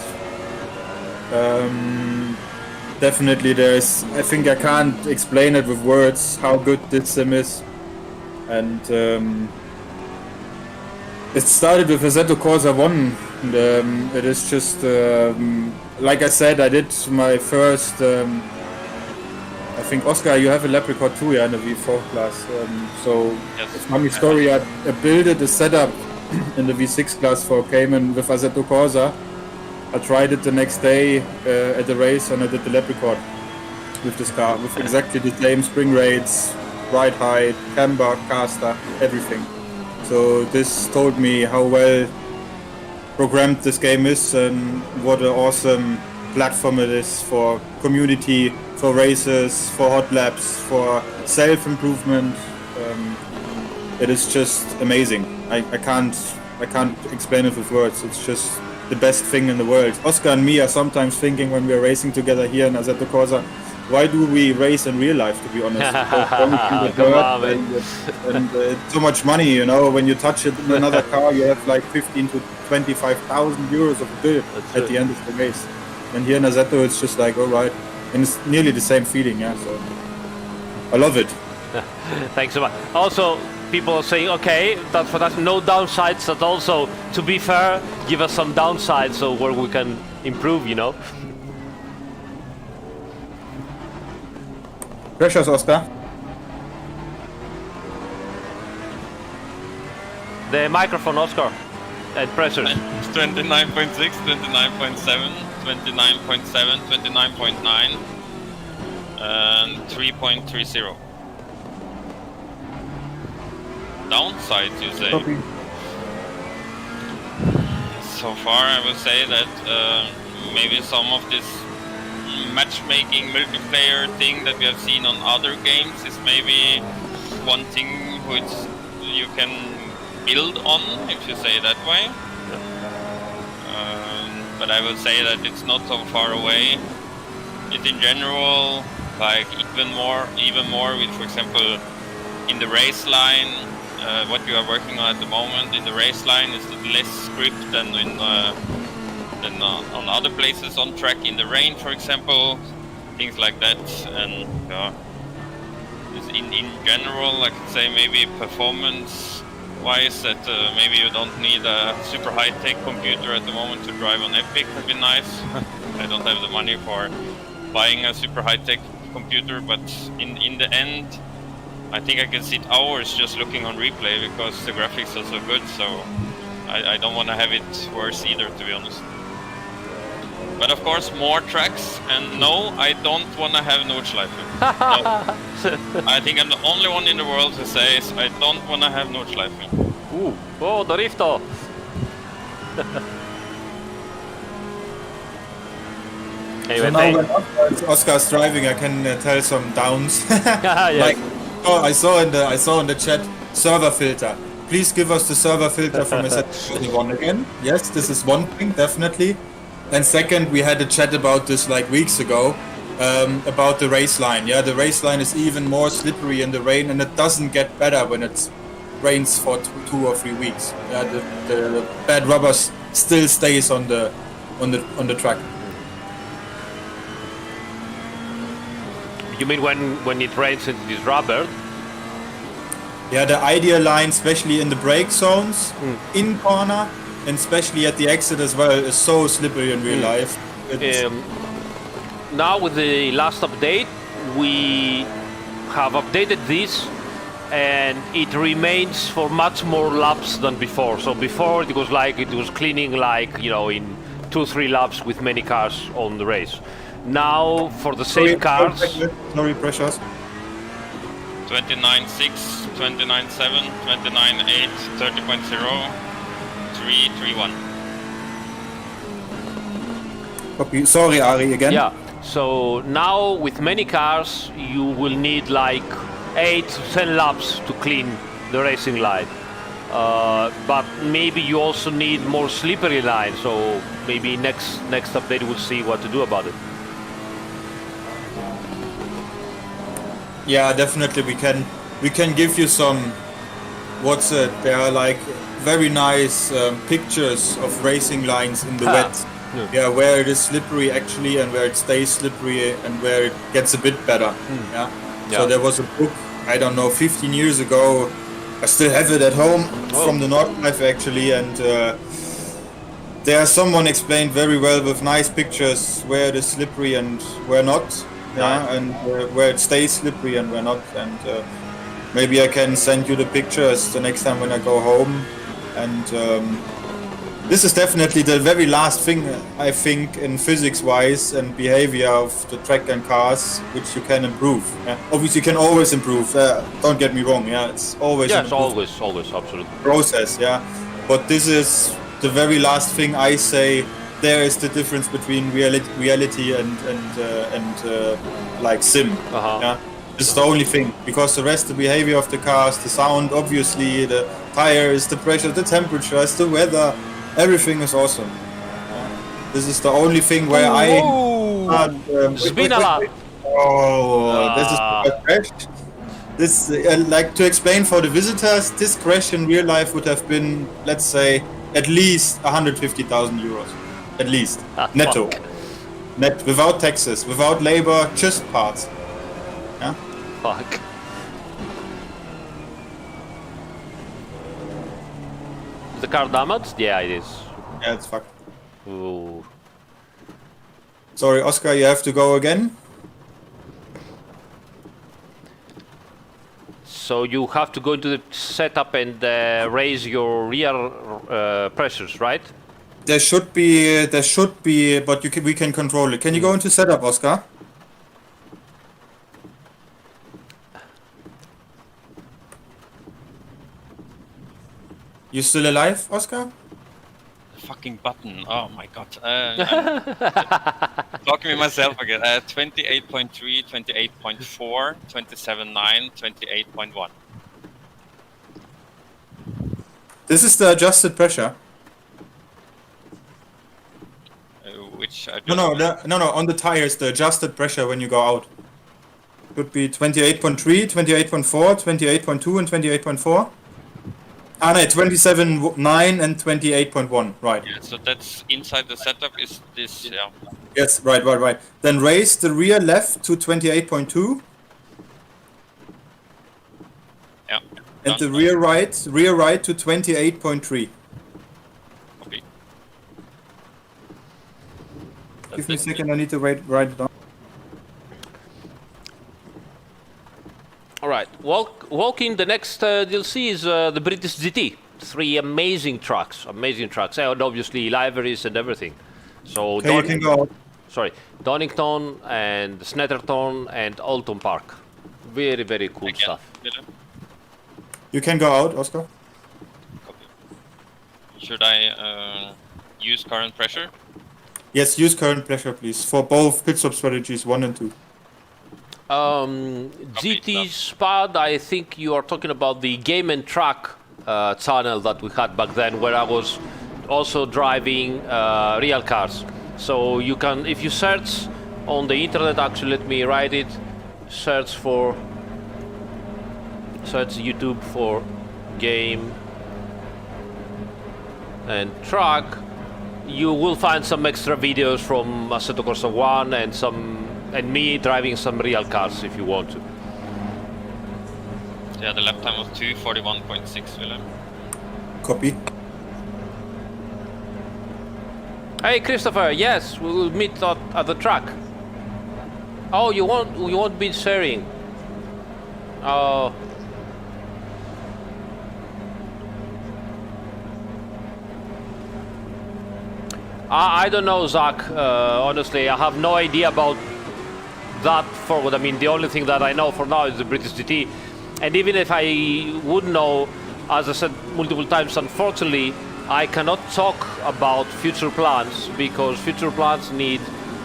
Definitely there's, I think I can't explain it with words how good this sim is. And it started with Assetto Corsa 1. And, it is just, like I said, I did my first, I think Oskar, you have a lap record too, yeah, in the V4 class. So, Yes. funny story, I built a setup in the V6 class for Cayman with Assetto Corsa. I tried it the next day at the race and I did the lap record with this car, with exactly the same spring rates, ride height, camber, caster, everything. So this told me how well programmed this game is and what an awesome platform it is for community, for races, for hot laps, for self-improvement. It is just amazing. I can't explain it with words. It's just the best thing in the world. Oskar and me are sometimes thinking when we are racing together here in Assetto Corsa, why do we race in real life, to be honest? Come on, man. And it's so much money, you know, when you touch it in another car, you have like 15 to 25,000 euros of a bill at the end of the race. And here in Assetto, it's just like, all right. And it's nearly the same feeling, yeah, so I love it. Thanks so much. Also, people are saying, okay, that's no downsides, but also, to be fair, give us some downsides so where we can improve, you know? Precious, Oskar. The microphone, Oskar, and pressures. 29.6, 29.7, 29.7, 29.9, and 3.30. Downsides, you say? Copy. So far, I would say that maybe some of this matchmaking multiplayer thing that we have seen on other games is maybe one thing which you can build on, if you say it that way. But I would say that it's not so far away. It in general, like even more with, for example, in the race line, what you are working on at the moment in the race line is less script than on other places on track in the rain, for example, things like that. And in general, I could say maybe performance-wise that maybe you don't need a super high-tech computer at the moment to drive on Epic. Would be nice. I don't have the money for buying a super high-tech computer, but in the end, I think I can sit hours just looking on replay because the graphics are so good. So I don't want to have it worse either, to be honest. But of course, more tracks. And no, I don't want to have Nordschleife. No. I think I'm the only one in the world who says I don't want to have Nordschleife. Oh, Dorifto! So now when Oskar's driving, I can tell some downs. Yes. Like, I saw in the chat server filter. Please give us the server filter from SF1 again. Yes, this is one thing definitely. And second, we had a chat about this like weeks ago about the race line. Yeah, the race line is even more slippery in the rain, and it doesn't get better when it rains for 2 or 3 weeks. Yeah, the bad rubber still stays on the track. You mean when it rains and it is rubber? Yeah, the ideal line, especially in the brake zones, in corner, and especially at the exit as well, is so slippery in real life. Now with the last update, we have updated this, and it remains for much more laps than before. So before it was cleaning like, you know, in 2-3 laps with many cars on the race. Now for the same cars. No pressures. 29.6, 29.7, 29.8, 30.0, 3.31. Copy. Sorry, Ari, again. Yeah. So now with many cars, you will need like 8 to 10 laps to clean the racing line. But maybe you also need more slippery line. So maybe next update we'll see what to do about it. Yeah, definitely we can give you some. There are like very nice pictures of racing lines in the wet. Yeah, where it is slippery actually, and where it stays slippery, and where it gets a bit better. Yeah. So there was a book, I don't know, 15 years ago. I still have it at home from the Nordschleife actually, and there someone explained very well with nice pictures where it is slippery and where not. Yeah, and where it stays slippery and where not. And maybe I can send you the pictures the next time when I go home. And this is definitely the very last thing, I think, in physics-wise and behavior of the track and cars, which you can improve. Obviously, you can always improve. Don't get me wrong. Yeah, it's always always, absolutely. Process. Yeah, but this is the very last thing I say. There is the difference between reality and like sim. Yeah, this is the only thing, because the rest, the behavior of the cars, the sound, obviously, the tires, the pressure, the temperatures, the weather, everything is awesome. This is the only thing where this is the crash. This like to explain for the visitors, this crash in real life would have been, let's say, at least 150,000 euros. At least. Netto. Net, without taxes, without labor, just parts. Yeah? Fuck. Is the car damaged? Yeah, it is. Yeah, it's fucked. Ooh. Sorry, Oskar, you have to go again? So you have to go into the setup and raise your rear pressures, right? There should be, but we can control it. Can you go into setup, Oskar? You still alive, Oskar? Fucking button. Oh my god. I'm talking with myself again. 28.3, 28.4, 27.9, 28.1. This is the adjusted pressure. Which No, on the tires, the adjusted pressure when you go out. Could be 28.3, 28.4, 28.2 and 28.4. Ah, no, 27.9 and 28.1, right. Yeah, so that's inside the setup is this, yeah. Yes, right. Then raise the rear left to 28.2. Yeah. And the rear right to 28.3. Okay. Give me a second, I need to write it down. All right. Walking, the next DLC is the British GT. 3 amazing trucks, and obviously liveries and everything. So Okay, you can go out. Donington and Snetterton and Alton Park. Very, very cool Again, stuff. Wilhelm? You can go out, Oskar. Copy. Should I use current pressure? Yes, use current pressure, please, for both pit stop strategies 1 and 2. GT Spad, I think you are talking about the Game and Track channel that we had back then, where I was also driving real cars. So you can, if you search on the internet, actually let me write it, search YouTube for Game and Track, you will find some extra videos from Assetto Corsa 1 and me driving some real cars if you want to. Yeah, the lap time was 2:41.6, Wilhelm. Copy. Hey Christopher, yes, we will meet at the track. Oh, you won't be sharing. Oh. I don't know, Zach. Honestly, I have no idea about that forward. I mean, the only thing that I know for now is the British GT. And even if I would know, as I said multiple times, unfortunately, I cannot talk about future plans because future plans need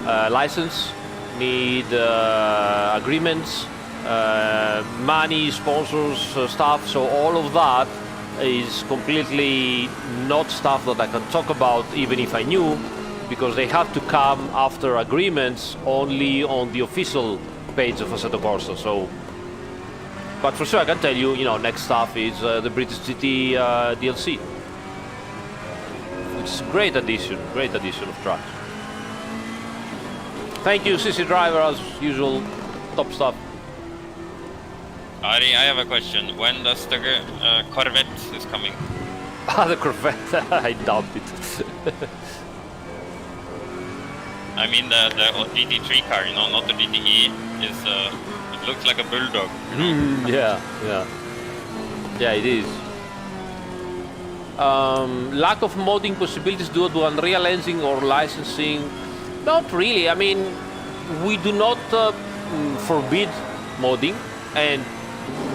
license, need agreements, money, sponsors, stuff. So all of that is completely not stuff that I can talk about even if I knew, because they have to come after agreements only on the official page of Assetto Corsa. So, but for sure I can tell you, next stuff is the British GT DLC, which is a great addition of tracks. Thank you, CC Driver, as usual, top stuff. Ari, I have a question. When does the Corvette is coming? The Corvette, I doubt it. I mean the GT3 car, not the GTE. It looks like a bulldog. Yeah, it is. Lack of modding possibilities due to Unreal Engine or licensing? Not really. I mean, we do not forbid modding, and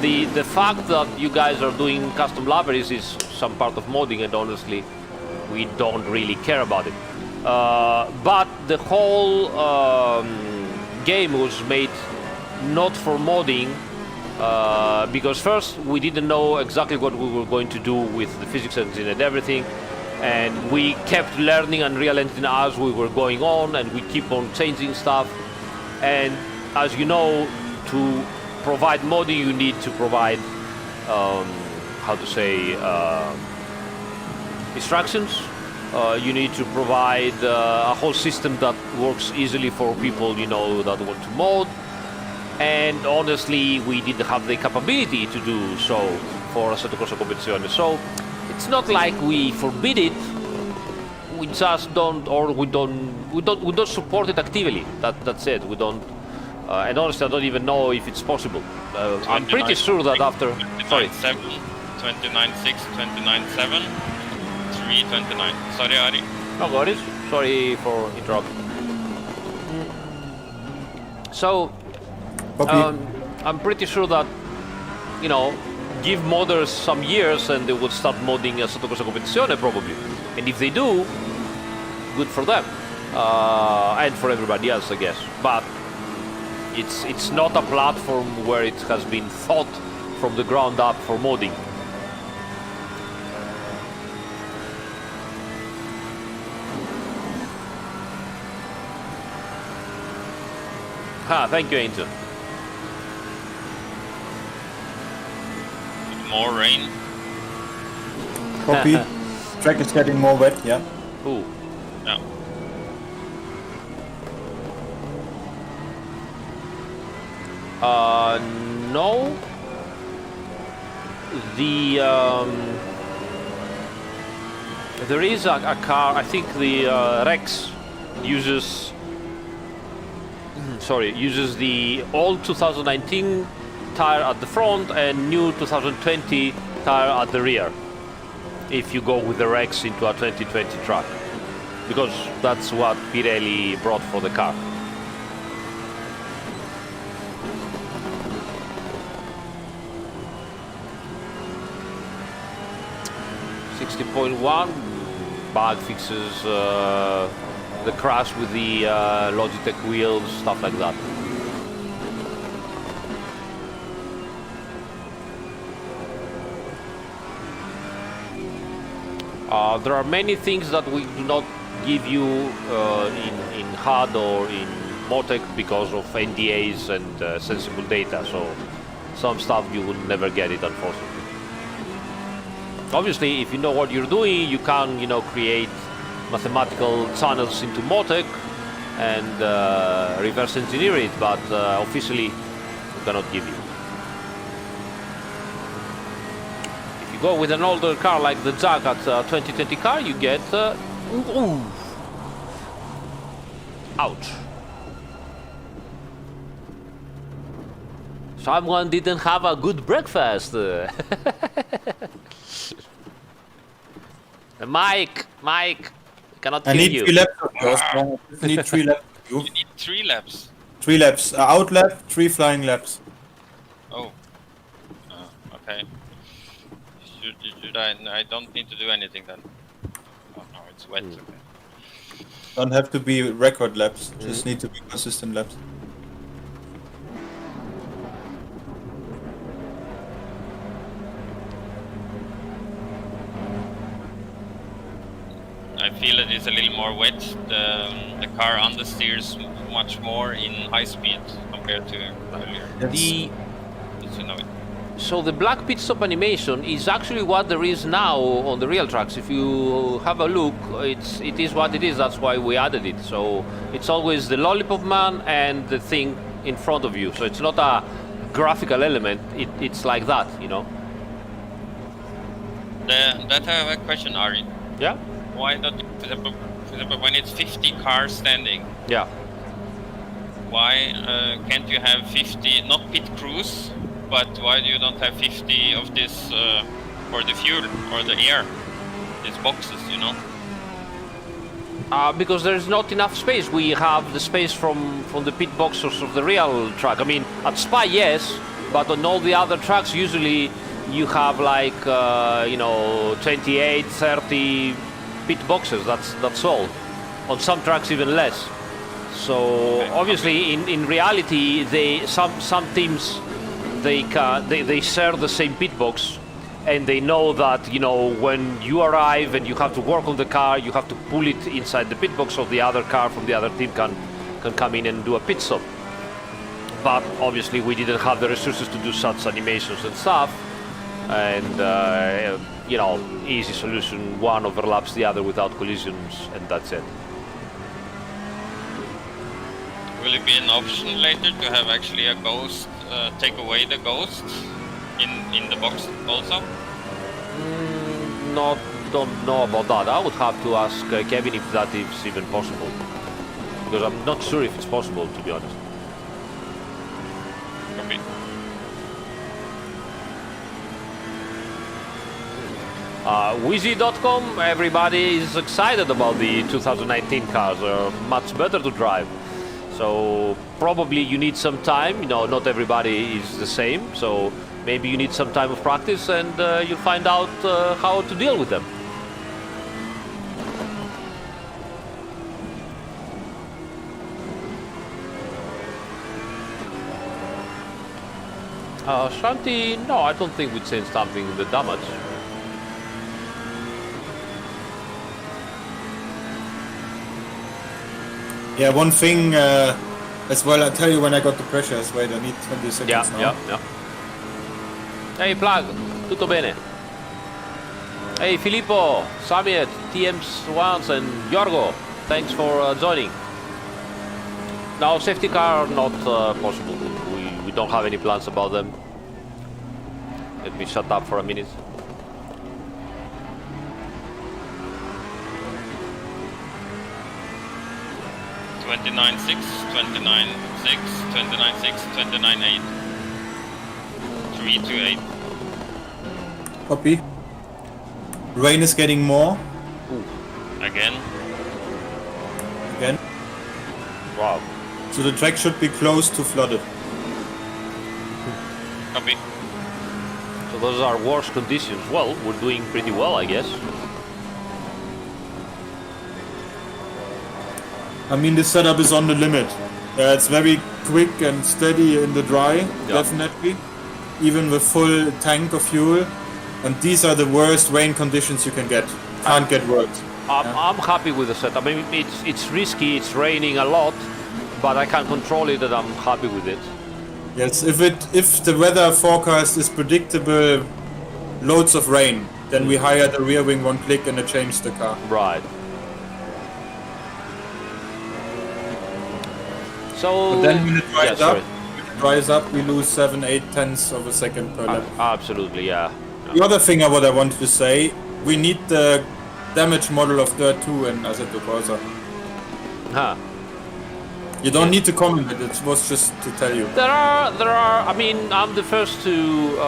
the fact that you guys are doing custom liveries is some part of modding, and honestly, we don't really care about it. But the whole game was made not for modding, because first we didn't know exactly what we were going to do with the physics engine and everything, and we kept learning Unreal Engine as we were going on, and we keep on changing stuff. And as you know, to provide modding, you need to provide instructions. You need to provide a whole system that works easily for people that want to mod. And honestly, we didn't have the capability to do so for Assetto Corsa Competizione. So it's not like we forbid it. We just don't, or we don't support it actively. That's it. We don't. And honestly, I don't even know if it's possible. I'm pretty sure that after... 29.7, 29.6, 29.7, 3.29. Sorry, Ari. No worries. Sorry for interrupting. So, I'm pretty sure that, give modders some years and they will start modding Assetto Corsa Competizione probably. And if they do, good for them. And for everybody else, I guess. But it's not a platform where it has been thought from the ground up for modding. Thank you, Angel. More rain. Copy. Track is getting more wet, yeah. Ooh. Yeah. No. There is a car. I think the Rex uses the old 2019 tire at the front and new 2020 tire at the rear, if you go with the Rex into a 2020 track. because that's what Pirelli brought for the car. .1 bug fixes the crash with the Logitech wheels, stuff like that. There are many things that we do not give you in HUD or in Motec because of NDAs and sensible data, so some stuff you will never get it, unfortunately. Obviously, if you know what you're doing, you can, create mathematical channels into Motec and reverse engineer it, but officially we cannot give you. If you go with an older car like the Jag at 2020 car, you get ooh. Ouch. Someone didn't have a good breakfast. Mike, cannot hear you. I need 3 laps of yours. I need 3 laps of you. You need 3 laps. 3 laps. Out lap, 3 flying laps. Oh. Okay. Should I don't need to do anything then. Oh no, it's wet. Okay. Don't have to be record laps. Just need to be consistent laps. I feel it is a little more wet. The car understeers much more in high speed compared to earlier. Yes. You know it. So the black pit stop animation is actually what there is now on the real tracks. If you have a look, it is what it is. That's why we added it. So it's always the lollipop man and the thing in front of you. So it's not a graphical element. It's like that, That I have a question, Ari. Yeah. Why not, for example, when it's 50 cars standing? Yeah. Why can't you have 50, not pit crews, but why do you don't have 50 of this for the fuel or the air? These boxes, Because there is not enough space. We have the space from the pit boxes of the real track. I mean, at Spa, yes, but on all the other tracks, usually you have like, 28, 30 pit boxes. That's all. On some tracks, even less. So obviously, in reality, some teams they share the same pit box, and they know that when you arrive and you have to work on the car, you have to pull it inside the pit box so the other car from the other team can come in and do a pit stop. But obviously, we didn't have the resources to do such animations and stuff, and easy solution: one overlaps the other without collisions, and that's it. Will it be an option later to have actually a ghost, take away the ghost in the box also? Don't know about that. I would have to ask Kevin if that is even possible, because I'm not sure if it's possible, to be honest. Copy. Wheezy.com, everybody is excited about the 2019 cars. They're much better to drive. So probably you need some time. Not everybody is the same. So maybe you need some time of practice, and you'll find out how to deal with them. Shanti, no, I don't think we'd change something in the damage. Yeah, one thing as well, I'll tell you when I got the pressures. Wait, I need 20 seconds now. Yeah. Hey, Plug, tutto bene? Hey, Filippo, Samiet, TM1s, and Yorgo, thanks for joining. Now, safety car, not possible. We don't have any plans about them. Let me shut up for a minute. $29.6, $29.6, $29.6, $29.8, 328. Copy. Rain is getting more. Again. again. Wow. So the track should be close to flooded. Copy. So those are worse conditions. Well, we're doing pretty well, I guess. I mean, this setup is on the limit. It's very quick and steady in the dry, definitely. Even with full tank of fuel. And these are the worst rain conditions you can get. Can't get worse. I'm happy with the setup. I mean, it's risky, it's raining a lot, but I can control it and I'm happy with it. Yes, if the weather forecast is predictable, loads of rain, then we hire the rear wing one click and change the car. Right. So But then when it dries sorry. up, we lose 7-8 tenths of a second per lap. Absolutely, yeah. The other thing what I wanted to say, we need the damage model of Dirt 2 in Assetto Corsa. Huh. You don't need to comment it, it was just to tell you. There are. I mean, I'm the first to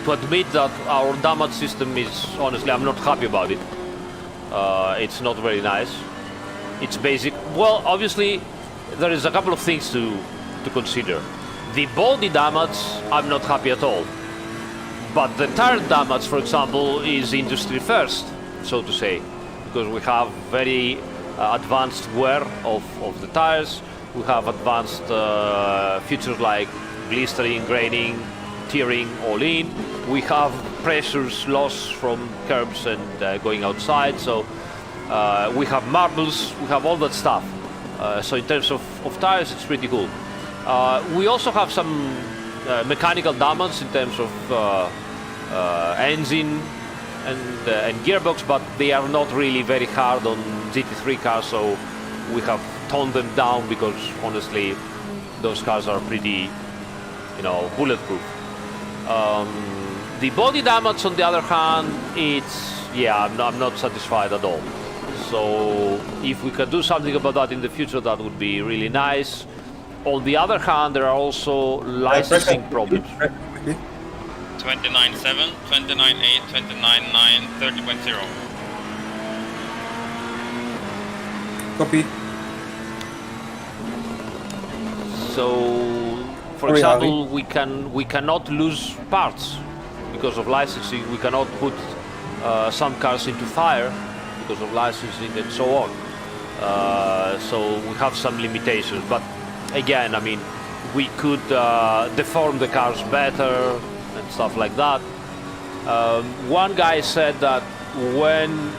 admit that our damage system is honestly, I'm not happy about it. It's not very nice. It's basic. Well, obviously, there is a couple of things to consider. The body damage, I'm not happy at all. But the tire damage, for example, is industry first, so to say, because we have very advanced wear of the tires. We have advanced features like blistering, graining, tearing, all in. We have pressures loss from curbs and going outside. So we have marbles, we have all that stuff. So in terms of tires, it's pretty cool. We also have some mechanical damage in terms of engine and gearbox, but they are not really very hard on GT3 cars, so we have toned them down because honestly those cars are pretty, bulletproof. The body damage, on the other hand, I'm not satisfied at all. So if we can do something about that in the future, that would be really nice. On the other hand, there are also licensing problems. 29.7, 29.8, 29.9, 30.0. Copy. So, for example, we cannot lose parts because of licensing. We cannot put some cars into fire because of licensing and so on. So we have some limitations. But again, I mean, we could deform the cars better and stuff like that. One guy said that when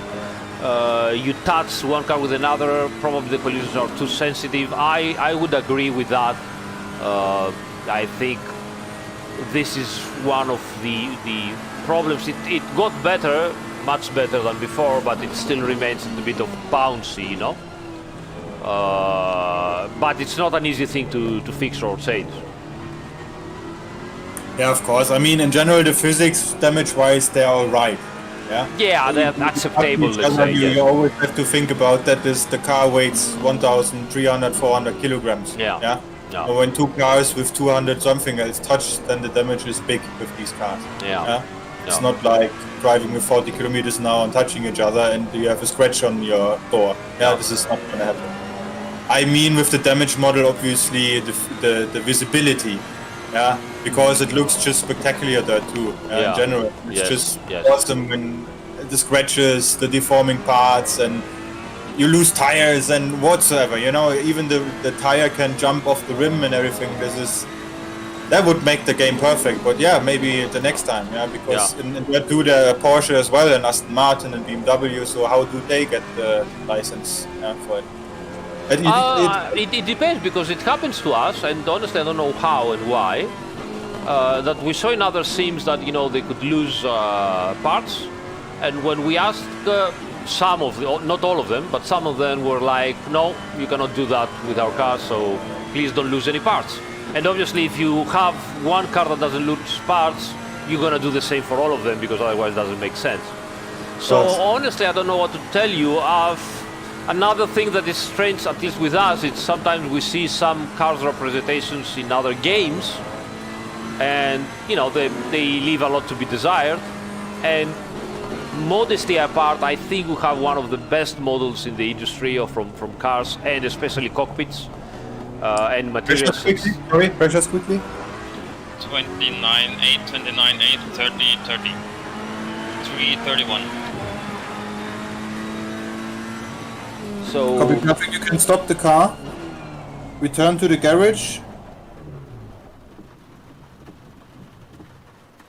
you touch one car with another, probably the collisions are too sensitive. I would agree with that. I think this is one of the problems. It got better, much better than before, but it still remains a bit of bouncy, but it's not an easy thing to fix or change. Yeah, of course. I mean, in general, the physics, damage-wise, they're all right. Yeah, they're acceptable, let's say. You always have to think about that the car weighs 1,300, 400 kilograms. Yeah. And when two cars with 200 something else touch, then the damage is big with these cars. It's not like driving with 40 kilometers an hour and touching each other and you have a scratch on your door. This is not going to happen. I mean, with the damage model, obviously, the visibility. Because it looks just spectacular there too. In general, it's just awesome when the scratches, the deforming parts, and you lose tires and whatsoever. Even the tire can jump off the rim and everything. That would make the game perfect. But maybe the next time. Because in Dirt 2 there are Porsche as well and Aston Martin and BMW. So how do they get the license for it? It depends, because it happens to us, and honestly I don't know how and why, that we saw in other sims that they could lose parts, and when we asked some of them, not all of them, but some of them were like, no, you cannot do that with our car, so please don't lose any parts. And obviously if you have one car that doesn't lose parts, you're gonna do the same for all of them, because otherwise it doesn't make sense. So honestly I don't know what to tell you. Another thing that is strange, at least with us, is sometimes we see some cars representations in other games, and they leave a lot to be desired. And modesty apart, I think we have one of the best models in the industry from cars and especially cockpits and materials. Pressures quickly. 29.8, 29.8, 30, 30. 331. So Copy, perfect. You can stop the car. Return to the garage.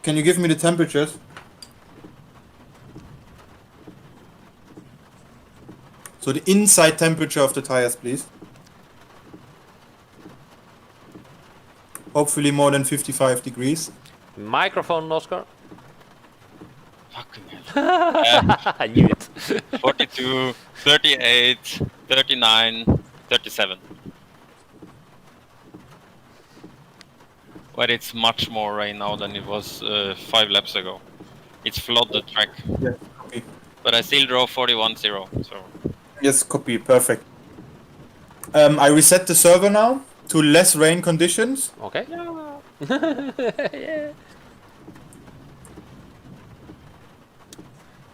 Can you give me the temperatures? So the inside temperature of the tires, please. Hopefully more than 55 degrees. microphone, Oskar. Fucking hell. I knew it. 42, 38, 39, 37. But it's much more right now than it was 5 laps ago. It's flooded track. Yeah, copy. But I still drove 41.0, so... Yes, copy, perfect. I reset the server now to less rain conditions. Okay.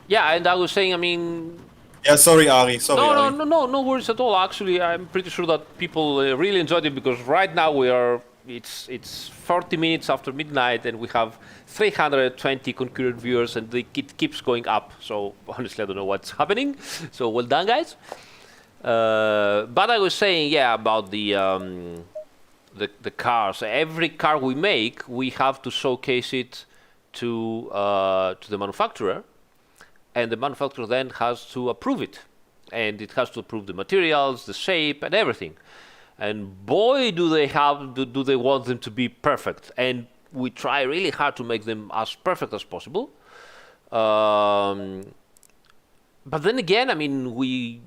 Yeah, and I was saying, I mean, Yeah, sorry, Ari. Sorry, Ari. no worries at all. Actually, I'm pretty sure that people really enjoyed it because right now it's 40 minutes after midnight and we have 320 concurrent viewers and it keeps going up. So honestly, I don't know what's happening. So well done, guys. But I was saying, yeah, about the cars. Every car we make, we have to showcase it to the manufacturer. And the manufacturer then has to approve it. And it has to approve the materials, the shape, and everything. And boy, do they want them to be perfect. And we try really hard to make them as perfect as possible. But then again, I mean, we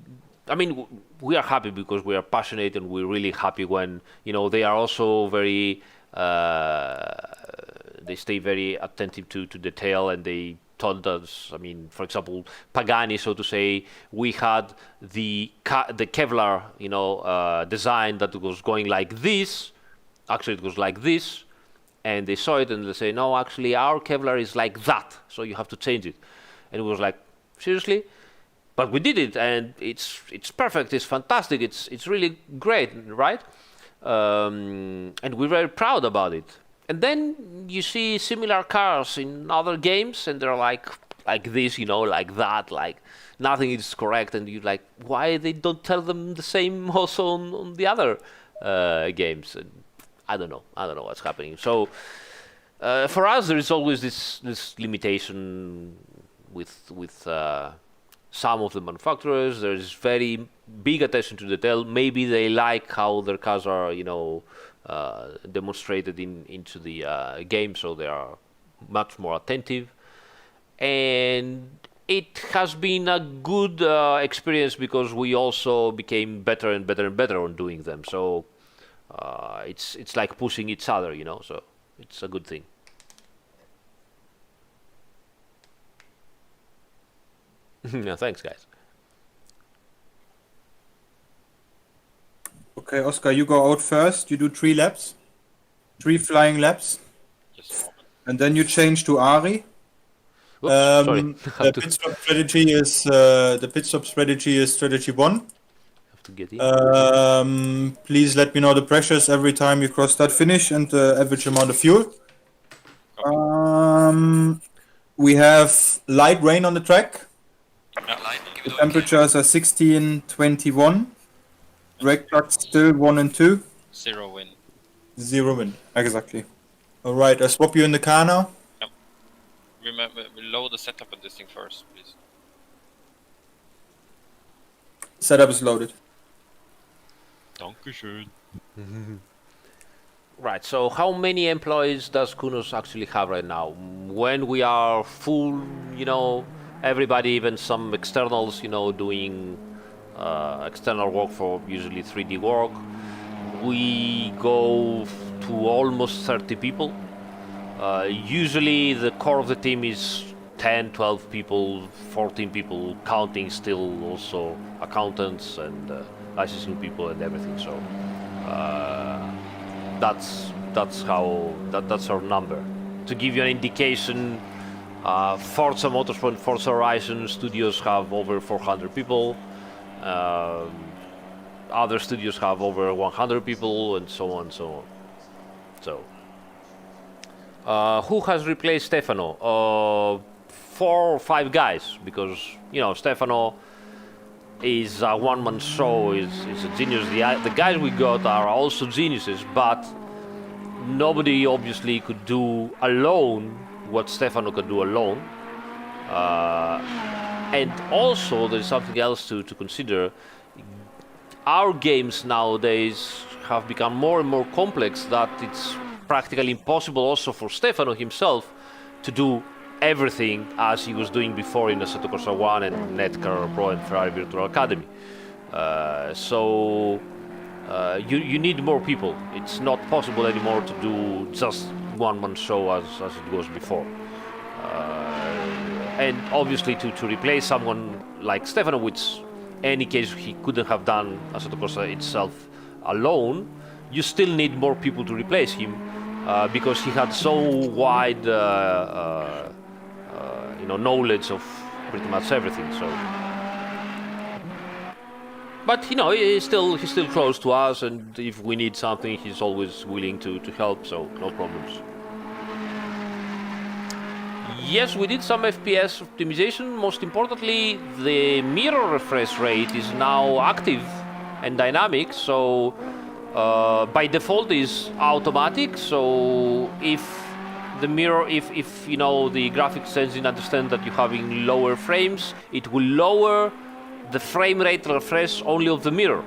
are happy because we are passionate and we're really happy when, they are also very, they stay very attentive to detail and they told us, I mean, for example, Pagani, so to say, we had the Kevlar, design that was going like this. Actually, it was like this, and they saw it and they say, no, actually, our Kevlar is like that, so you have to change it. And it was like, seriously? But we did it, and it's perfect. It's fantastic. It's really great, right? And we're very proud about it. And then you see similar cars in other games, and they're like this, like that, like nothing is correct, and you're like, why they don't tell them the same also on the other games? And I don't know what's happening. So for us, there is always this limitation with some of the manufacturers. There is very big attention to detail. Maybe they like how their cars are, demonstrated into the game, so they are much more attentive. And it has been a good experience because we also became better and better and better on doing them. So it's like pushing each other, so it's a good thing. Yeah, thanks, guys. Okay, Oskar, you go out first. You do 3 laps. 3 flying laps. Just And then you change to Ari. Oops, sorry. The pit stop strategy is strategy 1. Have to get in. Please let me know the pressures every time you cross that finish and the average amount of fuel. We have light rain on the track. The temperatures are 16-21. Brake trucks still 1 and 2. 0 win. 0 win, exactly. Alright, I swap you in the car now. Yep. Remember, load the setup of this thing first, please. Setup is loaded. Dankeschön. Right, so how many employees does Kunos actually have right now? When we are full, everybody, even some externals, doing external work for usually 3D work, we go to almost 30 people. Usually the core of the team is 10, 12 people, 14 people, counting still also accountants and licensing people and everything. So that's our number. To give you an indication, Forza Motorsport, Forza Horizon studios have over 400 people. Other studios have over 100 people, and so on and so on. So, who has replaced Stefano? 4 or 5 guys, because Stefano is a one-man show. Is a genius. The guys we got are also geniuses, but nobody obviously could do alone what Stefano could do alone. And also, there's something else to consider. Our games nowadays have become more and more complex, that it's practically impossible also for Stefano himself to do everything as he was doing before in Assetto Corsa 1 and Netcar Pro and Ferrari Virtual Academy. So you need more people. It's not possible anymore to do just one-man show as it was before. And obviously to replace someone like Stefano, which any case he couldn't have done Assetto Corsa itself alone, you still need more people to replace him, because he had so wide knowledge of pretty much everything. So, but he's still close to us, and if we need something, he's always willing to help. So no problems. Yes, we did some FPS optimization. Most importantly, the mirror refresh rate is now active and dynamic, so by default is automatic. So if the mirror, if the graphics engine understands that you're having lower frames, it will lower the frame rate refresh only of the mirror,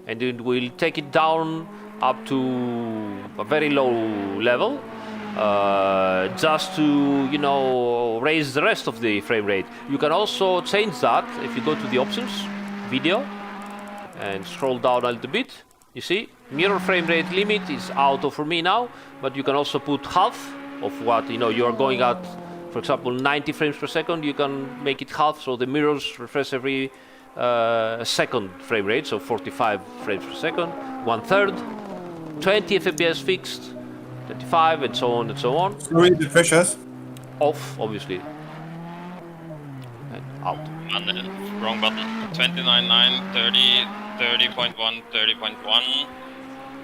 and it will take it down up to a very low level. Just to raise the rest of the frame rate. You can also change that if you go to the options, video, and scroll down a little bit. You see, mirror frame rate limit is auto for me now, but you can also put half of what you are going at. For example, 90 frames per second, you can make it half, so the mirrors refresh every second frame rate, so 45 frames per second, 1/3, 20 FPS fixed, 25, and so on and so on. Sorry, the pressures. Off, obviously. And out. And wrong button. 29.9, 30, 30.1, 30.1,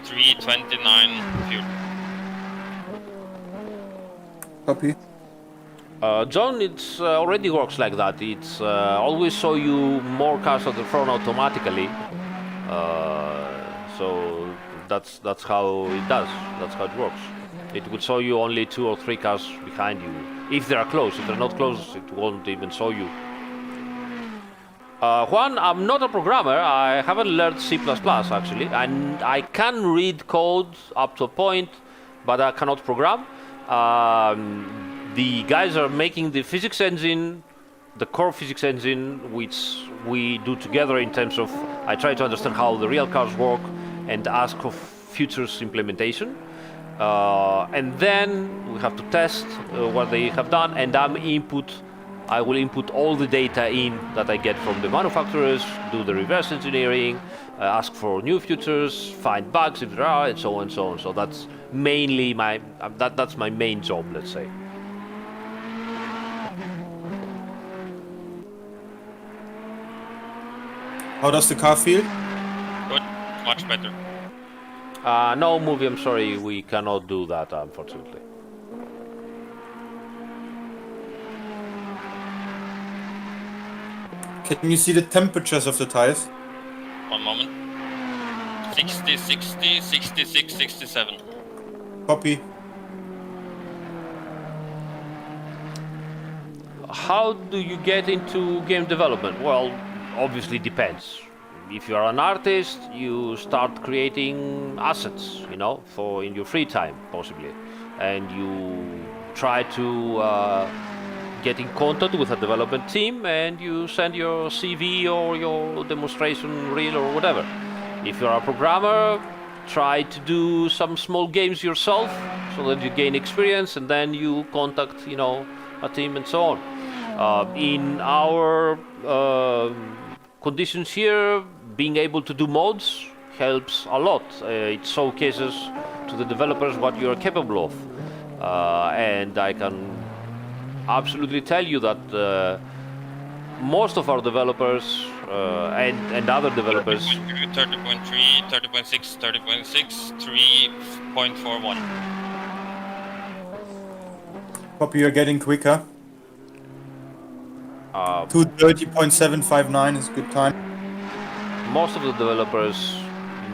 329, fuel. Copy. John, it's already works like that. It's always show you more cars at the front automatically. So that's how it does. That's how it works. It will show you only 2 or 3 cars behind you. If they are close. If they're not close, it won't even show you. Juan, I'm not a programmer. I haven't learned C++ actually. And I can read code up to a point, but I cannot program. The guys are making the physics engine, the core physics engine, which we do together in terms of I try to understand how the real cars work and ask for futures implementation. And then we have to test what they have done, and I will input all the data in that I get from the manufacturers, do the reverse engineering, ask for new futures, find bugs if there are, and so on and so on. So that's mainly that's my main job, let's say. How does the car feel? Good, much better. No movie, I'm sorry, we cannot do that, unfortunately. Can you see the temperatures of the tires? One moment. 60, 60, 66, 67. Copy. How do you get into game development? Well, obviously depends. If you are an artist, you start creating assets, for in your free time, possibly, and you try to get in contact with a development team, and you send your CV or your demonstration reel or whatever. If you are a programmer, try to do some small games yourself, so that you gain experience, and then you contact, a team and so on. In our conditions here, being able to do mods helps a lot. It showcases to the developers what you are capable of, and I can absolutely tell you that most of our developers and other developers. 30.3, 30.6, 30.6, 3.41. Copy, you're getting quicker. 230.759 is a good time. Most of the developers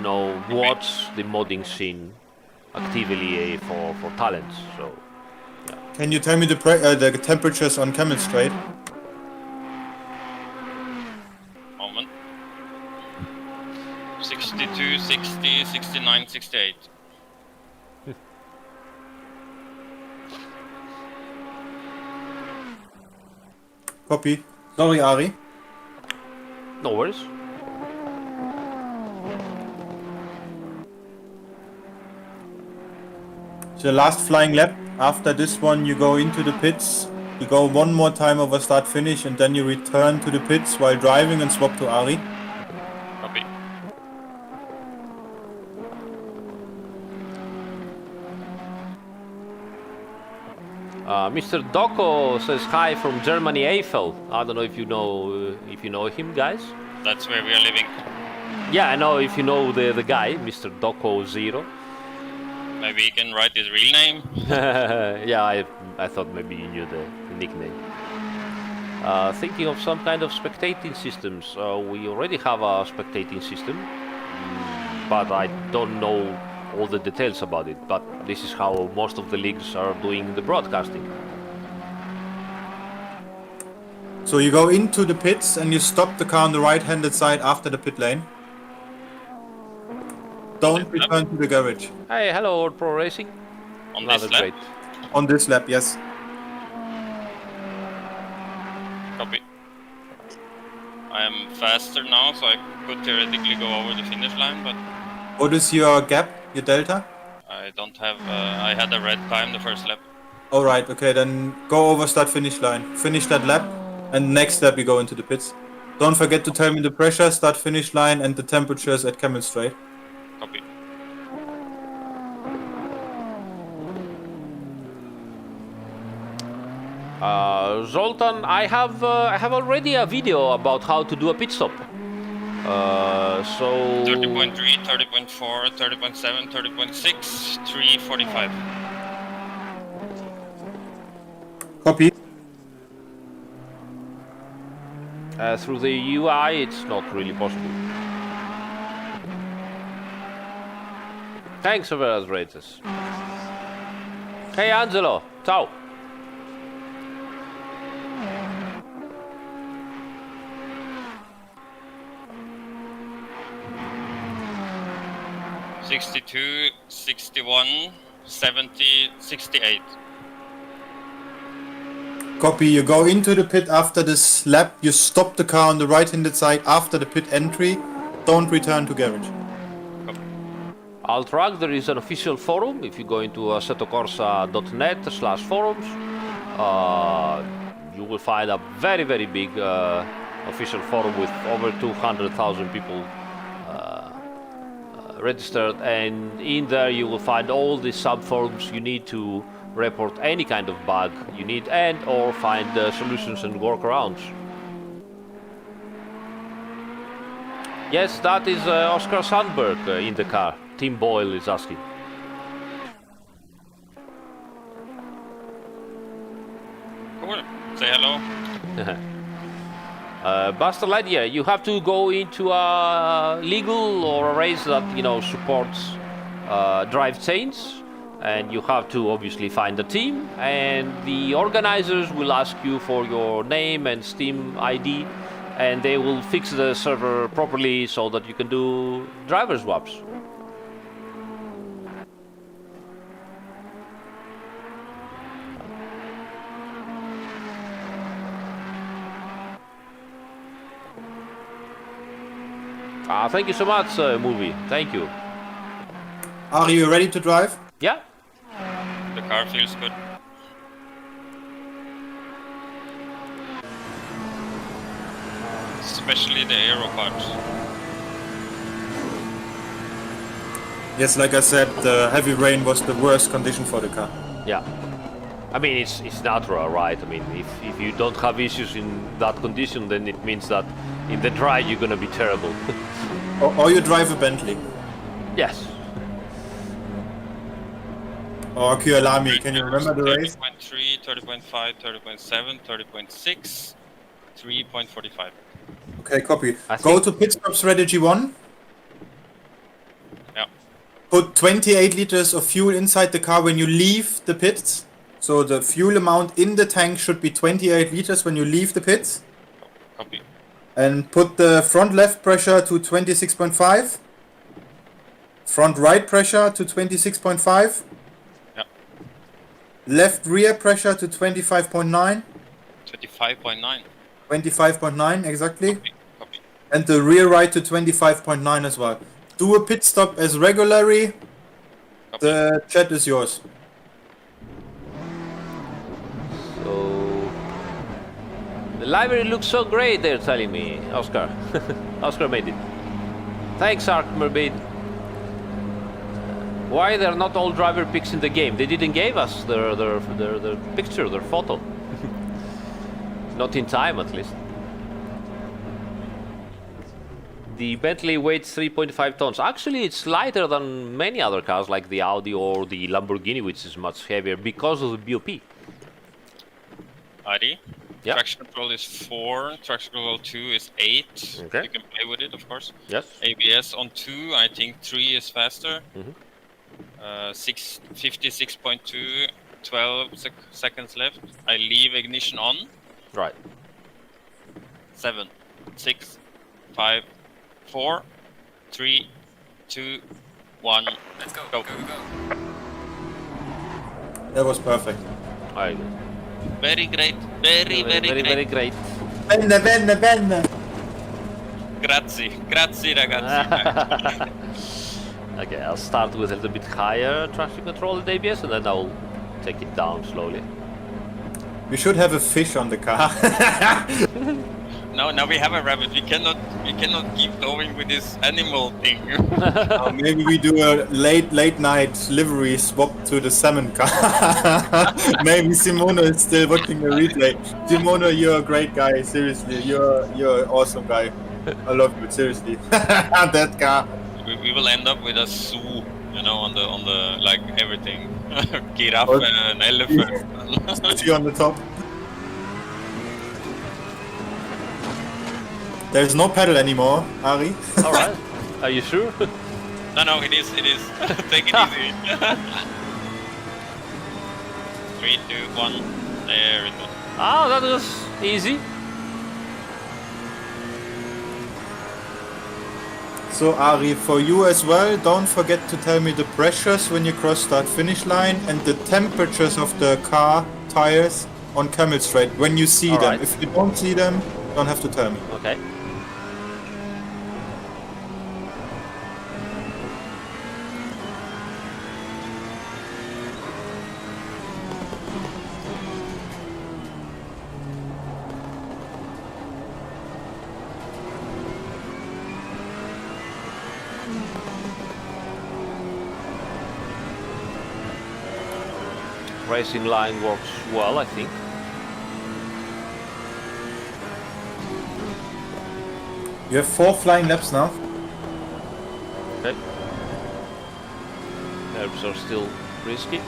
know watch the modding scene actively for talents. So Can you tell me the temperatures on Camel Strait? Moment. 62, 60, 69, 68. Copy. Sorry, Ari. no worries. It's your last flying lap. After this one, you go into the pits. You go one more time over start finish, and then you return to the pits while driving and swap to Ari. Copy. Mr. Doko says hi from Germany, Eiffel. I don't know if you know him, guys. That's where we are living. Yeah, I know if you know the guy, Mr. Doko Zero. Maybe you can write his real name. Yeah, I thought maybe you knew the nickname. Thinking of some kind of spectating systems. We already have a spectating system, but I don't know all the details about it. But this is how most of the leagues are doing the broadcasting. So you go into the pits and you stop the car on the right-handed side after the pit lane. Don't return to the garage. Hey, hello, World Pro Racing. On this lap. Great. On this lap, yes. Copy. I am faster now, so I could theoretically go over the finish line, but What is your gap, your delta? I don't have. I had a red time the first lap. Alright, okay, then go over start finish line. Finish that lap, and next lap you go into the pits. Don't forget to tell me the pressure, start finish line, and the temperatures at Camel Strait. Copy. Zoltan, I have already a video about how to do a pit stop. So 30.3, 30.4, 30.7, 30.6, 345. Copy. Through the UI, it's not really possible. Thanks for those rates. Hey Angelo, ciao. $62, 61, 70, 68. Copy, you go into the pit after this lap, you stop the car on the right-handed side after the pit entry, don't return to garage. Altrack, there is an official forum. If you go into assetocorsa.net/forums, you will find a very, very big official forum with over 200,000 people registered, and in there you will find all the sub-forums you need to report any kind of bug you need and or find solutions and workarounds. Yes, that is Oskar Sandberg in the car. Tim Boyle is asking. Cool. Say hello. Buster Lightyear, you have to go into a legal or a race that supports drive chains, and you have to obviously find a team, and the organizers will ask you for your name and Steam ID, and they will fix the server properly so that you can do driver swaps. Thank you so much, Movie. Thank you. Are you ready to drive? Yeah. The car feels good. Especially the aero parts. Yes, like I said, the heavy rain was the worst condition for the car. Yeah. I mean, it's natural, right? I mean, if you don't have issues in that condition, then it means that in the dry you're gonna be terrible. Or you drive a Bentley. Yes. Or Kyolami, can you remember the race? 30.3, 30.5, 30.7, 30.6, 3.45. Okay, copy. I Go think- to pit stop strategy 1. Yeah. Put 28 liters of fuel inside the car when you leave the pits. So the fuel amount in the tank should be 28 liters when you leave the pits. Copy. And put the front left pressure to 26.5. Front right pressure to 26.5. Yeah. Left rear pressure to 25.9. 25.9. 25.9 exactly. Copy. And the rear right to 25.9 as well. Do a pit stop as regularly. Copy. The chat is yours. So the library looks so great. They're telling me, Oskar. Oskar made it. Thanks, Ark Mermaid. Why they're not all driver pics in the game? They didn't give us their picture, their photo. Not in time, at least. The Bentley weighs 3.5 tons. Actually, it's lighter than many other cars, like the Audi or the Lamborghini, which is much heavier because of the BOP. ID. Yeah. Traction control is 4. Traction control 2 is 8. Okay. You can play with it, of course. Yes. ABS on 2. I think 3 is faster. Mhm. 56.2. 12 seconds left. I leave ignition on. Right. 7, 6, 5, 4, 3, 2, 1. Let's go, Go. go, go. That was perfect. I agree. Very great. Very very great. Benne. Grazie. Grazie, ragazzi. Okay, I'll start with a little bit higher traction control at ABS, and then I'll take it down slowly. We should have a fish on the car. No, now we have a rabbit. We cannot keep going with this animal thing. Or maybe we do a late night livery swap to the salmon car. Maybe Simona is still watching the replay. Simona, you're a great guy. Seriously, you're an awesome guy. I love you. Seriously, that car. We will end up with a zoo, you know, on the like everything. Giraffe What? and an elephant. Sushi on the top. There's no pedal anymore, Ari. All right. Are you sure? No, it is. Take it easy. 3, 2, 1. There it goes. Ah, that was easy. So Ari, for you as well, don't forget to tell me the pressures when you cross that finish line and the temperatures of the car tires on Camel Straight when you see All them. right. If you don't see them, you don't have to tell me. Okay. Racing line works well, I think. You have 4 flying laps now. Okay. Herbs are still risky.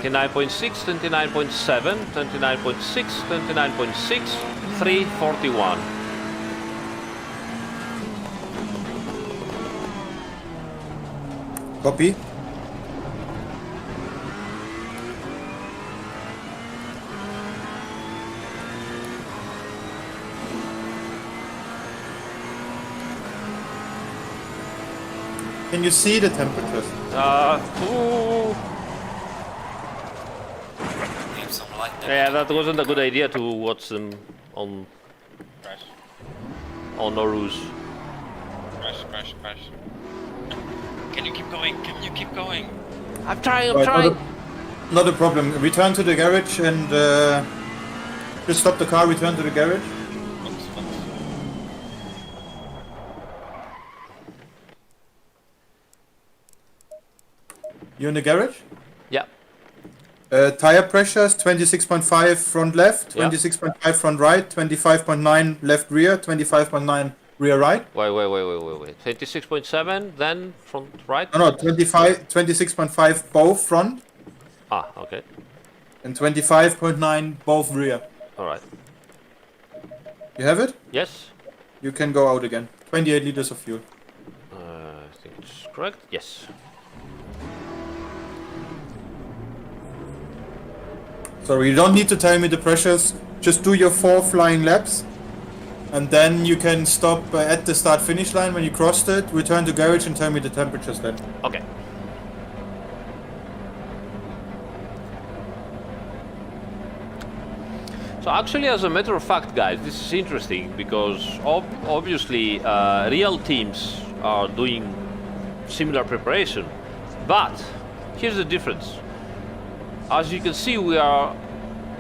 29.6, 29.7, 29.6, 29.6, 341. Copy. Can you see the temperatures? Ooh. We have some light there. Yeah, that wasn't a good idea to watch them on Crash, Norus. crash, crash, crash. Can you keep going? Can you keep going? I'm trying, I'm Right, trying. Not a problem. Return to the garage and just stop the car, return to the garage. Oops. You in the garage? Yeah. Tire pressures 26.5 front left, Yeah. 26.5 front right, 25.9 left rear, 25.9 rear right. Wait. 26.7, then front right? No, 26.5 both front Ah, okay. and 25.9 both rear. Alright. You have it? Yes? You can go out again. 28 liters of fuel. I think it's correct. Yes. So you don't need to tell me the pressures. Just do your 4 flying laps. And then you can stop at the start finish line when you crossed it, return to garage and tell me the temperatures then. Okay. So actually, as a matter of fact, guys, this is interesting because obviously real teams are doing similar preparation. But here's the difference. As you can see, we are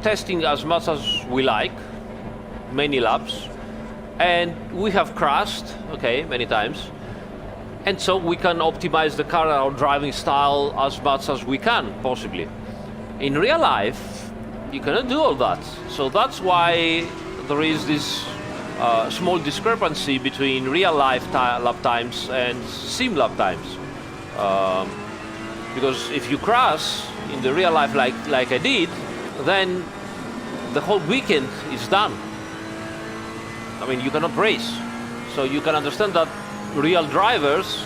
testing as much as we like, many laps, and we have crashed, okay, many times. And so we can optimize the car and our driving style as much as we can, possibly. In real life, you cannot do all that. So that's why there is this small discrepancy between real life lap times and sim lap times. Because if you crash in the real life like I did, then the whole weekend is done. I mean, you cannot race. So you can understand that real drivers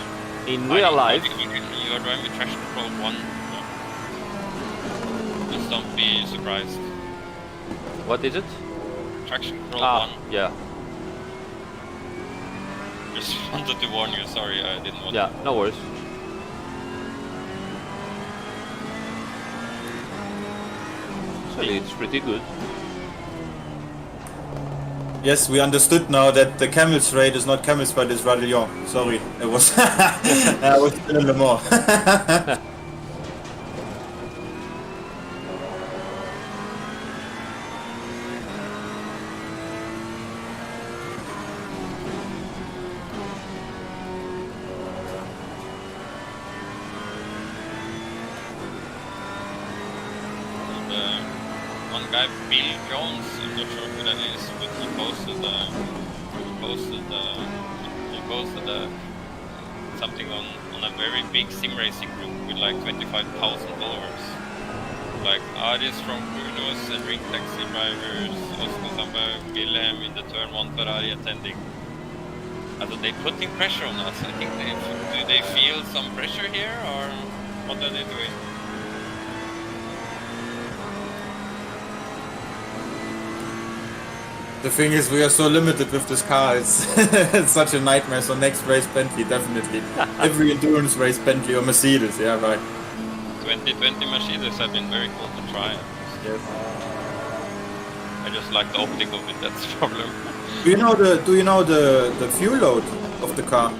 in real life. You are driving with traction control 1. No. Just don't be surprised. What is it? Traction control 1. Yeah. Just wanted to warn you. Sorry, I didn't want Yeah, no worries. So it's pretty good. Yes, we understood now that the Camel's raid is not Camel's but it's Radillon. Sorry, it was I was still in Le Mans. one guy, Bill Jones, I'm not sure who that is, but he posted something on a very big sim racing group with like 25,000 followers. Like Aris from Brunos and Ring Taxi Drivers, Oskar, Sandberg, Wilhelm in the Turn1 Ferrari attending. Are they putting pressure on us? I think do they feel some pressure here, or what are they doing? The thing is, we are so limited with this car, it's, it's such a nightmare. So next race Bentley, definitely. Every endurance race Bentley or Mercedes, yeah, right. 2020 Mercedes have been very cool to try. Yes. I just like the optic of it, that's the problem. Do you know the fuel load of the car?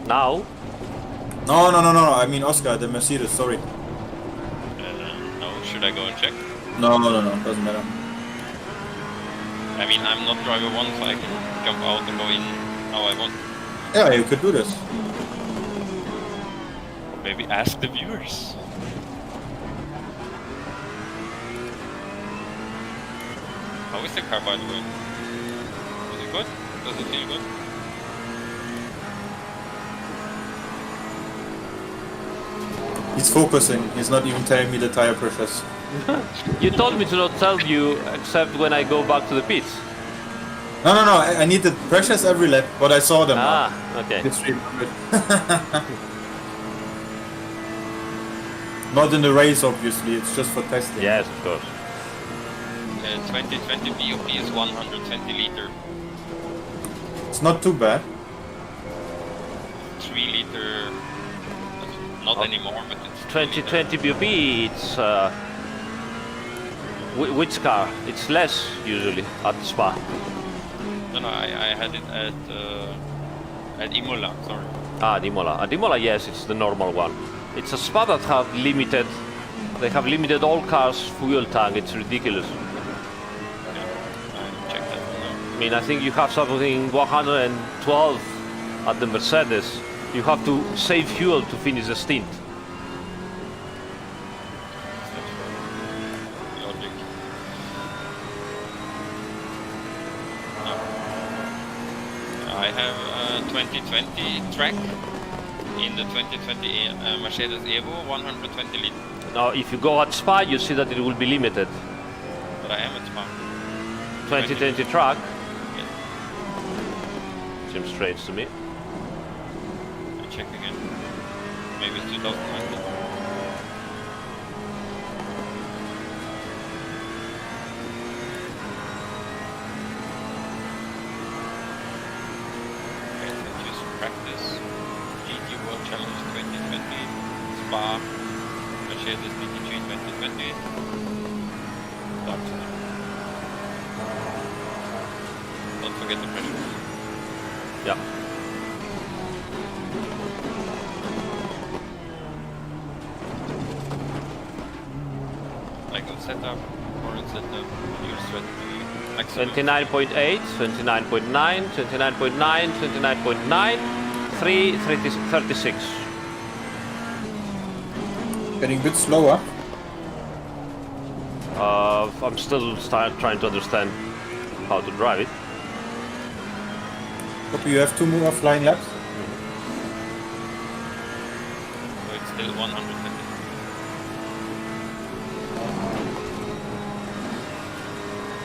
Now? No, I mean Oskar, the Mercedes, sorry. No, should I go and check? No, doesn't matter. I mean, I'm not driver 1, so I can jump out and go in how I want. Yeah, you could do this. Maybe ask the viewers. How is the car, by the way? Is it good? Does it feel good? He's focusing. He's not even telling me the tire pressures. You told me to not tell you except when I go back to the pits. No. I need the pressures every lap, but I saw them now. Okay. It's 300. Not in the race, obviously. It's just for testing. Yes, of course. 2020 BOP is 120 liter. It's not too bad. 3 liter. Not anymore, but it's 2020 BOP, it's which car? It's less usually at Spa. No, I had it at Imola, sorry. At Imola, yes, it's the normal one. It's a Spa that have limited. They have limited all cars fuel tank. It's ridiculous. Yeah, I checked that now. I mean, I think you have something 112 at the Mercedes. You have to save fuel to finish the stint. Logic. I have a 2020 track in the 2020 Mercedes Evo 120 liter. Now, if you go at Spa, you see that it will be limited. But I am at Spa. 2020 track. Yes. Seems strange to me. I check again. Maybe it's 2020. Okay, so choose practice. GT World Challenge 2020. Spa. Mercedes DTG 2020. Start. Don't forget the pressure. Yeah. Like on setup, current setup, new strategy, maximum. 29.8, 29.9, 29.9, 29.9, 36. Getting a bit slower. I'm still trying to understand how to drive it. Hope you have 2 more flying laps. So it's still 120.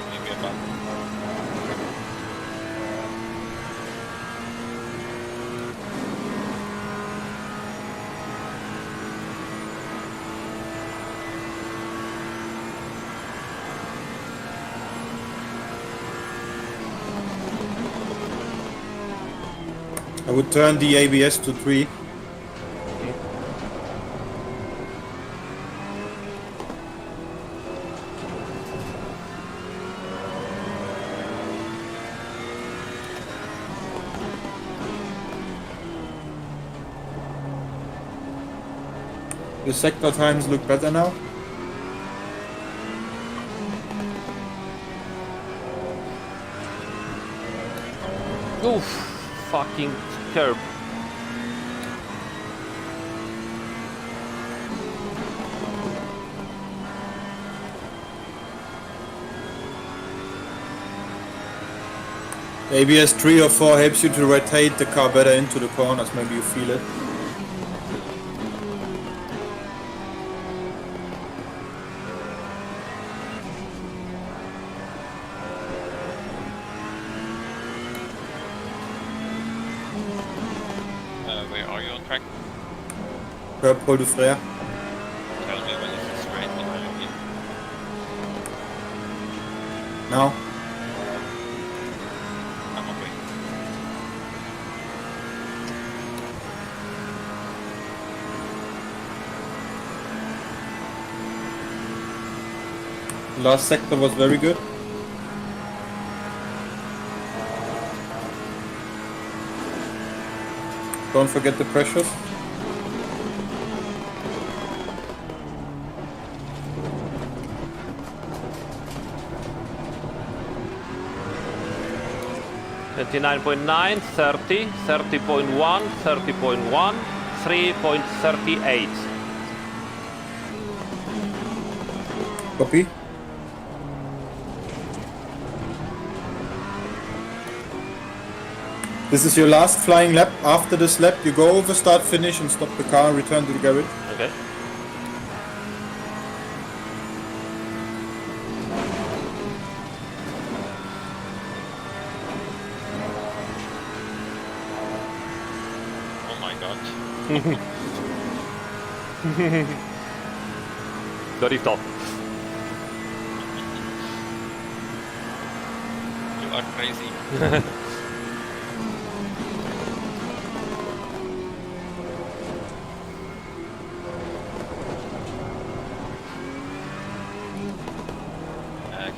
Maybe about. I would turn the ABS to 3. The sector times look better now. Oof, fucking curb. ABS 3 or 4 helps you to rotate the car better into the corners, maybe you feel it. Where are you on track? Pole de Frère. Tell me when it's straight and I'm in. Now. I'm okay. Last sector was very good. Don't forget the pressures. $29.9, 30, 30.1, 30.1, 3.38. Copy. This is your last flying lap. After this lap, you go over, start, finish, and stop the car and return to the garage. Okay. god. Very tough. You are crazy.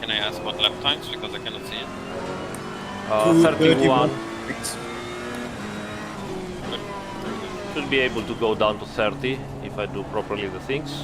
Can I ask what lap times? Because I cannot see it. 31. 2:31. Should be able to go down to 30 if I do properly the things.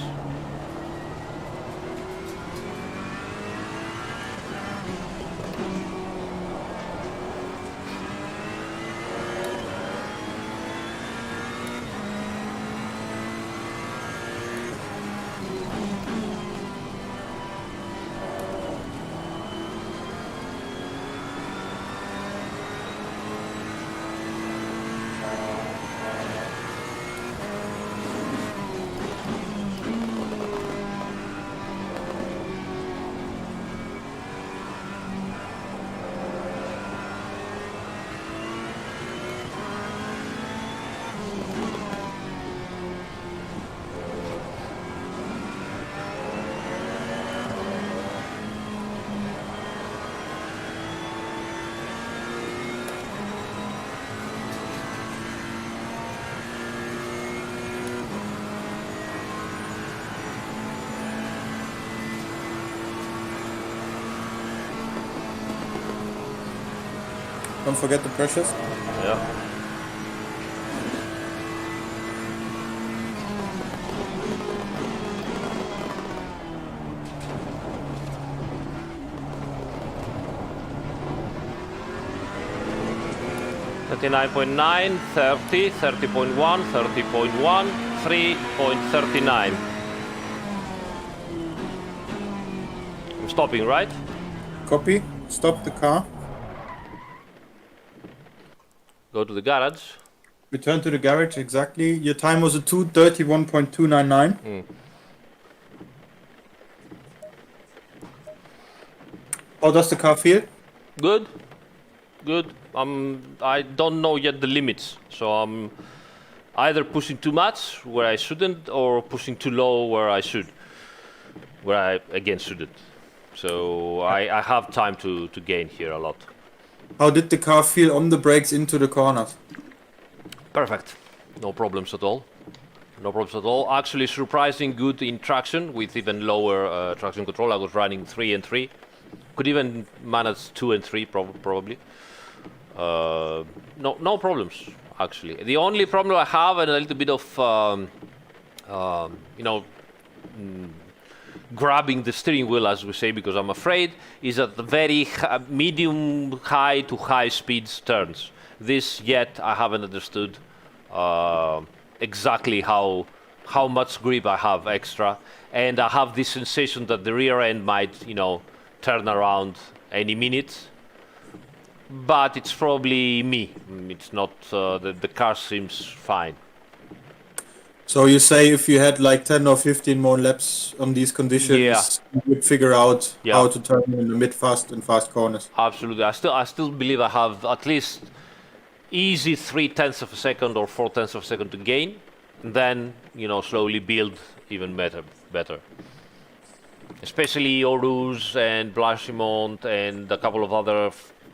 Don't forget the pressures. Yeah. .9, 30, 30.1, 30.1, 3.39. I'm stopping, right? Copy. Stop the car. Go to the garage. Return to the garage, exactly. Your time was a 2:31.299. How does the car feel? Good. Good. I don't know yet the limits, so I'm either pushing too much where I shouldn't, or pushing too low where I should, where I again shouldn't. So I have time to gain here a lot. How did the car feel on the brakes into the corners? Perfect. No problems at all. No problems at all. Actually, surprising good in traction with even lower traction control. I was running 3 and 3. Could even manage 2 and 3 probably. No problems actually. The only problem I have, and a little bit of grabbing the steering wheel, as we say, because I'm afraid, is at the very medium high to high speeds turns. This yet I haven't understood exactly how much grip I have extra, and I have this sensation that the rear end might turn around any minute. But it's probably me. It's not. The car seems fine. So you say if you had like 10 or 15 more laps on these conditions, you would figure out how to turn in the mid-fast and fast corners. Absolutely. I still believe I have at least easy 0.3 of a second or 0.4 of a second to gain, and then slowly build even better. Especially Aarhus and Blanchimont and a couple of other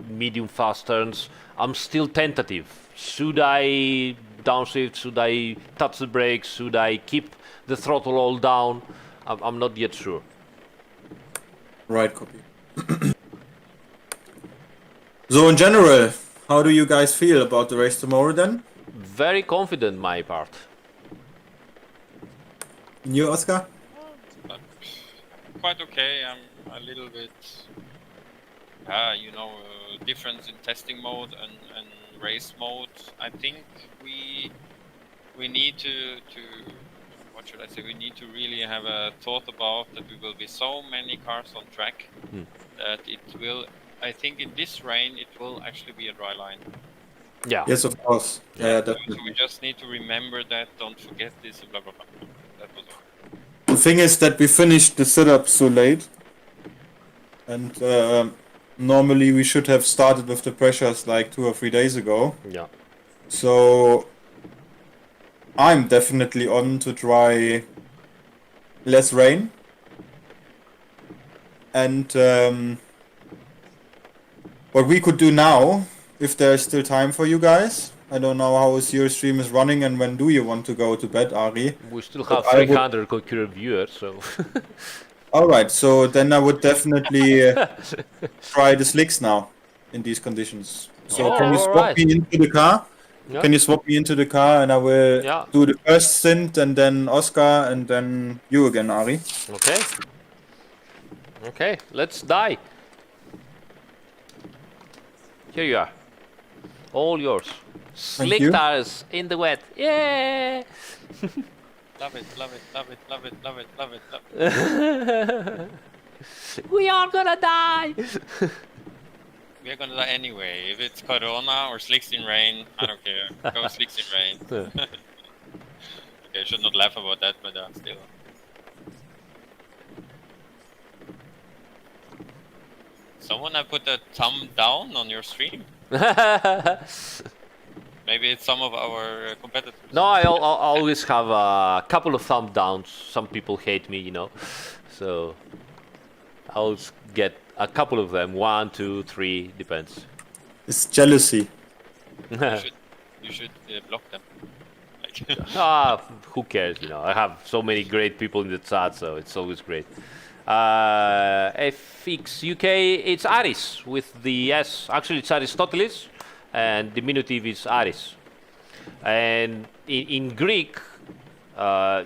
medium fast turns. I'm still tentative. Should I downshift? Should I touch the brakes? Should I keep the throttle all down? I'm not yet sure. Right, copy. So in general, how do you guys feel about the race tomorrow then? Very confident, my part. And you, Oskar? Quite okay. I'm a little bit, difference in testing mode and race mode. I think we need to what should I say? We need to really have a thought about that. We will be so many cars on track that it will. I think in this rain it will actually be a dry line. Yeah. Yes, of course. Yeah, definitely. So we just need to remember that. Don't forget this. Blah blah blah. That was all. The thing is that we finished the setup so late, and normally we should have started with the pressures like 2 or 3 days ago. Yeah. So I'm definitely on to try less rain. And what we could do now, if there's still time for you guys, I don't know how your stream is running and when do you want to go to bed, Ari? We still But have I would- 300 concurrent viewers, so. Alright, so then I would definitely try the slicks now in these conditions. So can you swap alright. me into the car? Yeah. Can you swap me into the car and I will Yeah. do the first stint and then Oskar and then you again, Ari. Okay. Okay, let's die. Here you are. All yours. Slick you. tires in the wet. Yeah. Love it, love it, love it, love it, love it, love it, love it. We are gonna die. We're gonna die anyway. If it's Corona or slicks in rain, I don't care. Go slicks in rain. Okay, I should not laugh about that, but still. Someone have put a thumb down on your stream? Maybe it's some of our competitors. No, I always have a couple of thumb downs. Some people hate me, you know. So I always get a couple of them. 1, 2, 3, depends. It's jealousy. You should block them. Like Who cares, you know. I have so many great people in the chat, so it's always great. FX UK, it's Aris with the S. Actually, it's Aristoteles, and diminutive is Aris. And in Greek,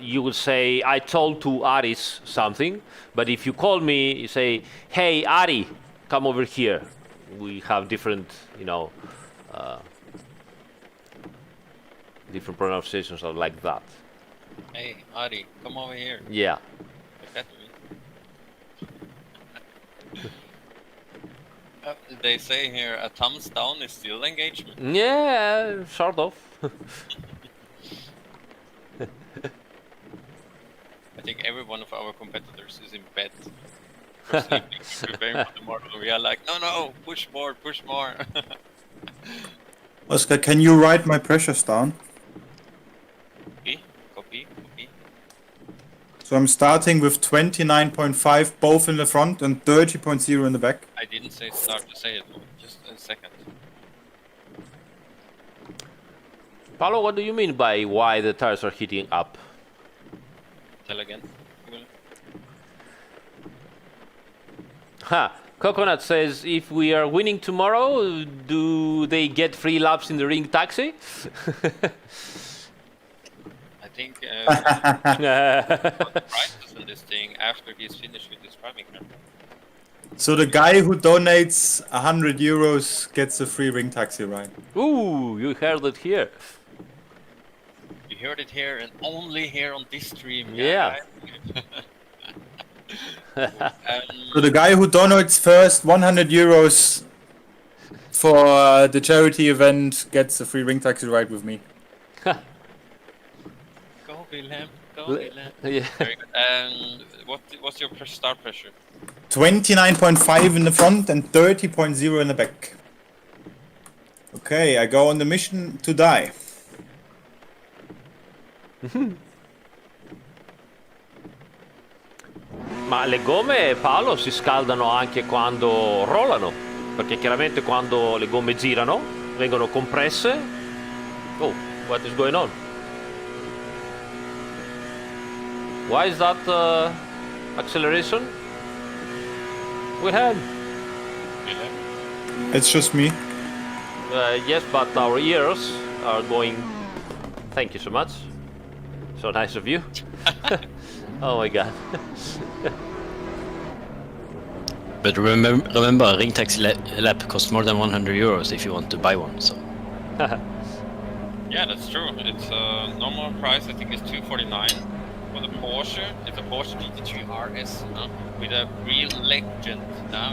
you will say, I told to Aris something, but if you call me, you say, hey, Ari, come over here. We have different, you know, different pronunciations are like that. Hey, Ari, come over here. Yeah. Like that. They say here a thumbs down is still engagement. Yeah, sort of. I think every one of our competitors is in bed. For sleeping, preparing for tomorrow. We are like, no, push more, push more. Oskar, can you write my pressures down? Copy. So I'm starting with 29.5 both in the front and 30.0 in the back. I didn't say start to say it, just a second. Paolo, what do you mean by why the tires are heating up? Tell again. Coconut says, if we are winning tomorrow, do they get free laps in the ring taxi? I think prices in this thing after he's finished with his driving camera. So the guy who donates 100 euros gets a free ring taxi ride. Ooh, you heard it here. You heard it here and only here on this stream. Yeah. So the guy who donates first 100 euros for the charity event gets a free ring taxi ride with me. Go Wilhelm, go Wilhelm. Yeah. Very good. And what's your start pressure? 29.5 in the front and 30.0 in the back. Okay, I go on the mission to die. Ma le gomme, Paolo, si scaldano anche quando rollano, perché chiaramente quando le gomme girano, vengono compresse. Oh, what is going on? Why is that acceleration? Wilhelm? It's just me. Yes, but our ears are going... Thank you so much. So nice of you. Oh my god. But remember, a ring taxi lap costs more than 100 euros if you want to buy one. So. Yeah, that's true. It's normal price. I think is 249 for the Porsche. It's a Porsche GT3 RS with a real legend.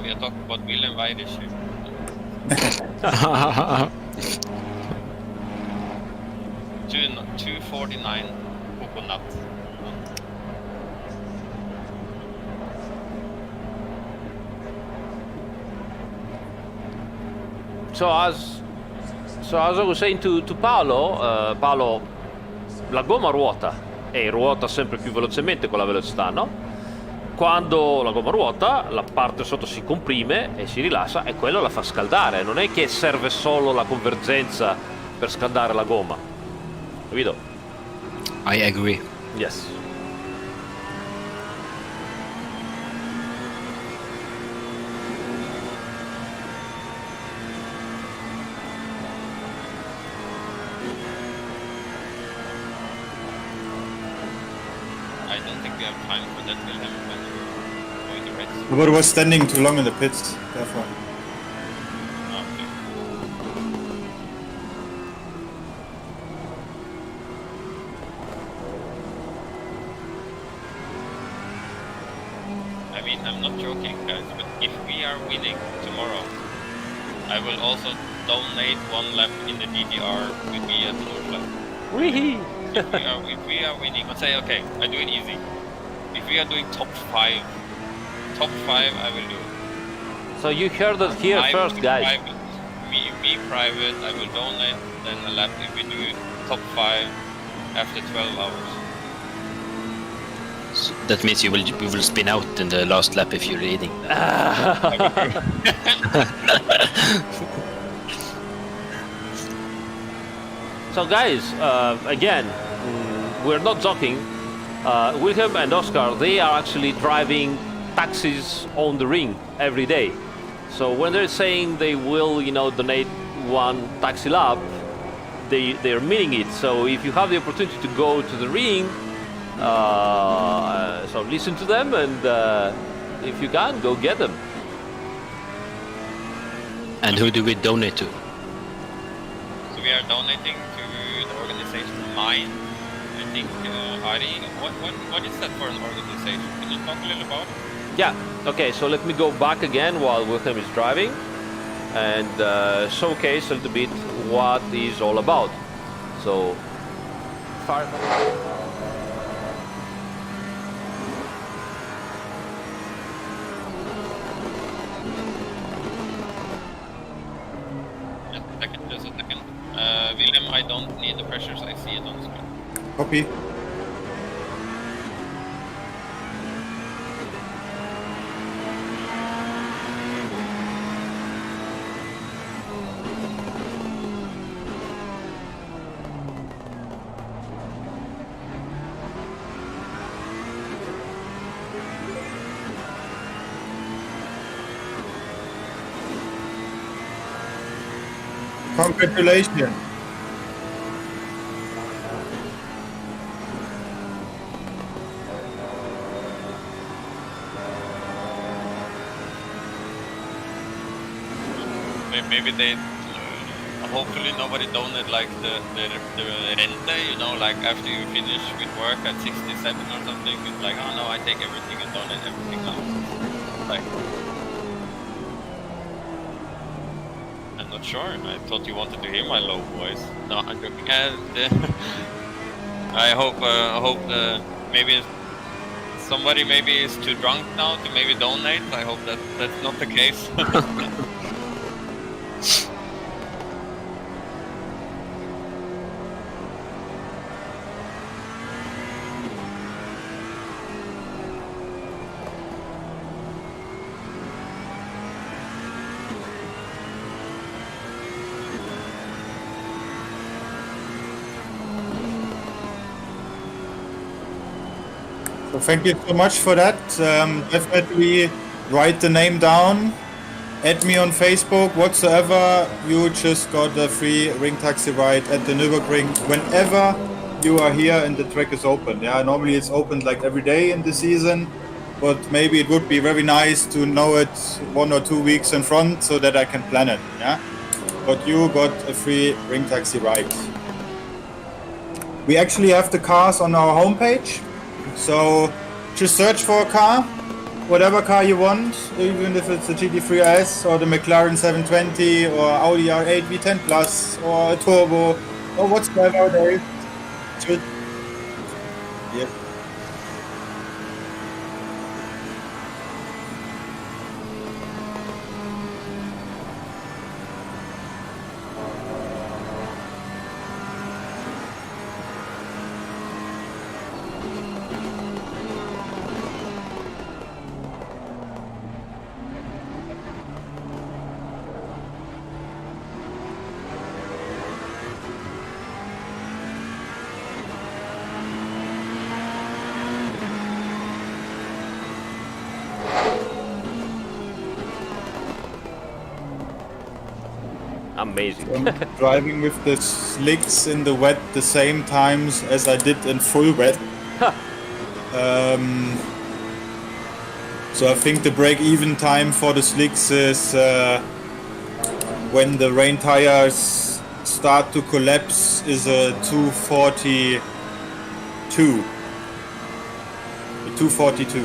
We are talking about Wilhelm Weirich here. 249 coconut. So as I was saying to Paolo, Paolo, la gomma ruota e ruota sempre più velocemente con la velocità, no? Quando la gomma ruota, la parte sotto si comprime e si rilassa e quello la fa scaldare. Non è che serve solo la convergenza per scaldare la gomma, capito? I agree. Yes. I don't think we have time for that, Wilhelm, when you're going to race. But was standing too long in the pits, therefore. Okay. I mean, I'm not joking, guys, but if we are winning tomorrow, I will also donate 1 lap in the DDR with me at Northland. Wee-hee. If we are winning, let's say, okay, I do it easy. If we are doing top 5, I will do it. So you heard it here I first, will guys. Private, me private, I will donate, then a lap if we do top 5 after 12 hours. So that means you will spin out in the last lap if you're leading. So guys, again, we're not joking. Wilhelm and Oskar, they are actually driving taxis on the ring every day. So when they're saying they will, donate 1 taxi lap, they're meaning it. So if you have the opportunity to go to the ring, so listen to them, and if you can, go get them. And who do we donate to? So we are donating to the organization Mine. I think Ari, what is that for an organization? Can you talk a little about it? Yeah, okay, so let me go back again while Wilhelm is driving and showcase a little bit what is all about. So, Just a second. Wilhelm, I don't need the pressures, I see it on the screen. Copy. Congratulations. Maybe they, hopefully nobody donate like the rente, like after you finish with work at 67 or something, it's like, oh no, I take everything and donate everything now. Like, I'm not sure, I thought you wanted to hear my low voice. No, I'm joking. I hope maybe somebody maybe is too drunk now to maybe donate. I hope that's not the case. So thank you so much for that. Definitely write the name down, add me on Facebook, whatsoever. You just got a free ring taxi ride at the Nürburgring whenever you are here and the track is open. Yeah, normally it's open like every day in the season, but maybe it would be very nice to know it 1 or 2 weeks in front so that I can plan it. Yeah, but you got a free ring taxi ride. We actually have the cars on our homepage. So just search for a car, whatever car you want, even if it's a GT3 RS or the McLaren 720 or Audi R8 V10 Plus or a Turbo or whatsoever there is. Just, yeah. Amazing. I'm driving with the slicks in the wet the same times as I did in full wet. So I think the break-even time for the slicks is when the rain tires start to collapse is a 2:42. 2:42.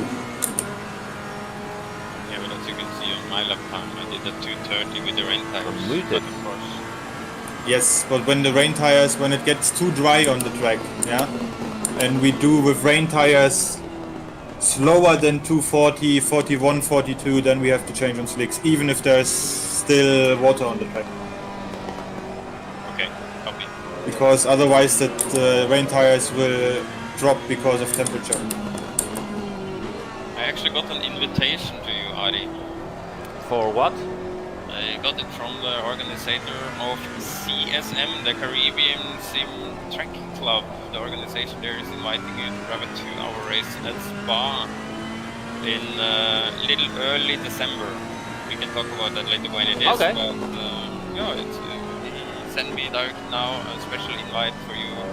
Yeah, but as you can see on my lap time, I did a 2:30 with the rain tires. Muted. But of course, Yes, but when the rain tires, when it gets too dry on the track, yeah, and we do with rain tires slower than 2:40, 41, 42, then we have to change on slicks, even if there's still water on the track. okay, copy. Because otherwise the rain tires will drop because of temperature. I actually got an invitation to you, Ari. For what? I got it from the organizer of CSM, the Caribbean Sim Trekking Club. The organization there is inviting you to drive a 2-hour race at Spa in little early December. We can talk about that later when it is. Okay. But yeah, it's, send me direct now a special invite for you to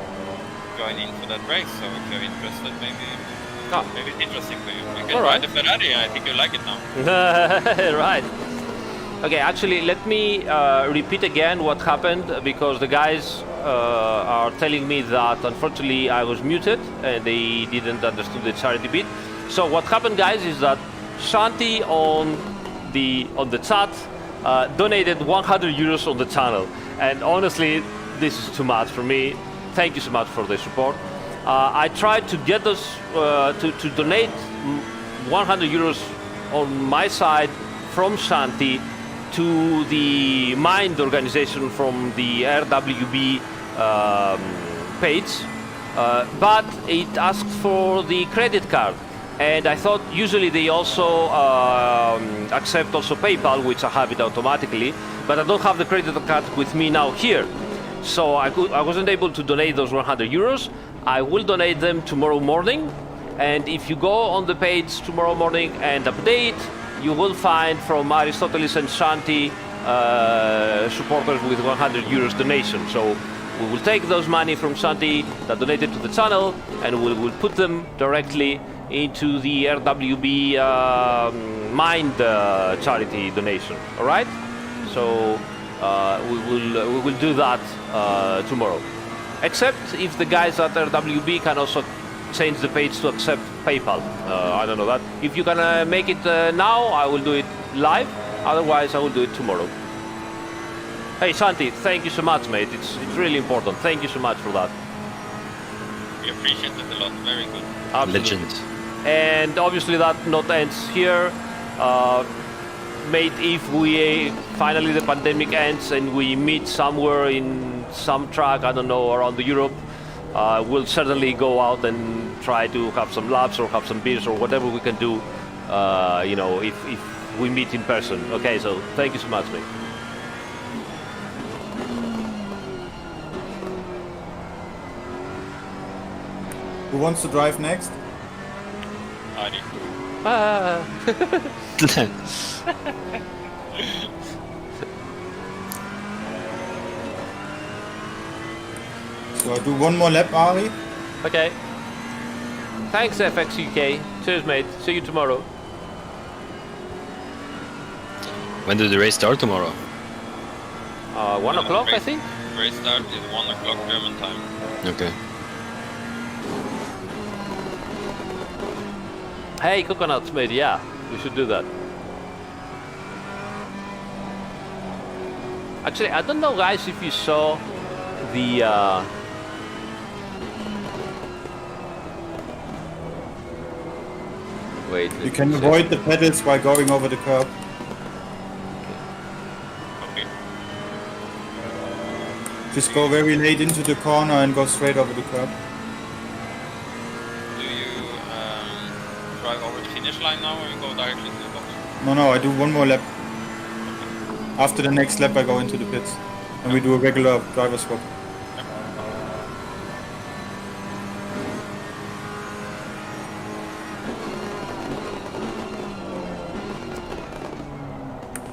join in for that race. So if you're interested, maybe it's interesting for you. You can All ride right. the Ferrari. I think you like it now. Right. Okay, actually, let me repeat again what happened because the guys are telling me that unfortunately I was muted and they didn't understand the charity bit. So what happened, guys, is that Shanti on the chat donated 100 euros on the channel, and honestly, this is too much for me. Thank you so much for the support. I tried to get us to donate 100 euros on my side from Shanti to the Mind organization from the RWB page, but it asked for the credit card, and I thought usually they also accept also PayPal, which I have it automatically, but I don't have the credit card with me now here, so I wasn't able to donate those 100 euros. I will donate them tomorrow morning, and if you go on the page tomorrow morning and update, you will find from Aristotelis and Shanti supporters with 100 euros donation. So we will take those money from Shanti that donated to the channel and we will put them directly into the RWB Mind charity donation. All right? So we will do that tomorrow. Except if the guys at RWB can also change the page to accept PayPal. I don't know that. If you can make it now, I will do it live. Otherwise, I will do it tomorrow. Hey, Shanti, thank you so much, mate. It's really important. Thank you so much for that. We appreciate it a lot. Very good. Absolutely. Legend. And obviously that not ends here. Mate, if we finally the pandemic ends and we meet somewhere in some track, I don't know, around the Europe, we'll certainly go out and try to have some laps or have some beers or whatever we can do, you know, if we meet in person. Okay, so thank you so much, mate. Who wants to drive next? Ari. So I do one more lap, Ari. Okay. Thanks, FXUK. Cheers, mate. See you tomorrow. When do the race start tomorrow? 1 o'clock, I think. Race start is 1 o'clock German time. Okay. Hey, coconuts, mate. Yeah, we should do that. Actually, I don't know, guys, if you saw the wait. You can avoid the pedals by going over the curb. Okay. Just go very late into the corner and go straight over the curb. Do you drive over the finish line now or you go directly to the box? No, I do one more lap. After the next lap, I go into the pits. And we do a regular driver swap.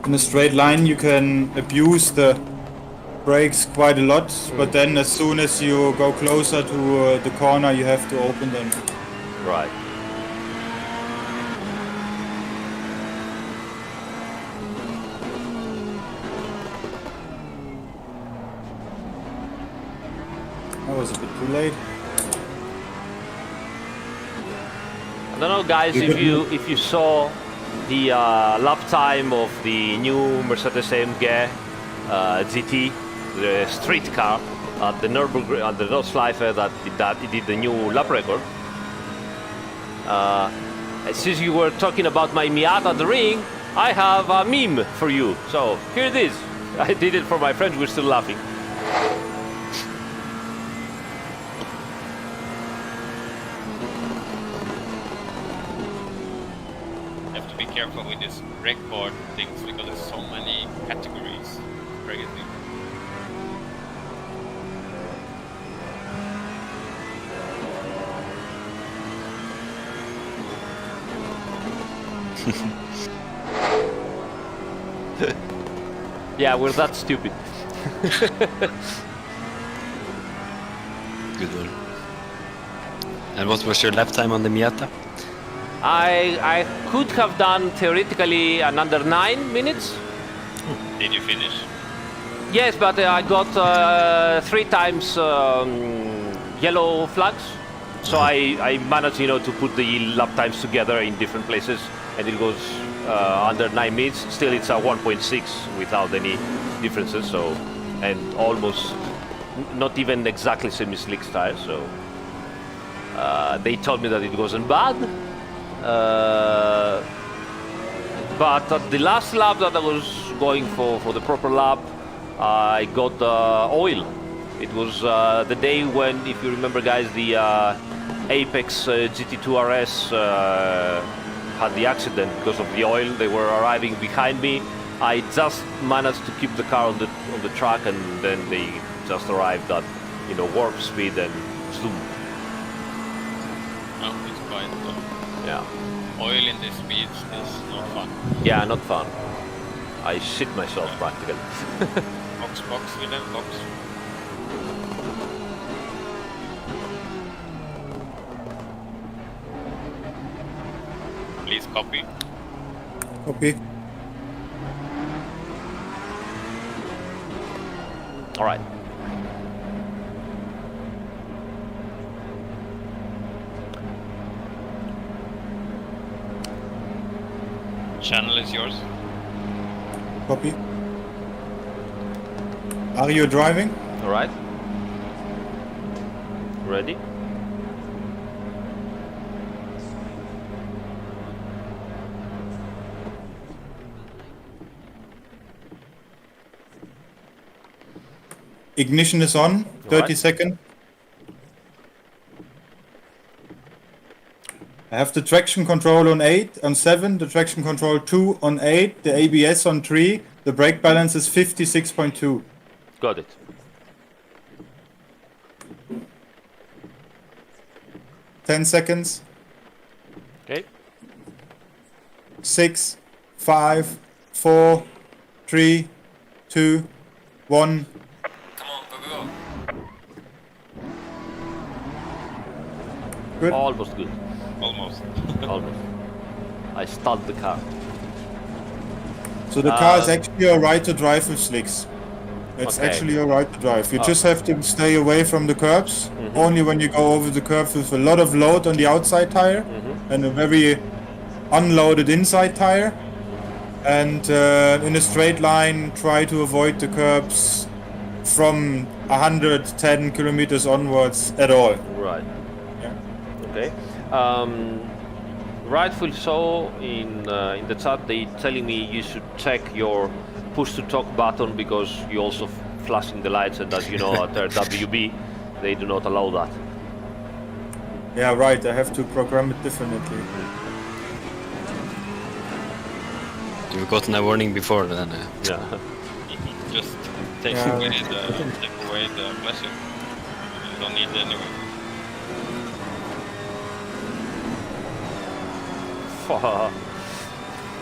In a straight line, you can abuse the brakes quite a lot, but then as soon as you go closer to the corner, you have to open them. Right. I was a bit too late. I don't know, guys, if you saw the lap time of the new Mercedes-AMG GT, the street car at the Nürburgring, at the Nordschleife that it did the new lap record. Since you were talking about my Miata at the ring, I have a meme for you. So here it is. I did it for my friends. We're still laughing. Careful with this record things because there's so many categories. Crazy. Yeah, we're that stupid. Good one. And what was your lap time on the Miata? I could have done theoretically an under 9 minutes. Did you finish? Yes, but I got 3 times yellow flags. So I managed, to put the lap times together in different places, and it goes under 9 minutes. Still, it's a 1.6 without any differences. So, and almost not even exactly semi-slick tires. So they told me that it wasn't bad. But at the last lap that I was going for the proper lap, I got oil. It was the day when, if you remember, guys, the Apex GT2 RS had the accident because of the oil. They were arriving behind me. I just managed to keep the car on the track, and then they just arrived at warp speed and zoom. Oh, it's quite Yeah. Oil in this speed is not fun. Yeah, not fun. I shit myself practically. Box, Wilhelm, box. Please copy. Copy. All right. Channel is yours. Copy. Are you driving? All right. Ready? Ignition is on. 30 right. seconds. I have the traction control on 8, on 7, the traction control 2 on 8, the ABS on 3, the brake balance is 56.2. Got it. Ten seconds. Okay. 6, 5, 4, 3, 2, 1. Come on, go. Good. Almost good. Almost. Almost. I stalled the car. So the car is actually alright to drive with slicks. It's Okay. actually alright to drive. You just have to stay away from the curbs. Only when you go over the curb with a lot of load on the outside tire and a very unloaded inside tire. And in a straight line, try to avoid the curbs from 110 kilometers onwards at all. Right. Yeah. Okay. Rightfully so. In the chat, they telling me you should check your push to talk button because you also flashing the lights, and as you know, at RWB, they do not allow that. Yeah, right. I have to program it differently. You've gotten a warning before then. Yeah. Just take Yeah. away the pleasure. You don't need it anyway.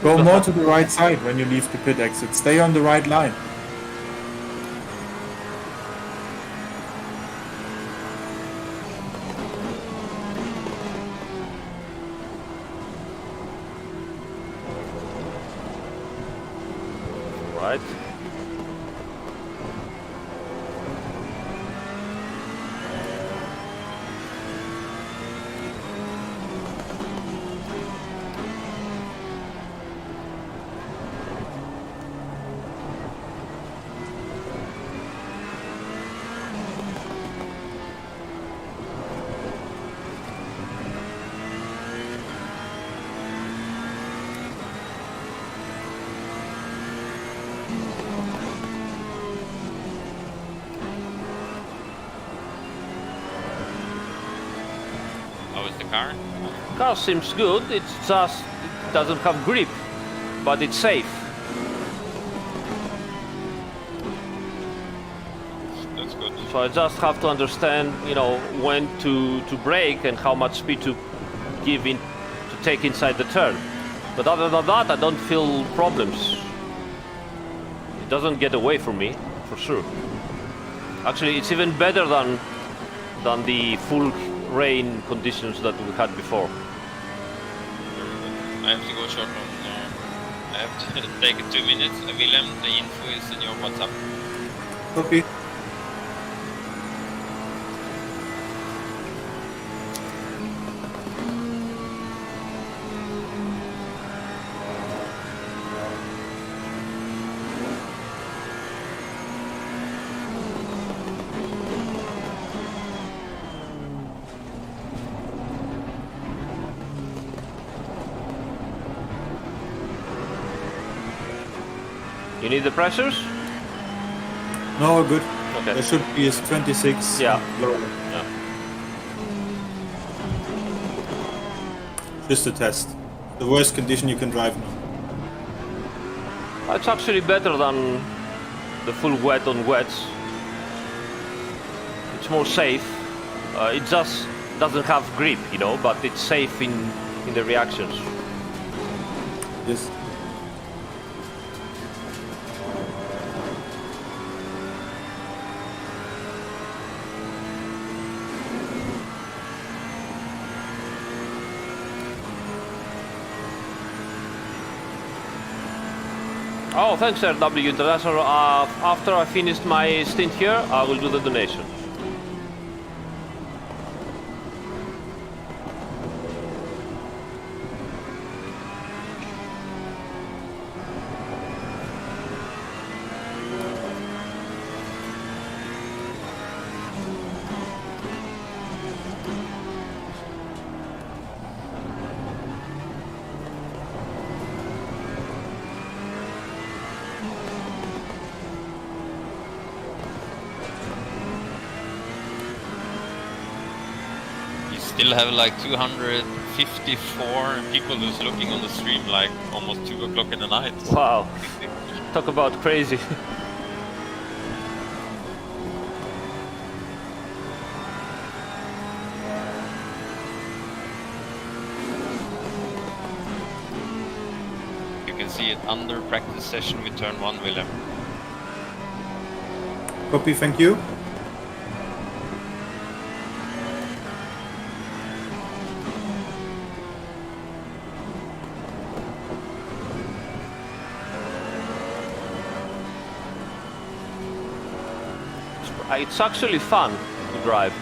Go more to the right side when you leave the pit exit. Stay on the right line. right? How is the car? Car seems good, it's just it doesn't have grip, but it's safe. That's good. So I just have to understand, you know, when to brake and how much speed to give in to take inside the turn. But other than that, I don't feel problems. It doesn't get away from me, for sure. Actually, it's even better than the full rain conditions that we had before. I have to go short on. I have to take 2 minutes. Wilhelm, the info is in your WhatsApp. Copy. You need the pressures? No, good. Okay. There should be is 26. Yeah. Lower. Yeah. Just a test. The worst condition you can drive now. It's actually better than the full wet on wets. It's more safe. It just doesn't have grip, you know, but it's safe in the reactions. Yes. Oh, thanks, RWB International. After I finished my stint here, I will do the donation. Still have like 254 people who's looking on the stream, like almost 2 o'clock in the night. Wow. Talk about crazy. You can see it under practice session with turn 1, Wilhelm. Copy, thank you. It's actually fun to drive.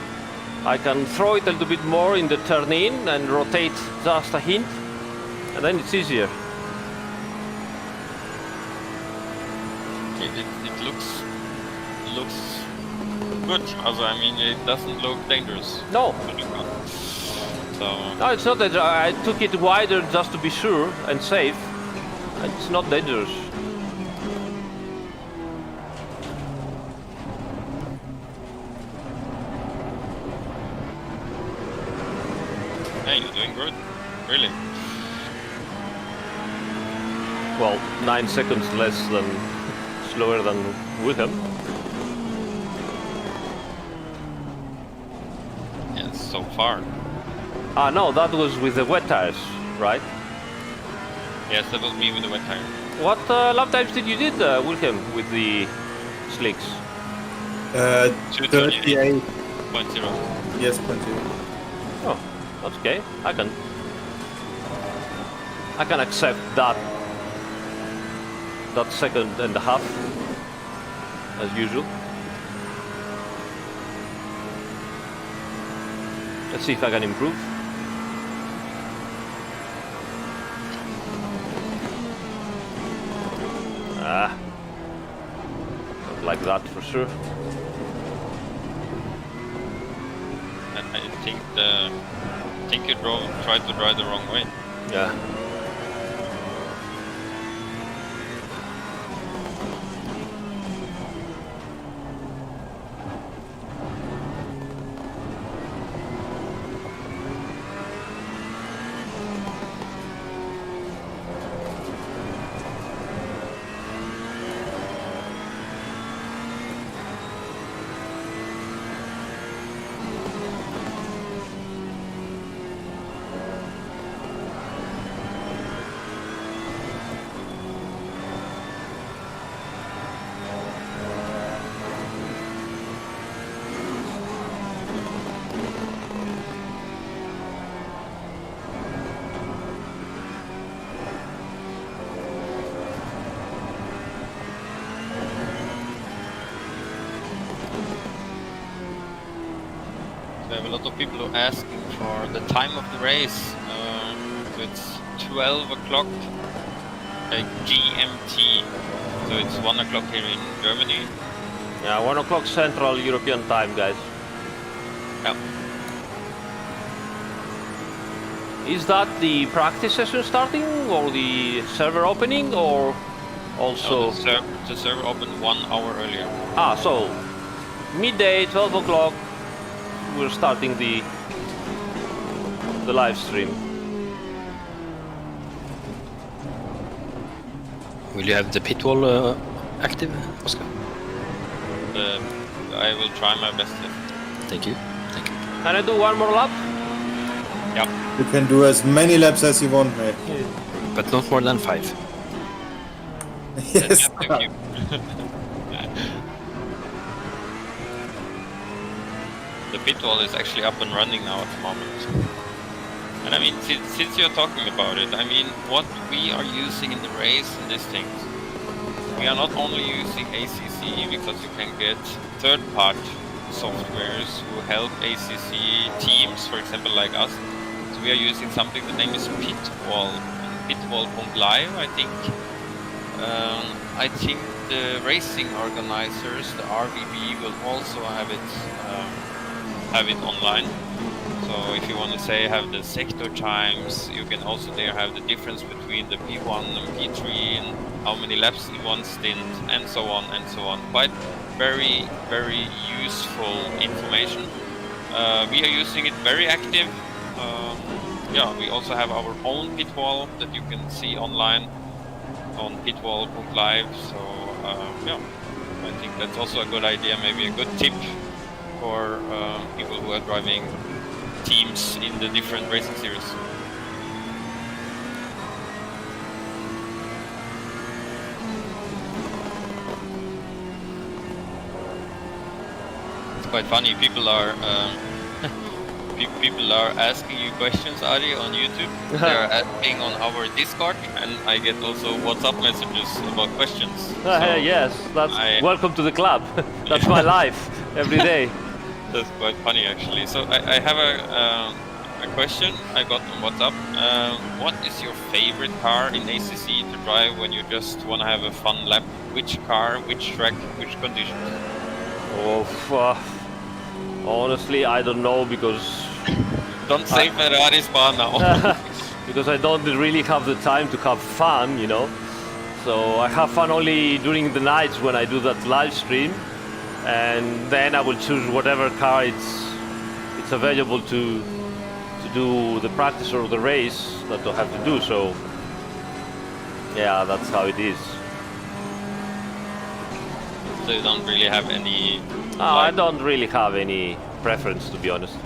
I can throw it a little bit more in the turn in and rotate just a hint, and then it's easier. It looks good. Also, I mean, it doesn't look dangerous. No. So No, it's not dangerous. I took it wider just to be sure and safe. It's not dangerous. hey, you're doing good. Really. Well, 9 seconds less than slower than Wilhelm. Yes, so far. Ah, no, that was with the wet tires, right? Yes, that was me with the wet tire. What lap times did you did, Wilhelm, with the slicks? 38. 0.0. Yes, 0.0. Oh, that's okay. I can accept that. that second and a half, as usual. Let's see if I can improve. Not like that for sure. I think you tried to drive the wrong way. Yeah. We have a lot of people who are asking for the time of the race. So it's 12 o'clock GMT. So it's 1 o'clock here in Germany. Yeah, 1 o'clock Central European time, guys. Yeah. Is that the practice session starting, or the server opening, or also? No, the server opened 1 hour earlier. Ah, so midday, 12 o'clock, we're starting the live stream. Will you have the pit wall active, Oskar? I will try my best. Thank you. Thank you. Can I do one more lap? Yeah. You can do as many laps as you want, mate. But not more than 5. Yes. Thank you. The pit wall is actually up and running now at the moment. And I mean, since you're talking about it, I mean, what we are using in the race in these things, we are not only using ACC because you can get third-party softwares who help ACC teams, for example, like us. So we are using something, the name is Pitwall, pitwall.live, I think. I think the racing organizers, the RWB, will also have it online. So if you want to say have the sector times, you can also there have the difference between the P1 and P3 and how many laps in one stint and so on and so on. Quite very, very useful information. We are using it very active. Yeah, we also have our own pit wall that you can see online on pitwall.live. So yeah, I think that's also a good idea, maybe a good tip for people who are driving teams in the different racing series. It's quite funny. People are people are asking you questions, Ari, on YouTube. They are asking on our Discord, and I get also WhatsApp messages about questions. Yes, that's welcome to the club. That's my life every day. That's quite funny, actually. So I have a question I got on WhatsApp. What is your favorite car in ACC to drive when you just want to have a fun lap? Which car, which track, which conditions? Honestly, I don't know, because... Don't say Ferrari's bar now. Because I don't really have the time to have fun, you know. So I have fun only during the nights when I do that live stream. And then I will choose whatever car it's available to do the practice or the race that I have to do. So yeah, that's how it is. So you don't really have any... I don't really have any preference, to be honest.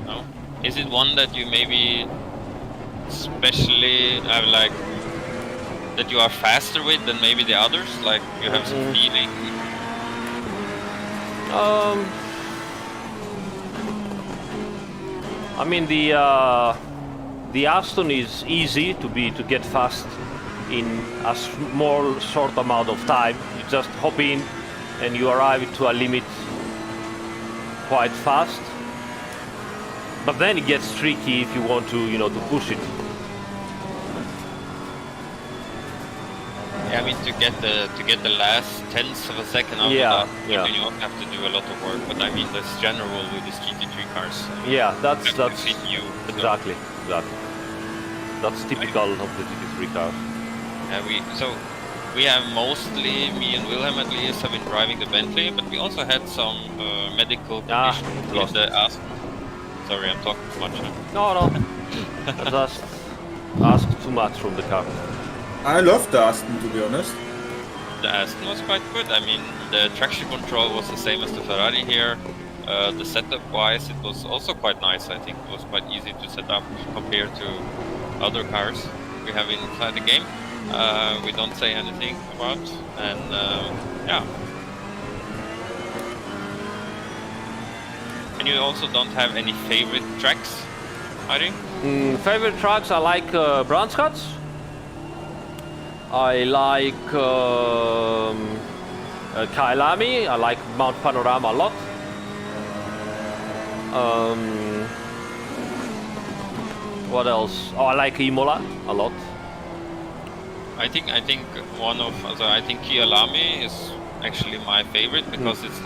No? Is it one that you maybe especially have, like, that you are faster with than maybe the others? Like you have some feeling? I mean, the Aston is easy to get fast in a small, short amount of time. You just hop in and you arrive to a limit quite fast. But then it gets tricky if you want to, you know, to push it. Yeah, I mean to get the last tenths of a second out of that, you don't have to do a lot of work. But I mean that's general with these GT3 cars. Yeah, that's you exactly. That's typical of the GT3 cars. Yeah, we have mostly, me and Wilhelm at least, have been driving the Bentley, but we also had some medical conditions in the Aston. Sorry, I'm talking too much now. No. I just asked too much from the car. I love the Aston, to be honest. The Aston was quite good. I mean, the traction control was the same as the Ferrari here. The setup-wise, it was also quite nice. I think it was quite easy to set up compared to other cars we have inside the game. We don't say anything about, and yeah. And you also don't have any favorite tracks, Ari? Favorite tracks, I like Brandschatz. I like Kailami. I like Mount Panorama a lot. What else? Oh, I like Imola a lot. I think Kialami is actually my favorite because it's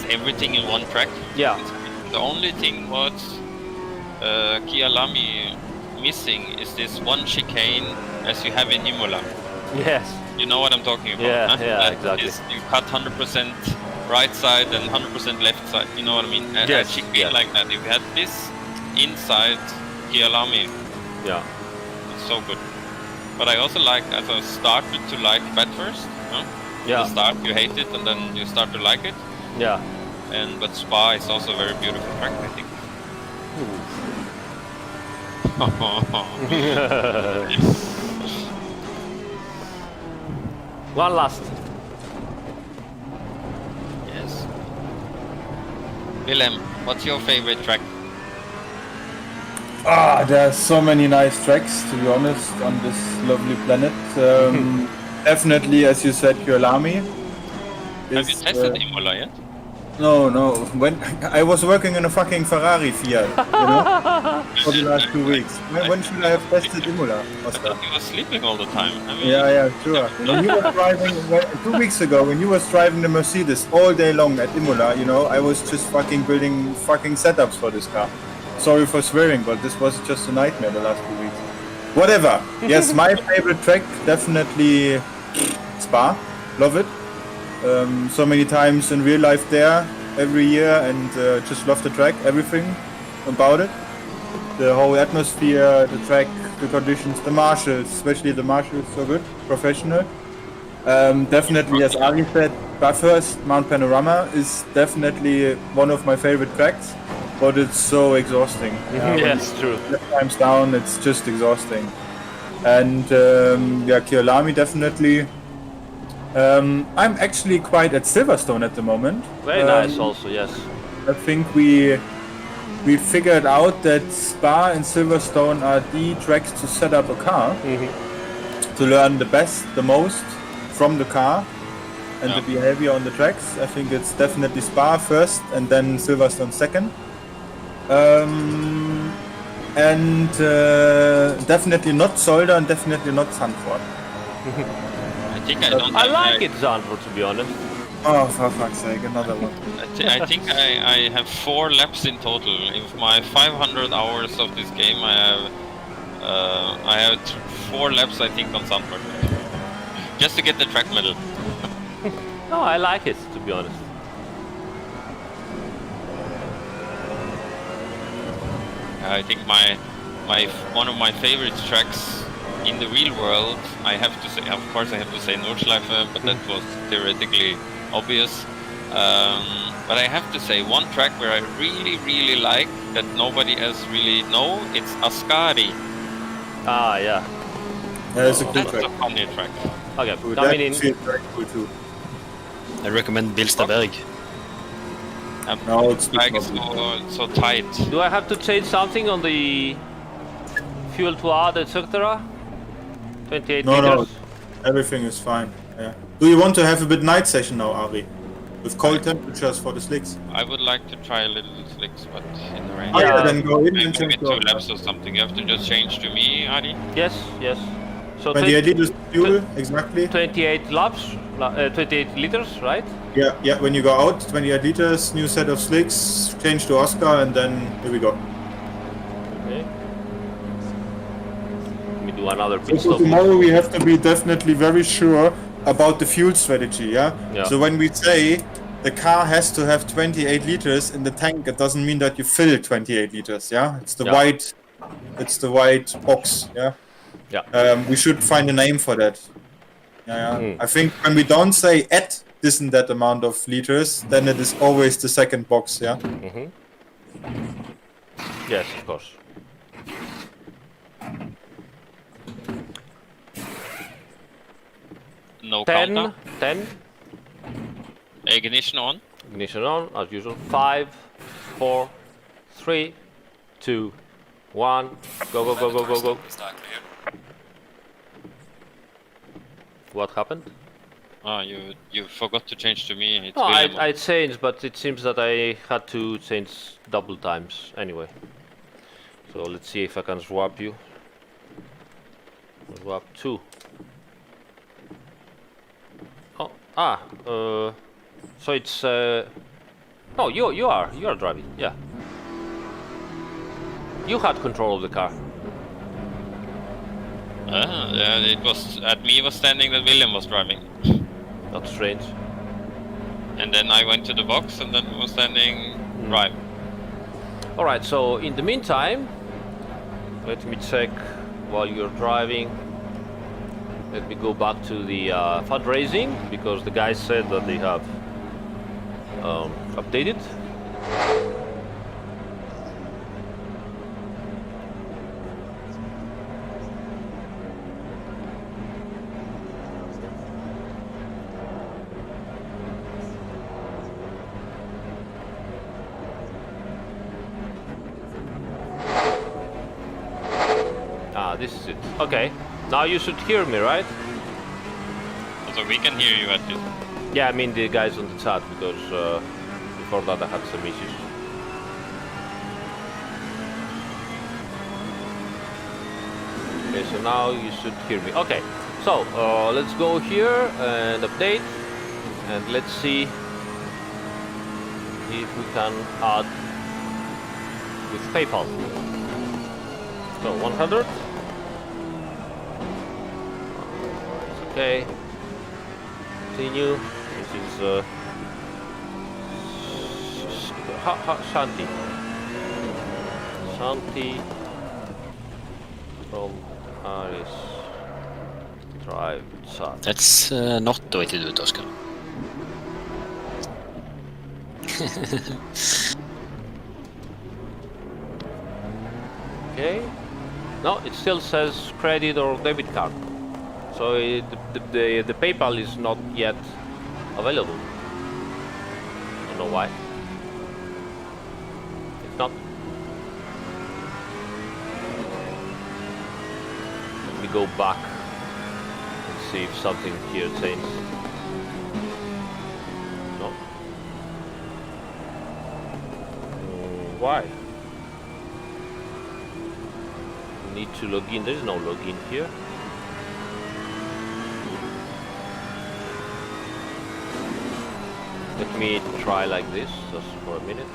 everything in one track. Yeah. The only thing what Kialami missing is this one chicane as you have in Imola. Yes. You know what I'm talking about? Yeah, huh? yeah, exactly. You cut 100% right side and 100% left side. You know what I mean? A chicane like that. If you had this inside Kialami, yeah, it's so good. But I also started to like Bathurst. Huh? Yeah. At the start you hate it and then you start to like it. Yeah. But Spa is also a very beautiful track, I think. One last. Yes. Wilhelm, what's your favorite track? There's so many nice tracks, to be honest, on this lovely planet. Definitely, as you said, Kyolami. Have you tested Imola yet? No. When I was working in a fucking Ferrari Fiat, you know, for the last 2 weeks. When should I have tested Imola, Oskar? I thought you were sleeping all the time. I mean, Yeah, sure. When you were driving 2 weeks ago, when you was driving the Mercedes all day long at Imola, you know, I was just fucking building fucking setups for this car. Sorry for swearing, but this was just a nightmare the last 2 weeks. Whatever. Yes, my favorite track, definitely Spa. Love it. So many times in real life there every year, and just love the track, everything about it. The whole atmosphere, the track, the conditions, the marshals, especially the marshals, so good, professional. Definitely, as Ari said, Bathurst, Mount Panorama is definitely one of my favorite tracks, but it's so exhausting. Yes, true. Times down, it's just exhausting. And Kyolami definitely. I'm actually quite at Silverstone at the moment. Very nice also, yes. I think we figured out that Spa and Silverstone are the tracks to set up a car, to learn the best, the most from the car and the behavior on the tracks. I think it's definitely Spa first and then Silverstone second. And definitely not Zolder and definitely not Zandvoort. I like it, Zandvoort, to be honest. Oh, for fuck's sake, another one. I think I have 4 laps in total. In my 500 hours of this game, I have 4 laps, I think, on Sandberg. Just to get the track medal. No, I like it, to be honest. I think one of my favorite tracks in the real world, I have to say, of course I have to say Nordschleife, but that was theoretically obvious. But I have to say one track where I really like that nobody else really know, it's Ascari. Ah, yeah. That's a cool That's track. a funny track. Okay, That I mean, feels very cool too. I recommend Bilsterberg. No, it's Track is so tight. do I have to change something on the fuel to add, etc.? 28 No, liters. everything is fine. Yeah. Do you want to have a bit night session now, Ari? With cold temperatures for the slicks? I would like to try a little slicks, but in the rain. Oh, Yeah. then go in and Maybe change 2 to laps or something. You have to just change to me, Adi. Yes, yes. So 28 liters fuel, exactly. 28 laps, 28 liters, right? Yeah, when you go out, 28 liters, new set of slicks, change to Oskar, and then here we go. Okay. Let me do another So pit for stop. tomorrow we have to be definitely very sure about the fuel strategy, yeah? Yeah. So when we say the car has to have 28 liters in the tank, it doesn't mean that you fill 28 liters, yeah? It's the white box, yeah? Yeah. We should find a name for that. Yeah. Mm. I think when we don't say at this and that amount of liters, then it is always the second box, yeah? Yes, of course. No 10, counter. 10. Ignition on. Ignition on, as usual. 5, 4, 3, 2, 1. Go, go, go, go, go, go. Start clear. What happened? You forgot to change to me. It's No, Wilhelm. I changed, but it seems that I had to change double times anyway. So let's see if I can swap you. Swap 2. Oh, so it's oh, you are driving, yeah. You had control of the car. Yeah, it was at me was standing that Wilhelm was driving. That's strange. And then I went to the box and then was standing drive. Alright, so in the meantime, let me check while you're driving. Let me go back to the fundraising because the guys said that they have updated. This is it. Okay. Now you should hear me, right? So we can hear you at least. Yeah, I mean the guys on the chat because before that I had some issues. Okay, so now you should hear me. Okay, so let's go here and update, and let's see if we can add with PayPal. So 100. Okay. Continue. This is Shanti. Shanti from Aris.Drives chat. That's not the way to do it, Oskar. Okay. No, it still says credit or debit card. So the PayPal is not yet available. Don't know why. It's not. Let me go back and see if something here changed. No. Why? Need to log in. There is no login here. Let me try like this, just for a minute.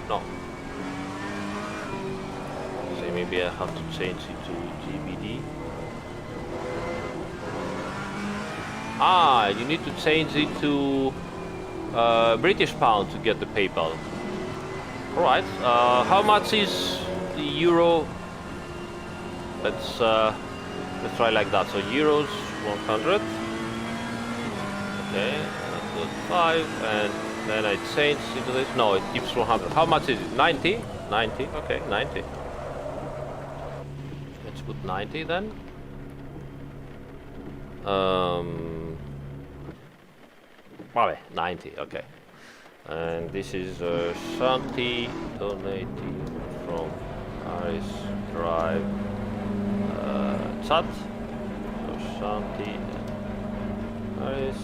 No. So maybe I have to change it to GBD. Ah, you need to change it to British pound to get the PayPal. Alright, how much is the euro? Let's try like that. So euros 100. Okay, that was 5, and then I change into this. No, it keeps 100. How much is it? 90? 90, okay, 90. Let's put 90 then. Vale, 90, okay. And this is Shanti donating from Aris.Drives. chat. Shanti. Aris.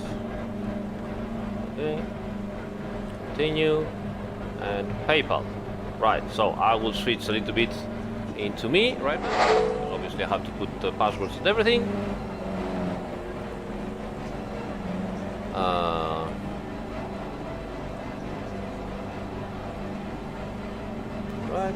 Okay. Continue. And PayPal. Right, so I will switch a little bit into me right now. Obviously I have to put the passwords and everything. Right.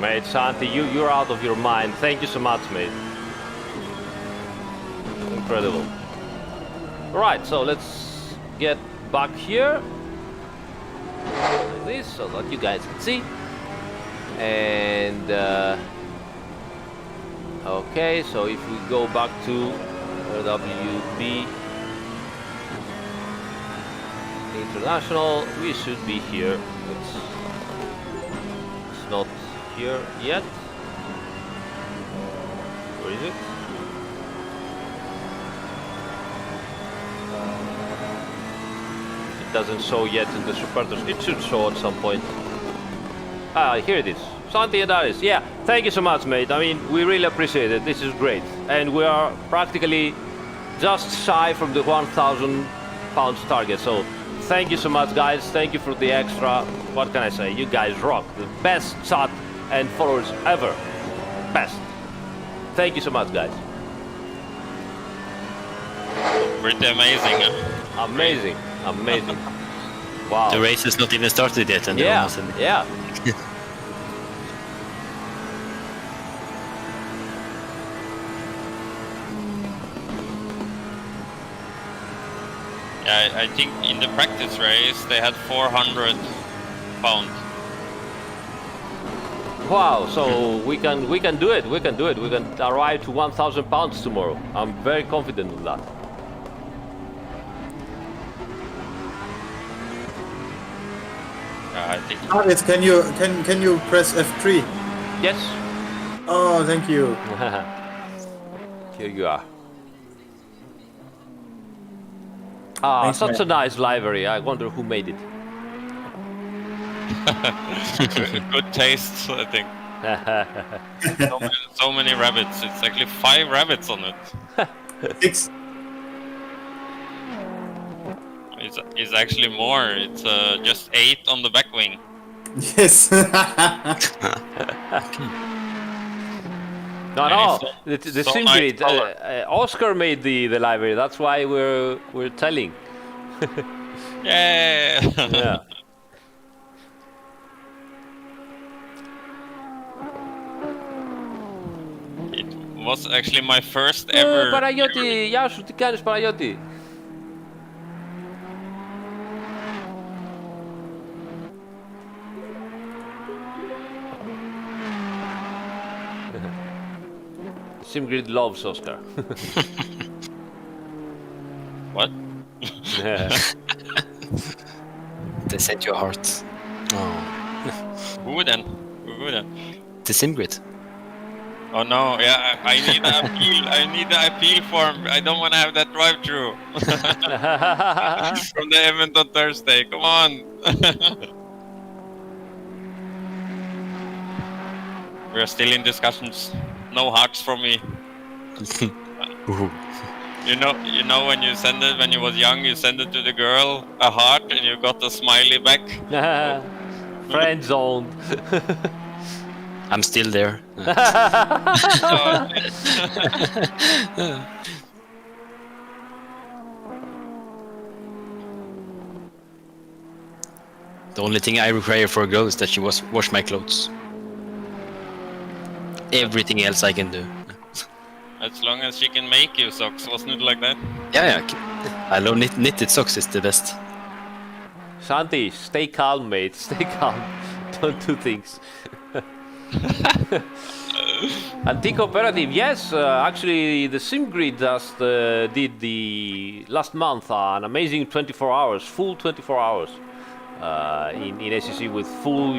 Mate, Shanti, you're out of your mind. Thank you so much, mate. Incredible. Right, so let's get back here. Like this, so that you guys can see. And okay, so if we go back to RWB International, we should be here. It's not here yet. Where is it? It doesn't show yet in the supporters. It should show at some point. Ah, here it is. Santi and Aris. Yeah, thank you so much, mate. I mean, we really appreciate it. This is great. And we are practically just shy from the 1,000 pounds target. So thank you so much, guys. Thank you for the extra. What can I say? You guys rock. The best chat and followers ever. Best. Thank you so much, guys. Pretty amazing. Amazing. Amazing. Wow. The race has not even started yet, and they're almost in. Yeah. Yeah, I think in the practice race they had 400 pounds. Wow, so we can do it. We can do it. We can arrive to 1,000 pounds tomorrow. I'm very confident of that. I think. Aris, can you press F3? Yes. Oh, thank you. Here you are. Ah, Thanks, such man. a nice livery. I wonder who made it. Good taste, I think. So many rabbits. It's actually 5 rabbits on it. 6. It's actually more. It's just 8 on the back wing. Yes. No, And the so Simgrid, nice color. Oscar made the library. That's why we're telling. Yeah. Yeah. It was actually my first ever. Παναγιώτη, γεια σου, τι κάνεις Παναγιώτη? Simgrid loves Oskar. What? They sent you a heart. Oh. Who then? The Simgrid. Oh no, yeah, I need the appeal. I need the appeal form. I don't want to have that drive-through. From the event on Thursday. Come on. We are still in discussions. No hearts from me. You know when you send it when you was young, you send it to the girl a heart and you got a smiley back. Friend zone. I'm still there. The only thing I require for a girl is that she wash my clothes. Everything else I can do. As long as she can make you socks, wasn't it like that? Yeah. I love knitted socks. It's the best. Santi, stay calm, mate. Stay calm. Don't do things. Anti-cooperative, yes. Actually, the SimGrid just did the last month an amazing 24 hours, full 24 hours in SEC with full,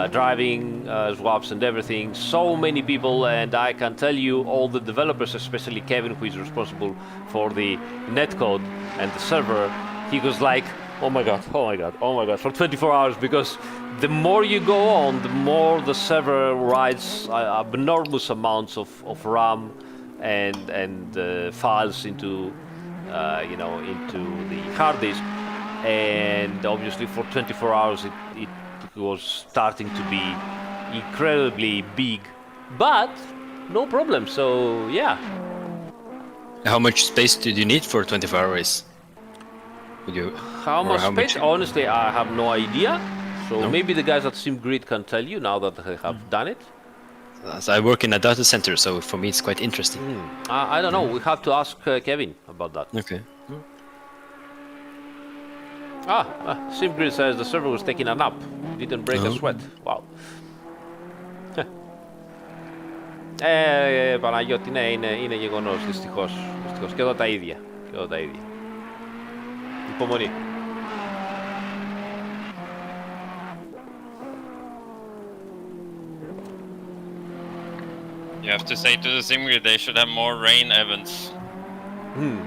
driving swaps and everything. So many people, and I can tell you, all the developers, especially Kevin, who is responsible for the netcode and the server, he was like, oh my god, for 24 hours, because the more you go on, the more the server writes enormous amounts of RAM and files into into the hard disk, and obviously for 24 hours it was starting to be incredibly big, but no problem. So yeah. How much space did you need for 24 hours? How much space? Honestly, I have no idea. So maybe the guys at SimGrid can tell you now that they have done it. So I work in a data center, so for me it's quite interesting. I don't know. We have to ask Kevin about that. Okay. SimGrid says the server was taking a nap. Didn't break a sweat. Wow. Παναγιώτη, ναι, είναι γεγονός, δυστυχώς. Και εδώ τα ίδια. Υπομονή. You have to say to the SimGrid they should have more rain events.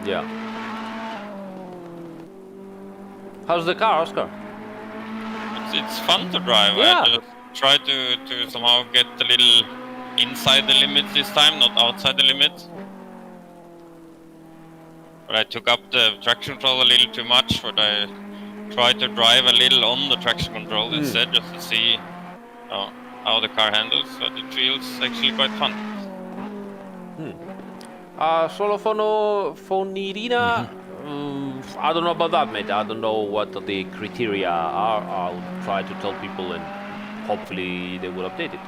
Yeah. How's the car, Oskar? It's fun to drive. Yeah. I just try to somehow get a little inside the limits this time, not outside the limits. But I took up the traction control a little too much, but I tried to drive a little on the traction control instead, just to see how the car handles, but it feels actually quite fun. Solophonirina, I don't know about that, mate. I don't know what the criteria are. I'll try to tell people and hopefully they will update it.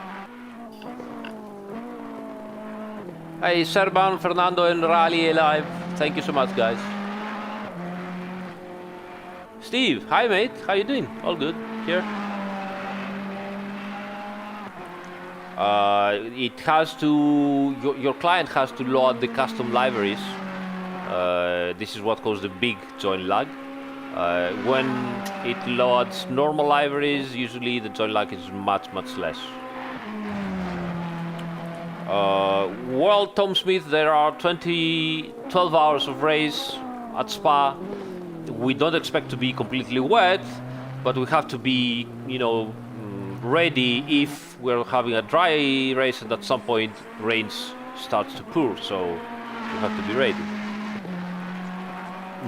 Hey, Serban, Fernando and Rally live. Thank you so much, guys. Steve, hi, mate. How you doing? All good here. It has to, your client has to load the custom libraries. This is what causes the big join lag. When it loads normal libraries, usually the join lag is much less. Well, Tom Smith, there are 12 hours of race at Spa. We don't expect to be completely wet, but we have to be, ready if we're having a dry race and at some point rain starts to pour, so we have to be ready.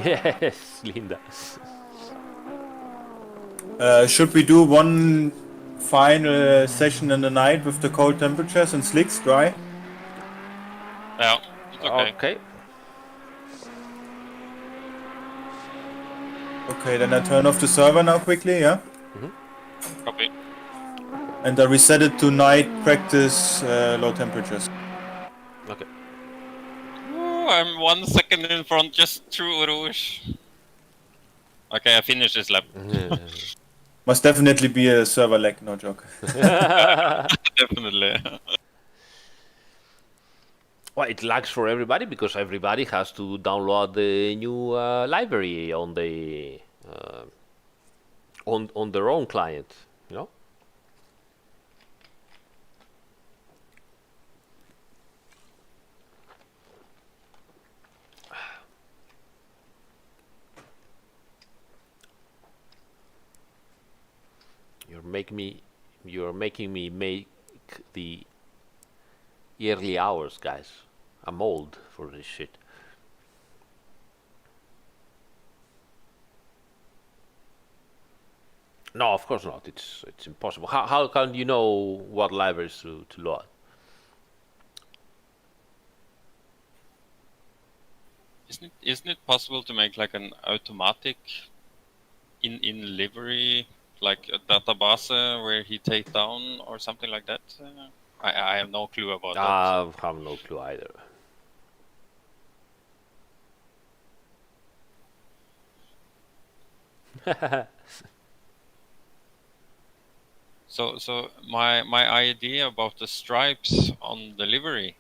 Yes, Linda. Should we do one final session in the night with the cold temperatures and slicks dry? Yeah, it's okay. Okay, then I turn off the server now quickly, yeah? Copy. And I reset it to night practice low temperatures. Okay. Ooh, I'm 1 second in front, just through Rouge. Okay, I finished this lap. Must definitely be a server lag, no joke. Definitely. Well, it lags for everybody because everybody has to download the new library on the on their own client, You're making me make the early hours, guys. I'm old for this shit. No, of course not. It's impossible. How can you know what libraries to load? Isn't it possible to make like an automatic in Livery like a database where he take down or something like that? I have no clue about that. I have no clue either. So my idea about the stripes on the livery,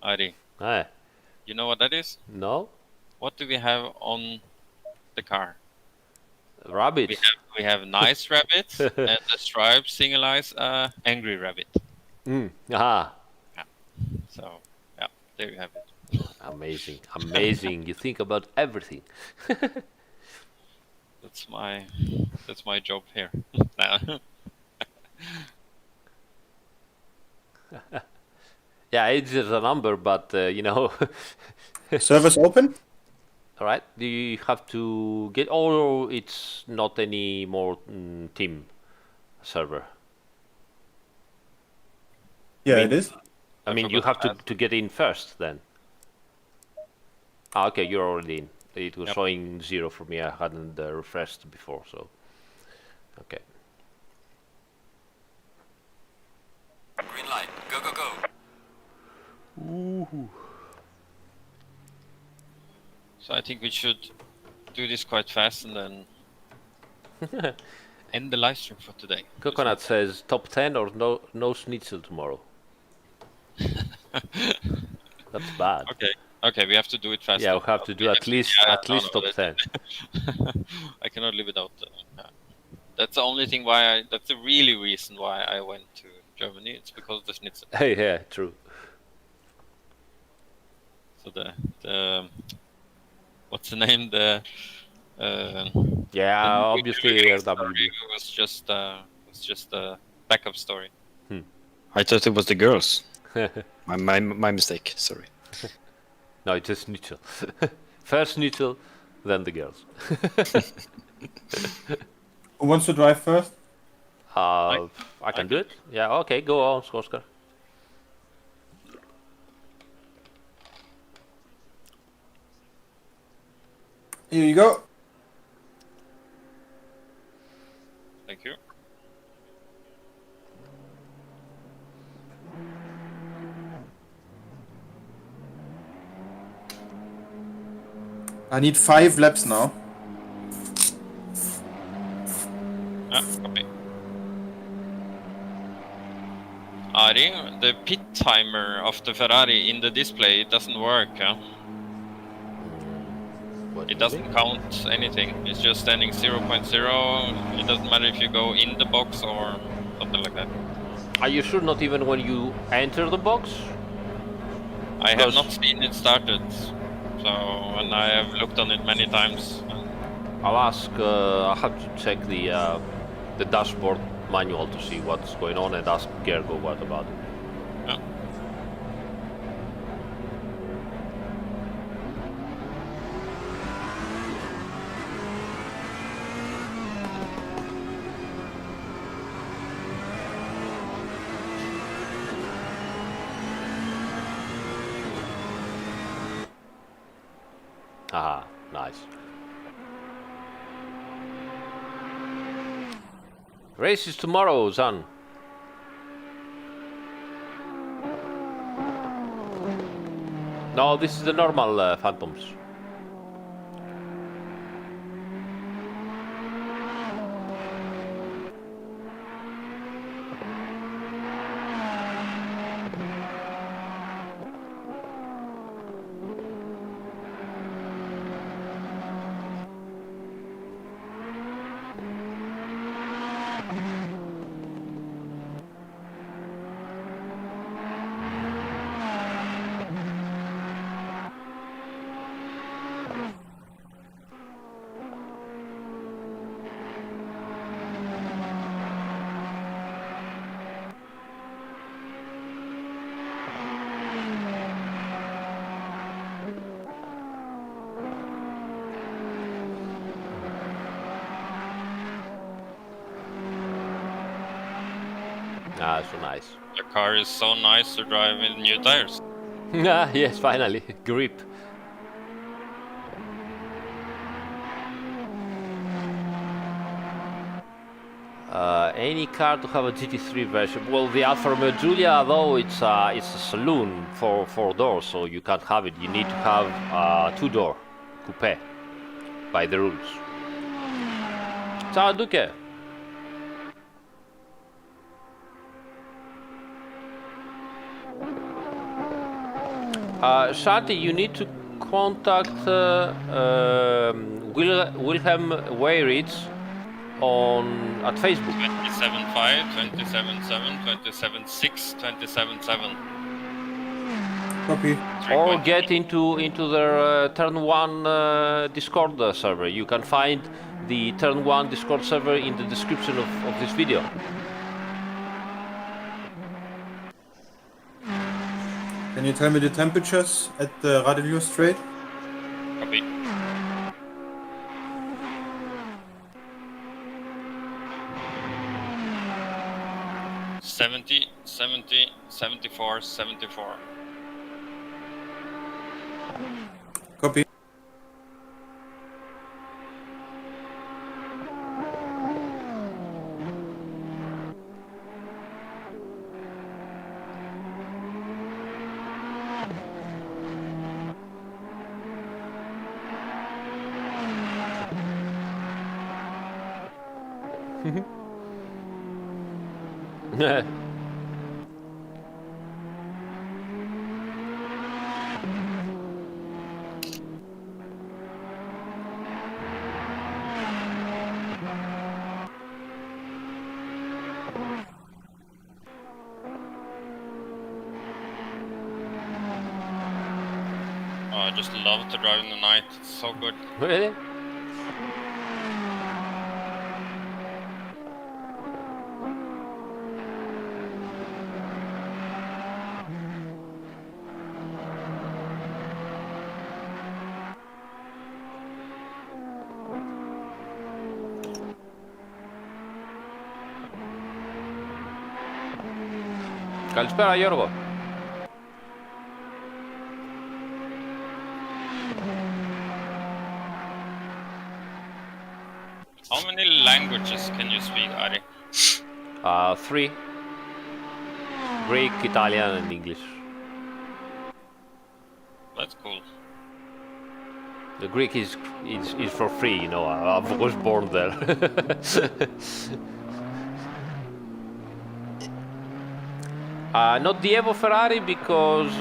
Ari, Ah, you know what that is? no? What do we have on the car? Rabbits. We have nice rabbits, and the stripes signalize angry rabbit. Aha. So yeah, there you have it. Amazing. Amazing. You think about everything. That's my job here. Yeah, it's just a number, but you know. Servers open? All right. Do you have to get, or it's not any more team server? Yeah, mean- it is. I mean, you have to get in first then. Ah, okay, you're already in. It was Yep. showing 0 for me. I hadn't refreshed before, so okay. Green light. Go, go, go. So I think we should do this quite fast and then end the live stream for today. Coconut says top 10 or no schnitzel tomorrow. That's bad. Okay, we have to do it fast. Yeah, we have to do at least top 10. I cannot live without. That's the only thing why that's the really reason why I went to Germany. It's because of the schnitzel. Yeah, true. So the what's the name? The Yeah, the obviously Weirich RWB. story was just a backup story. I thought it was the girls. My mistake. Sorry. No, it's a schnitzel. First schnitzel, then the girls. Who wants to drive first? I can do it. Yeah, okay, go on, Oskar. Here you go. Thank you. I need 5 laps now. Copy. Ari, the pit timer of the Ferrari in the display doesn't work. Huh? What It do you doesn't mean? count anything. It's just standing 0.0. It doesn't matter if you go in the box or something like that. Are you sure not even when you enter the box? I have Because- not seen it started. So, and I have looked on it many times. I'll ask. I have to check the dashboard manual to see what's going on and ask Gergo what about it. Yeah. Haha, nice. Race is tomorrow, son. No, this is the normal Phantoms. Ah, so nice. The car is so nice to drive with new tires. Ah, yes, finally. Grip. Any car to have a GT3 version? Well, the Alfa Romeo Giulia, though, it's a saloon for 4 doors, so you can't have it. You need to have a 2-door coupe by the rules. Ciao, Duque. Shanti, you need to contact Wilhelm Weirich at Facebook. 27.5, 27.7, 27.6, 27.7. Copy. Or get into their Turn1 Discord server. You can find the Turn1 Discord server in the description of this video. Can you tell me the temperatures at the Radillo Strait? Copy. Seventy, 74, 74. Copy. I just love to drive in the night. It's so good. Really? Καλησπέρα Γιώργο. How many languages can you speak, Ari? 3. Greek, Italian and English. That's cool. The Greek is for free, you know, I was born there. Not the Evo Ferrari because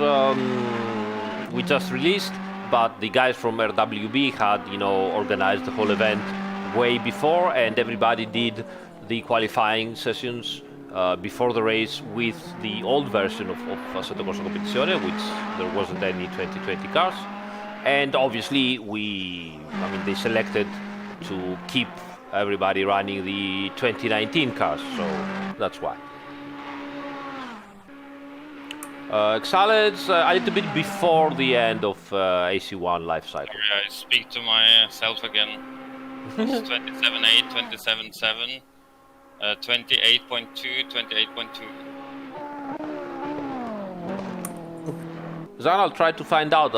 we just released, but the guys from RWB had, you know, organized the whole event way before, and everybody did the qualifying sessions before the race with the old version of Assetto Corsa Competizione, which there wasn't any 2020 cars. And obviously they selected to keep everybody running the 2019 cars, so that's why. Xaleds, a little bit before the end of AC1 life cycle. I speak to myself again. It's 27.8, 27.7, 28.2, 28.2. Zan, I'll try to find out.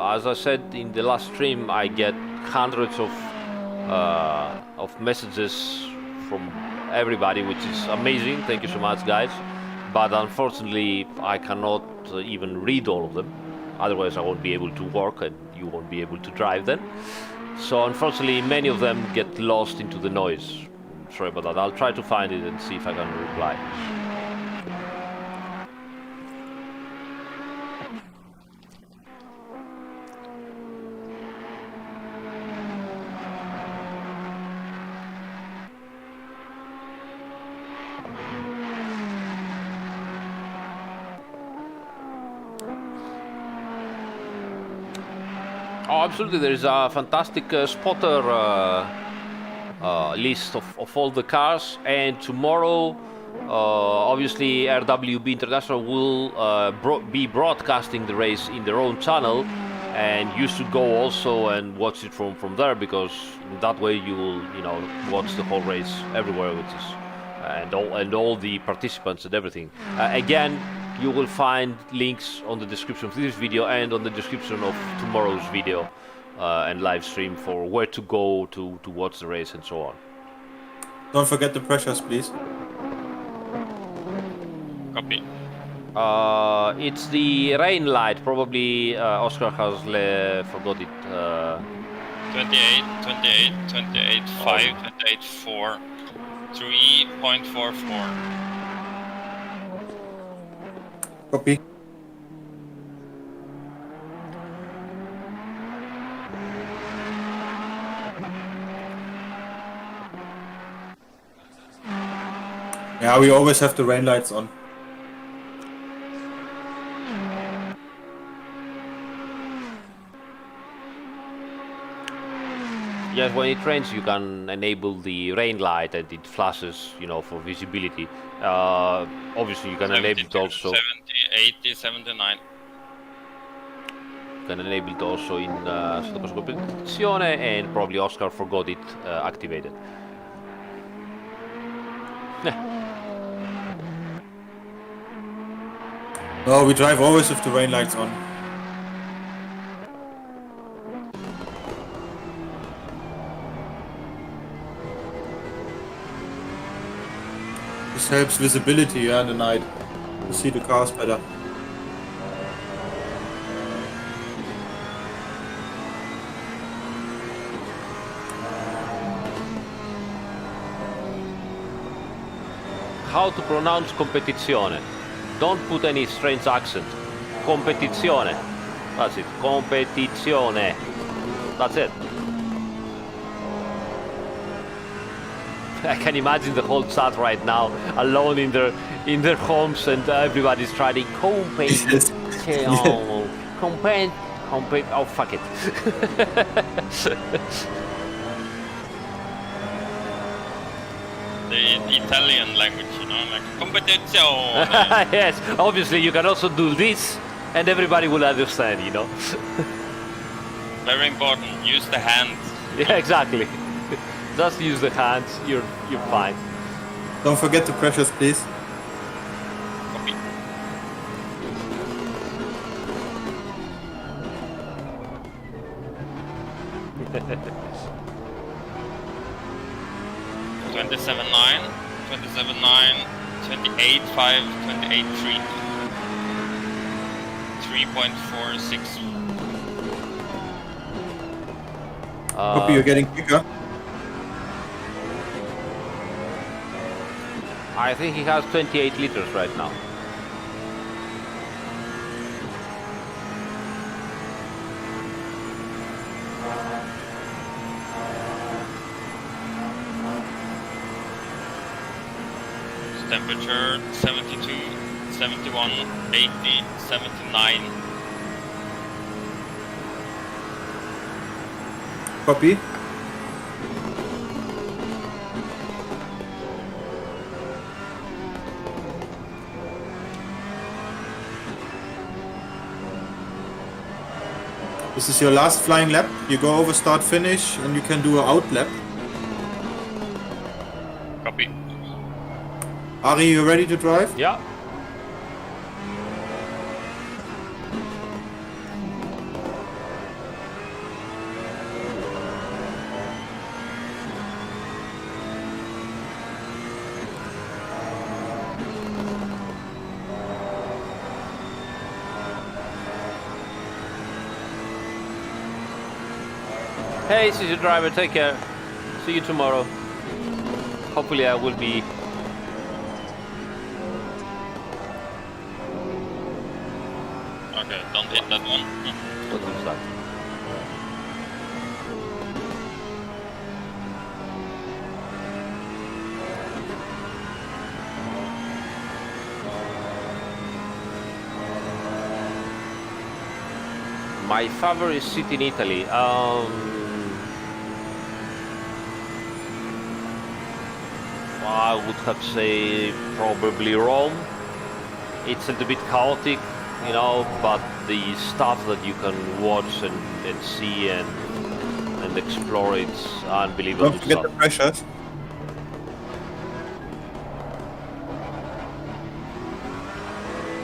As I said in the last stream, I get hundreds of messages from everybody, which is amazing. Thank you so much, guys. But unfortunately, I cannot even read all of them. Otherwise, I won't be able to work and you won't be able to drive then. So unfortunately, many of them get lost into the noise. Sorry about that. I'll try to find it and see if I can reply. Oh, absolutely. There is a fantastic spotter list of all the cars, and tomorrow, obviously, RWB International will be broadcasting the race in their own channel, and you should go also and watch it from there, because that way you will, watch the whole race everywhere, which is and all the participants and everything. Again, you will find links on the description of this video and on the description of tomorrow's video and live stream for where to go to watch the race and so on. Don't forget the pressures, please. Copy. It's the rain light. Probably Oskar has forgot it. 28, 28, 28, 5, 28, 4, 3.44. Copy. Yeah, we always have the rain lights on. Yes, when it rains, you can enable the rain light and it flashes, you know, for visibility. Obviously, you can 72, enable it also. 70, 80, 79. You can enable it also in sotto competizione, and probably Oskar forgot it activated. No, we drive always with the rain lights on. This helps visibility in the night to see the cars better. How to pronounce competizione? Don't put any strange accent. Competizione. That's it. Competizione. That's it. I can imagine the whole chat right now, alone in their homes, and everybody's trying competizione. Oh fuck it. The Italian language, you know, like competizione. Yes, obviously you can also do this, and everybody will understand, you know. Very important. Use the hands. Yeah, exactly. Just use the hands. You're fine. Don't forget the pressures, please. Copy. Twenty-seven 9, 27 9, 28 5, 28 3, 3.46. Copy, you're getting quicker. I think he has 28 liters right now. Temperature 72, 71, 80, 79. Copy. This is your last flying lap. You go over start finish and you can do an out lap. Copy. Ari, you ready to drive? Yeah. Hey, this is your driver. Take care. See you tomorrow. Hopefully I will be... Okay, don't hit that one. Don't do that. My favorite city in Italy. I would have to say probably Rome. It's a little bit chaotic, you know, but the stuff that you can watch and see and explore, it's unbelievable Don't forget stuff. the pressures.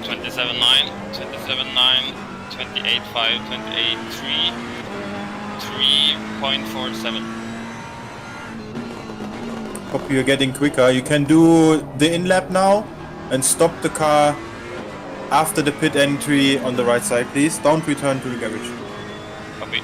Twenty-seven 9, 27 9, 28 5, 28 3, 3.47. Copy, you're getting quicker. You can do the in-lap now and stop the car after the pit entry on the right side, please. Don't return to the garage. Copy.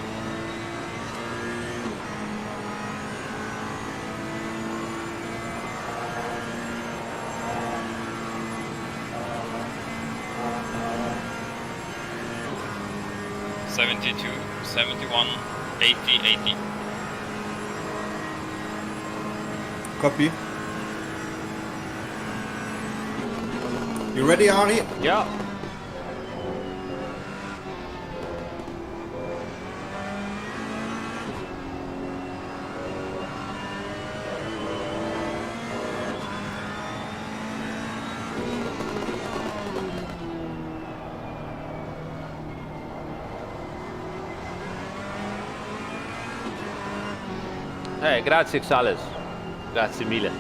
"72, 71, 80, 80. Copy. You ready, Ari? Yeah. Grazie Xales. Grazie mille.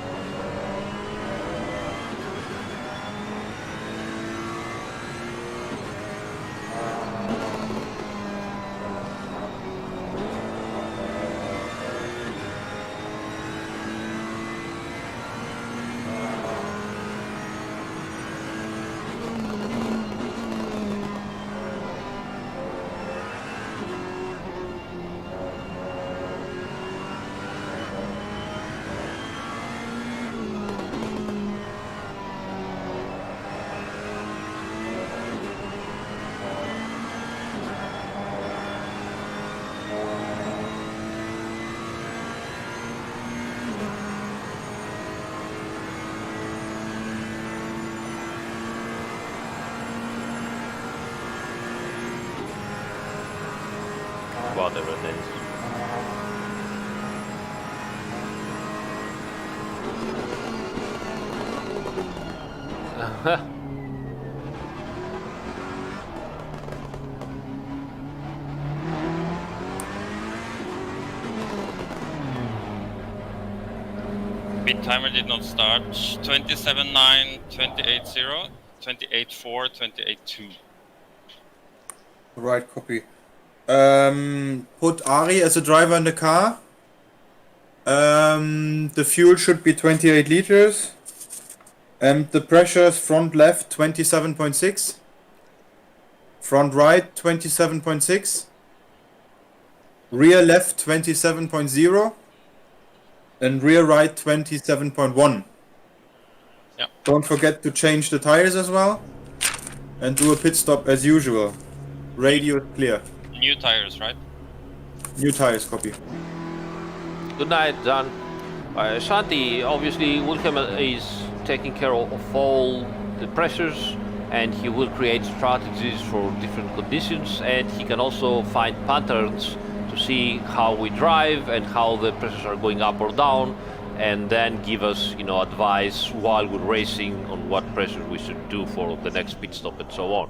Whatever it is. Pit timer did not start. 27.9, 28.0, 28.4, 28.2. Right, copy. Put Ari as a driver in the car. The fuel should be 28 liters. And the pressures front left 27.6. Front right 27.6. Rear left 27.0. And rear right 27.1. Yeah. Don't forget to change the tires as well. And do a pit stop as usual. Radio is clear. New tires, right? New tires, copy. Good night, John. Shanti, obviously Wilhelm is taking care of all the pressures, and he will create strategies for different conditions, and he can also find patterns to see how we drive and how the pressures are going up or down, and then give us, advice while we're racing on what pressure we should do for the next pit stop and so on.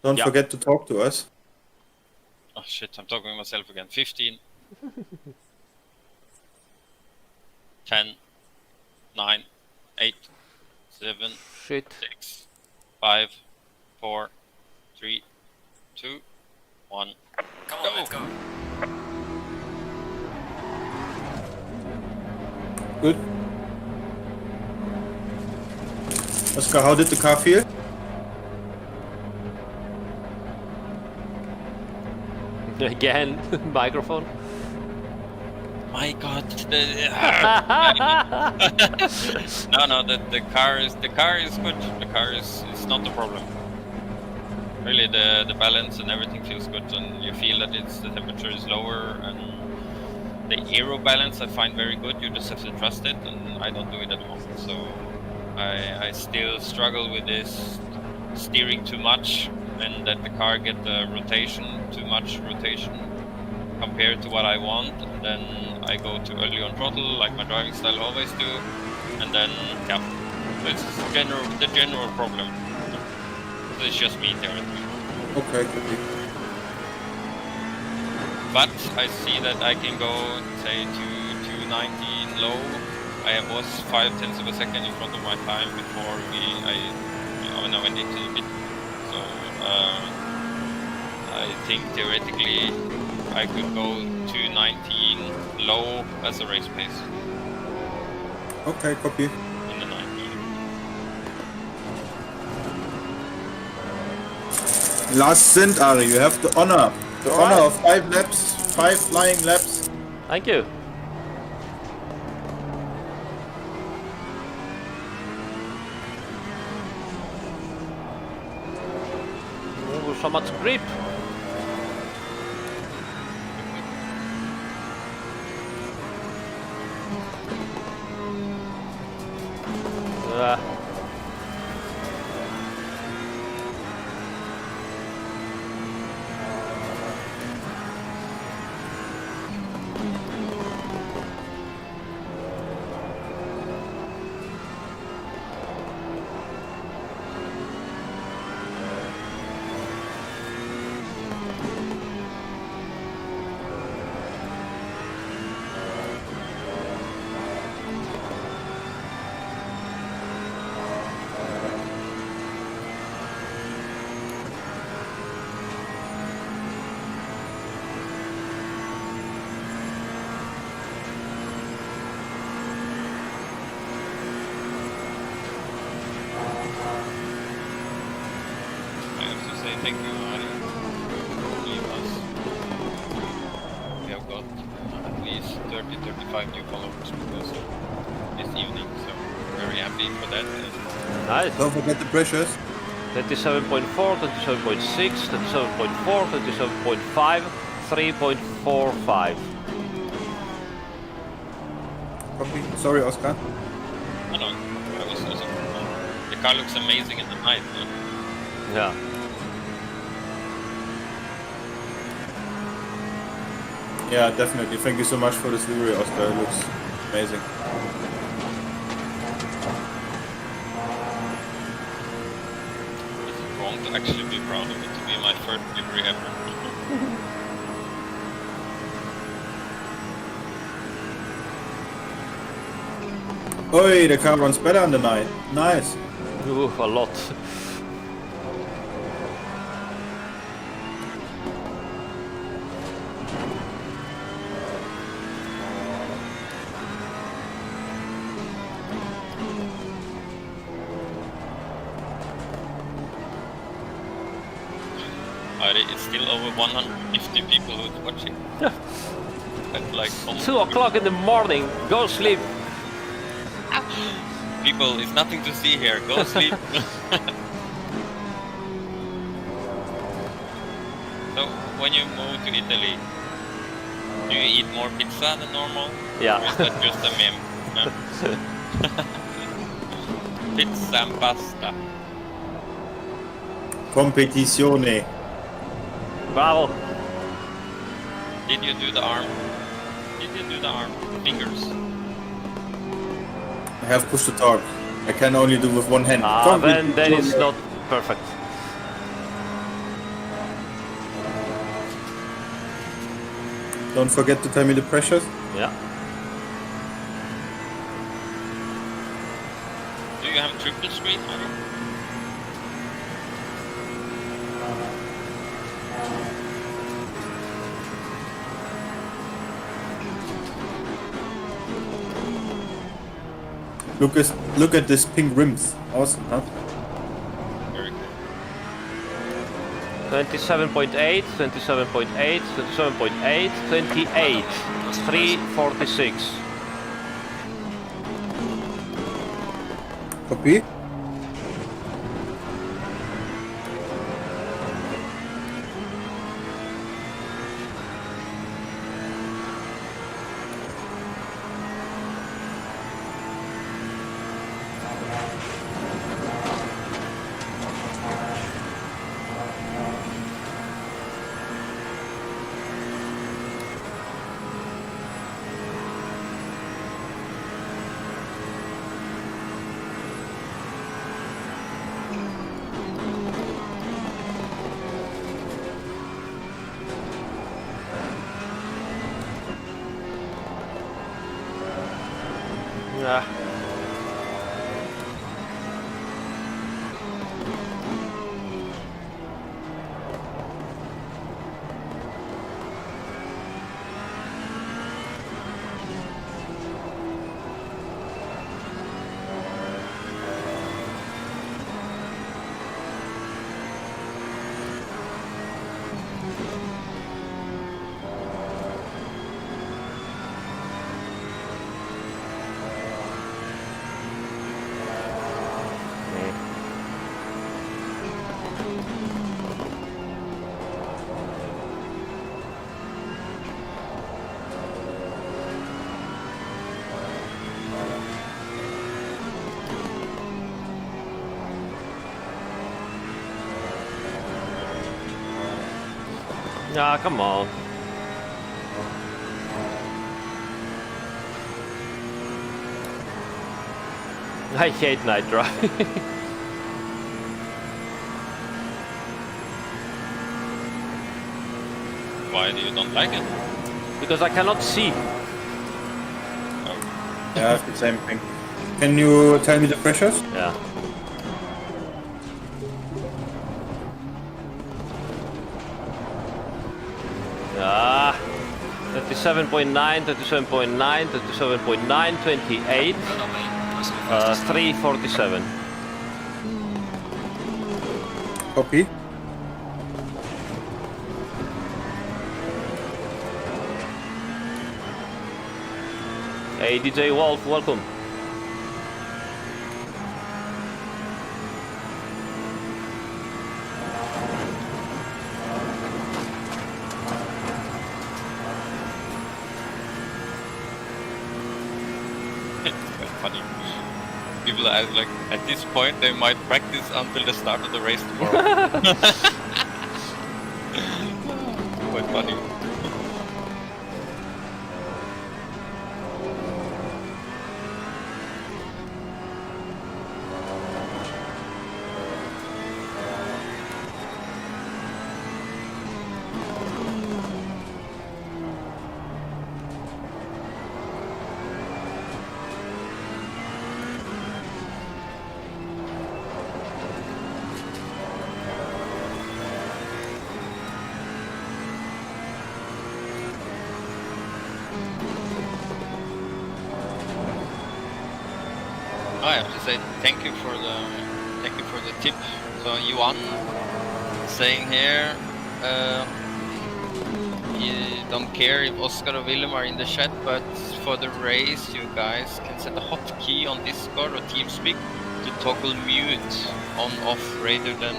Don't forget to talk to us. Oh shit, I'm talking to myself again. 15. 10. 9. 8. 7. Shit. 6. 5. 4. 3. 2. 1. Come on, let's go. Good. Oskar, how did the car feel? Again, microphone. My God, no, the car is good. The car is not the problem. Really, the balance and everything feels good, and you feel that the temperature is lower, and the aero balance I find very good. You just have to trust it, and I don't do it at the moment. So I still struggle with this steering too much, and that the car get the too much rotation compared to what I want, and then I go too early on throttle, like my driving style always do, and then it's the general problem. It's just me theoretically. Okay. But I see that I can go, say, to 290 low I was 0.5 of a second in front of my time before when I went into the pit. So I think theoretically I could go to 19 low as a race pace Okay, copy. in the 19. Last stint, Ari, you have the honor. The honor of 5 laps, 5 flying laps. Thank you. Oh, so much grip. Thank you, Ari. We have got at least 30-35 new followers because of this evening, so very happy for that. Nice. Don't forget the pressures. 27.4, 27.6, 27.4, 27.5, 3.45. Copy. Sorry, Oskar. No, I was also, the car looks amazing in the night. No? Yeah. Yeah, definitely. Thank you so much for this livery, Oskar. It looks amazing. It's wrong to actually be proud of it, to be my first livery ever. Oi, the car runs better in the night. Nice. Ooh, a lot. It's still over 150 people who's watching. At like 2 o'clock in the morning. Go sleep. People, it's nothing to see here. Go sleep. So, when you move to Italy, do you eat more pizza than normal? Yeah. Or is that just a meme? Pizza and pasta. Competizione. Bravo. Did you do the arm? Did you do the arm? Fingers. I have push to talk. I can only do with one hand. Then it's not perfect. Don't forget to tell me the pressures. Yeah. Do you have triple screen? Look at this pink rims. Awesome, huh? Very cool. 27.8, 27.8, 27.8, 28, 346. Copy. Ah. Ah, come on. I hate night drive. Why do you don't like it? Because I cannot see. Yeah, it's the same thing. Can you tell me the pressures? Yeah. Ah, 37.9, 37.9, 37.9, 28, 347. Copy. Hey, DJ Wolf, welcome. Funny. People are like, at this point they might practice until the start of the race tomorrow. Quite funny. I have to say thank you for the tip. So Yuan saying here, you don't care if Oskar or Wilhelm are in the chat, but for the race you guys can set a hotkey on Discord or TeamSpeak to toggle mute on off rather than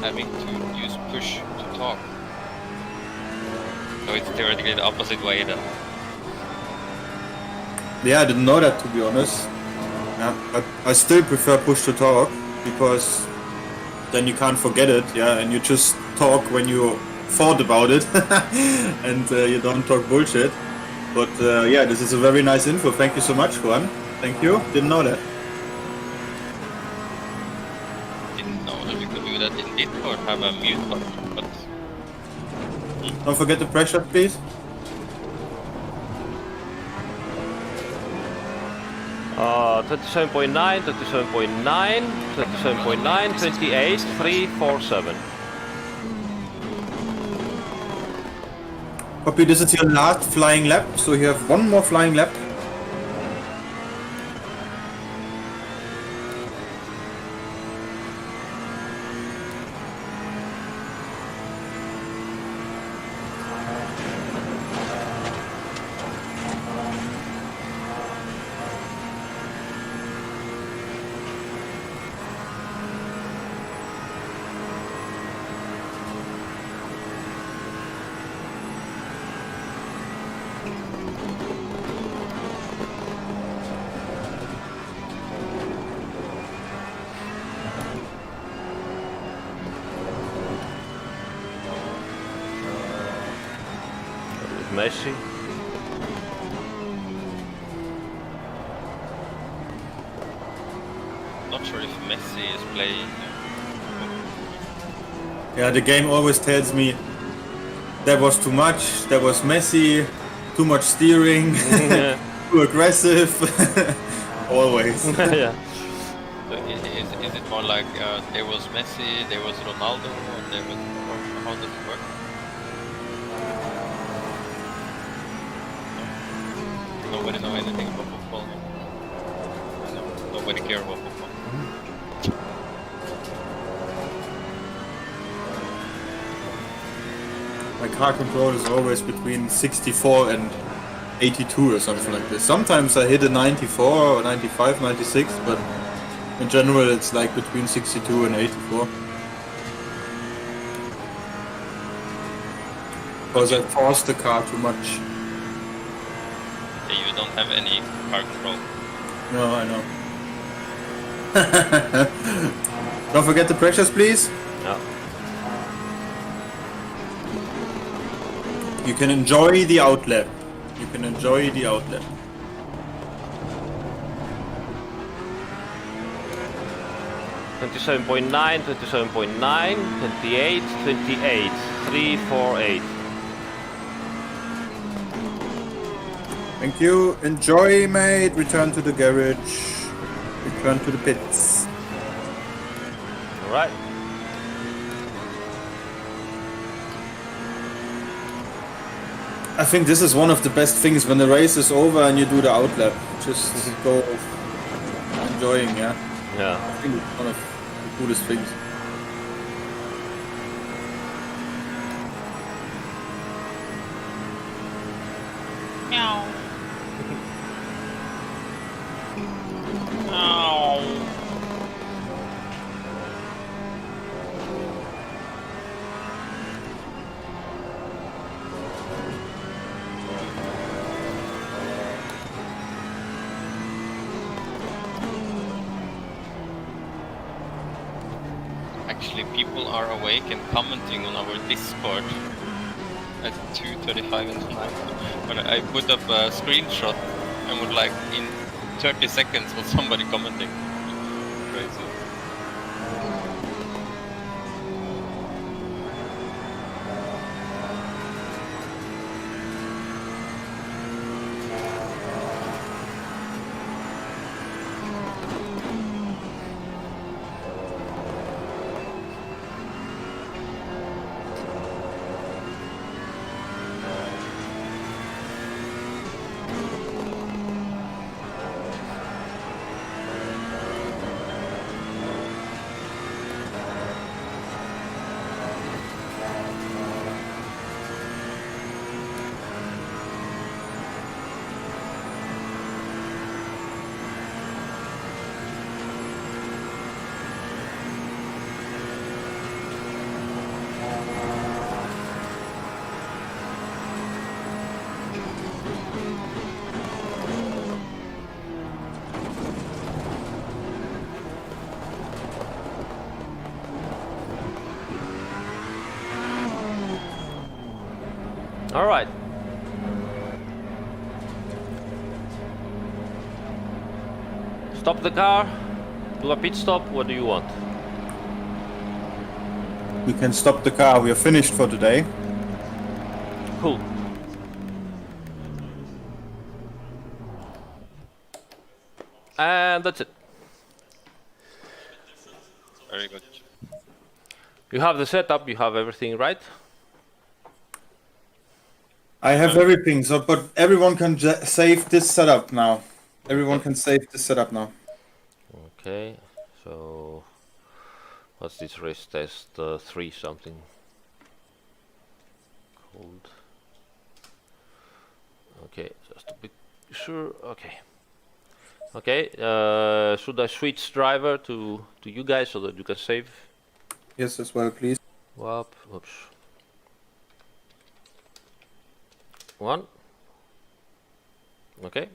having to use push to talk. So it's theoretically the opposite way then. Yeah, I didn't know that, to be honest. Yeah, but I still prefer push to talk because then you can't forget it, yeah, and you just talk when you thought about it and you don't talk bullshit. But yeah, this is a very nice info. Thank you so much, Juan. Thank you. Didn't know that. Didn't know that you could do that in Discord, have a mute button, but Don't forget the pressure, please. Uh, 37.9, 37.9, 37.9, 28, 347. Copy, this is your last flying lap, so you have one more flying lap. Messi. not sure if Messi is playing. Yeah, the game always tells me that was too much, that was messy, too much steering, too aggressive. Always. Yeah. So is it more like there was Messi, there was Ronaldo, and there was, or how does it work? No? Nobody know anything about football. No? Nobody care about football. My car control is always between 64 and 82 or something like this. Sometimes I hit a 94 or 95, 96, but in general it's like between 62 and 84. Because I force the car too much. You don't have any car control. No, I know. Don't forget the pressures, please. Yeah. You can enjoy the outlet. You can enjoy the outlet. $27.9, $27.9, 28, 28, 348. Thank you. Enjoy, mate. Return to the garage. Return to the pits. All right. I think this is one of the best things when the race is over and you do the outlap. Just go enjoying, yeah. Yeah. I think it's one of the coolest things. Meow. Meow. Actually, people are awake and commenting on our Discord at 2:35 in the night. But I put up a screenshot and would like in 30 seconds was somebody commenting. Crazy. All right. Stop the car. Do a pit stop. What do you want? We can stop the car. We are finished for today. Cool. And that's it. Very good. You have the setup. You have everything right. I have everything, so but everyone can save this setup now. Everyone can save this setup now. Okay. So what's this race test? 3 something. Cold. Okay, just to be sure. Okay. Okay. Should I switch driver to you guys so that you can save? Yes, as well, please. Whoop. Oops. 1. Okay.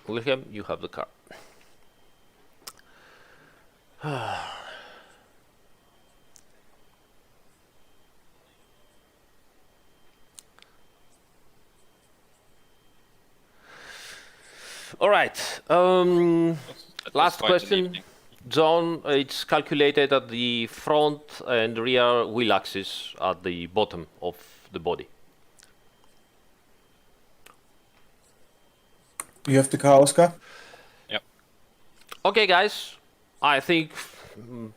Wilhelm, you have the car. All right. Last question. John, it's calculated at the front and rear wheel axis at the bottom of the body. You have the car, Oskar? Okay, guys, I think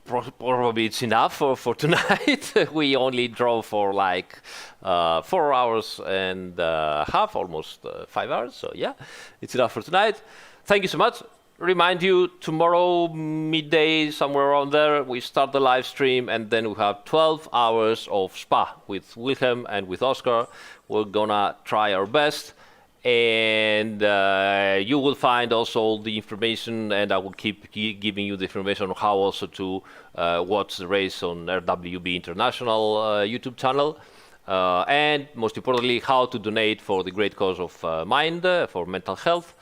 probably it's enough for tonight. We only drove for like 4 hours and a half, almost 5 hours. So yeah, it's enough for tonight. Thank you so much. Remind you, tomorrow midday, somewhere around there, we start the live stream, and then we have 12 hours of Spa with Wilhelm and with Oskar. We're gonna try our best. And you will find also the information, and I will keep giving you the information on how also to watch the race on RWB International YouTube channel, and most importantly, how to donate for the great cause of mind, for mental health.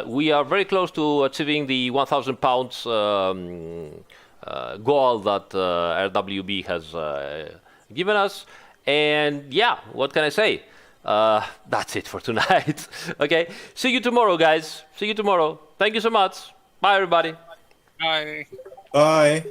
We are very close to achieving the 1,000 pounds goal that RWB has given us. And yeah, what can I say? That's it for tonight. Okay, see you tomorrow, guys. See you tomorrow. Thank you so much. Bye, everybody. Bye. Bye.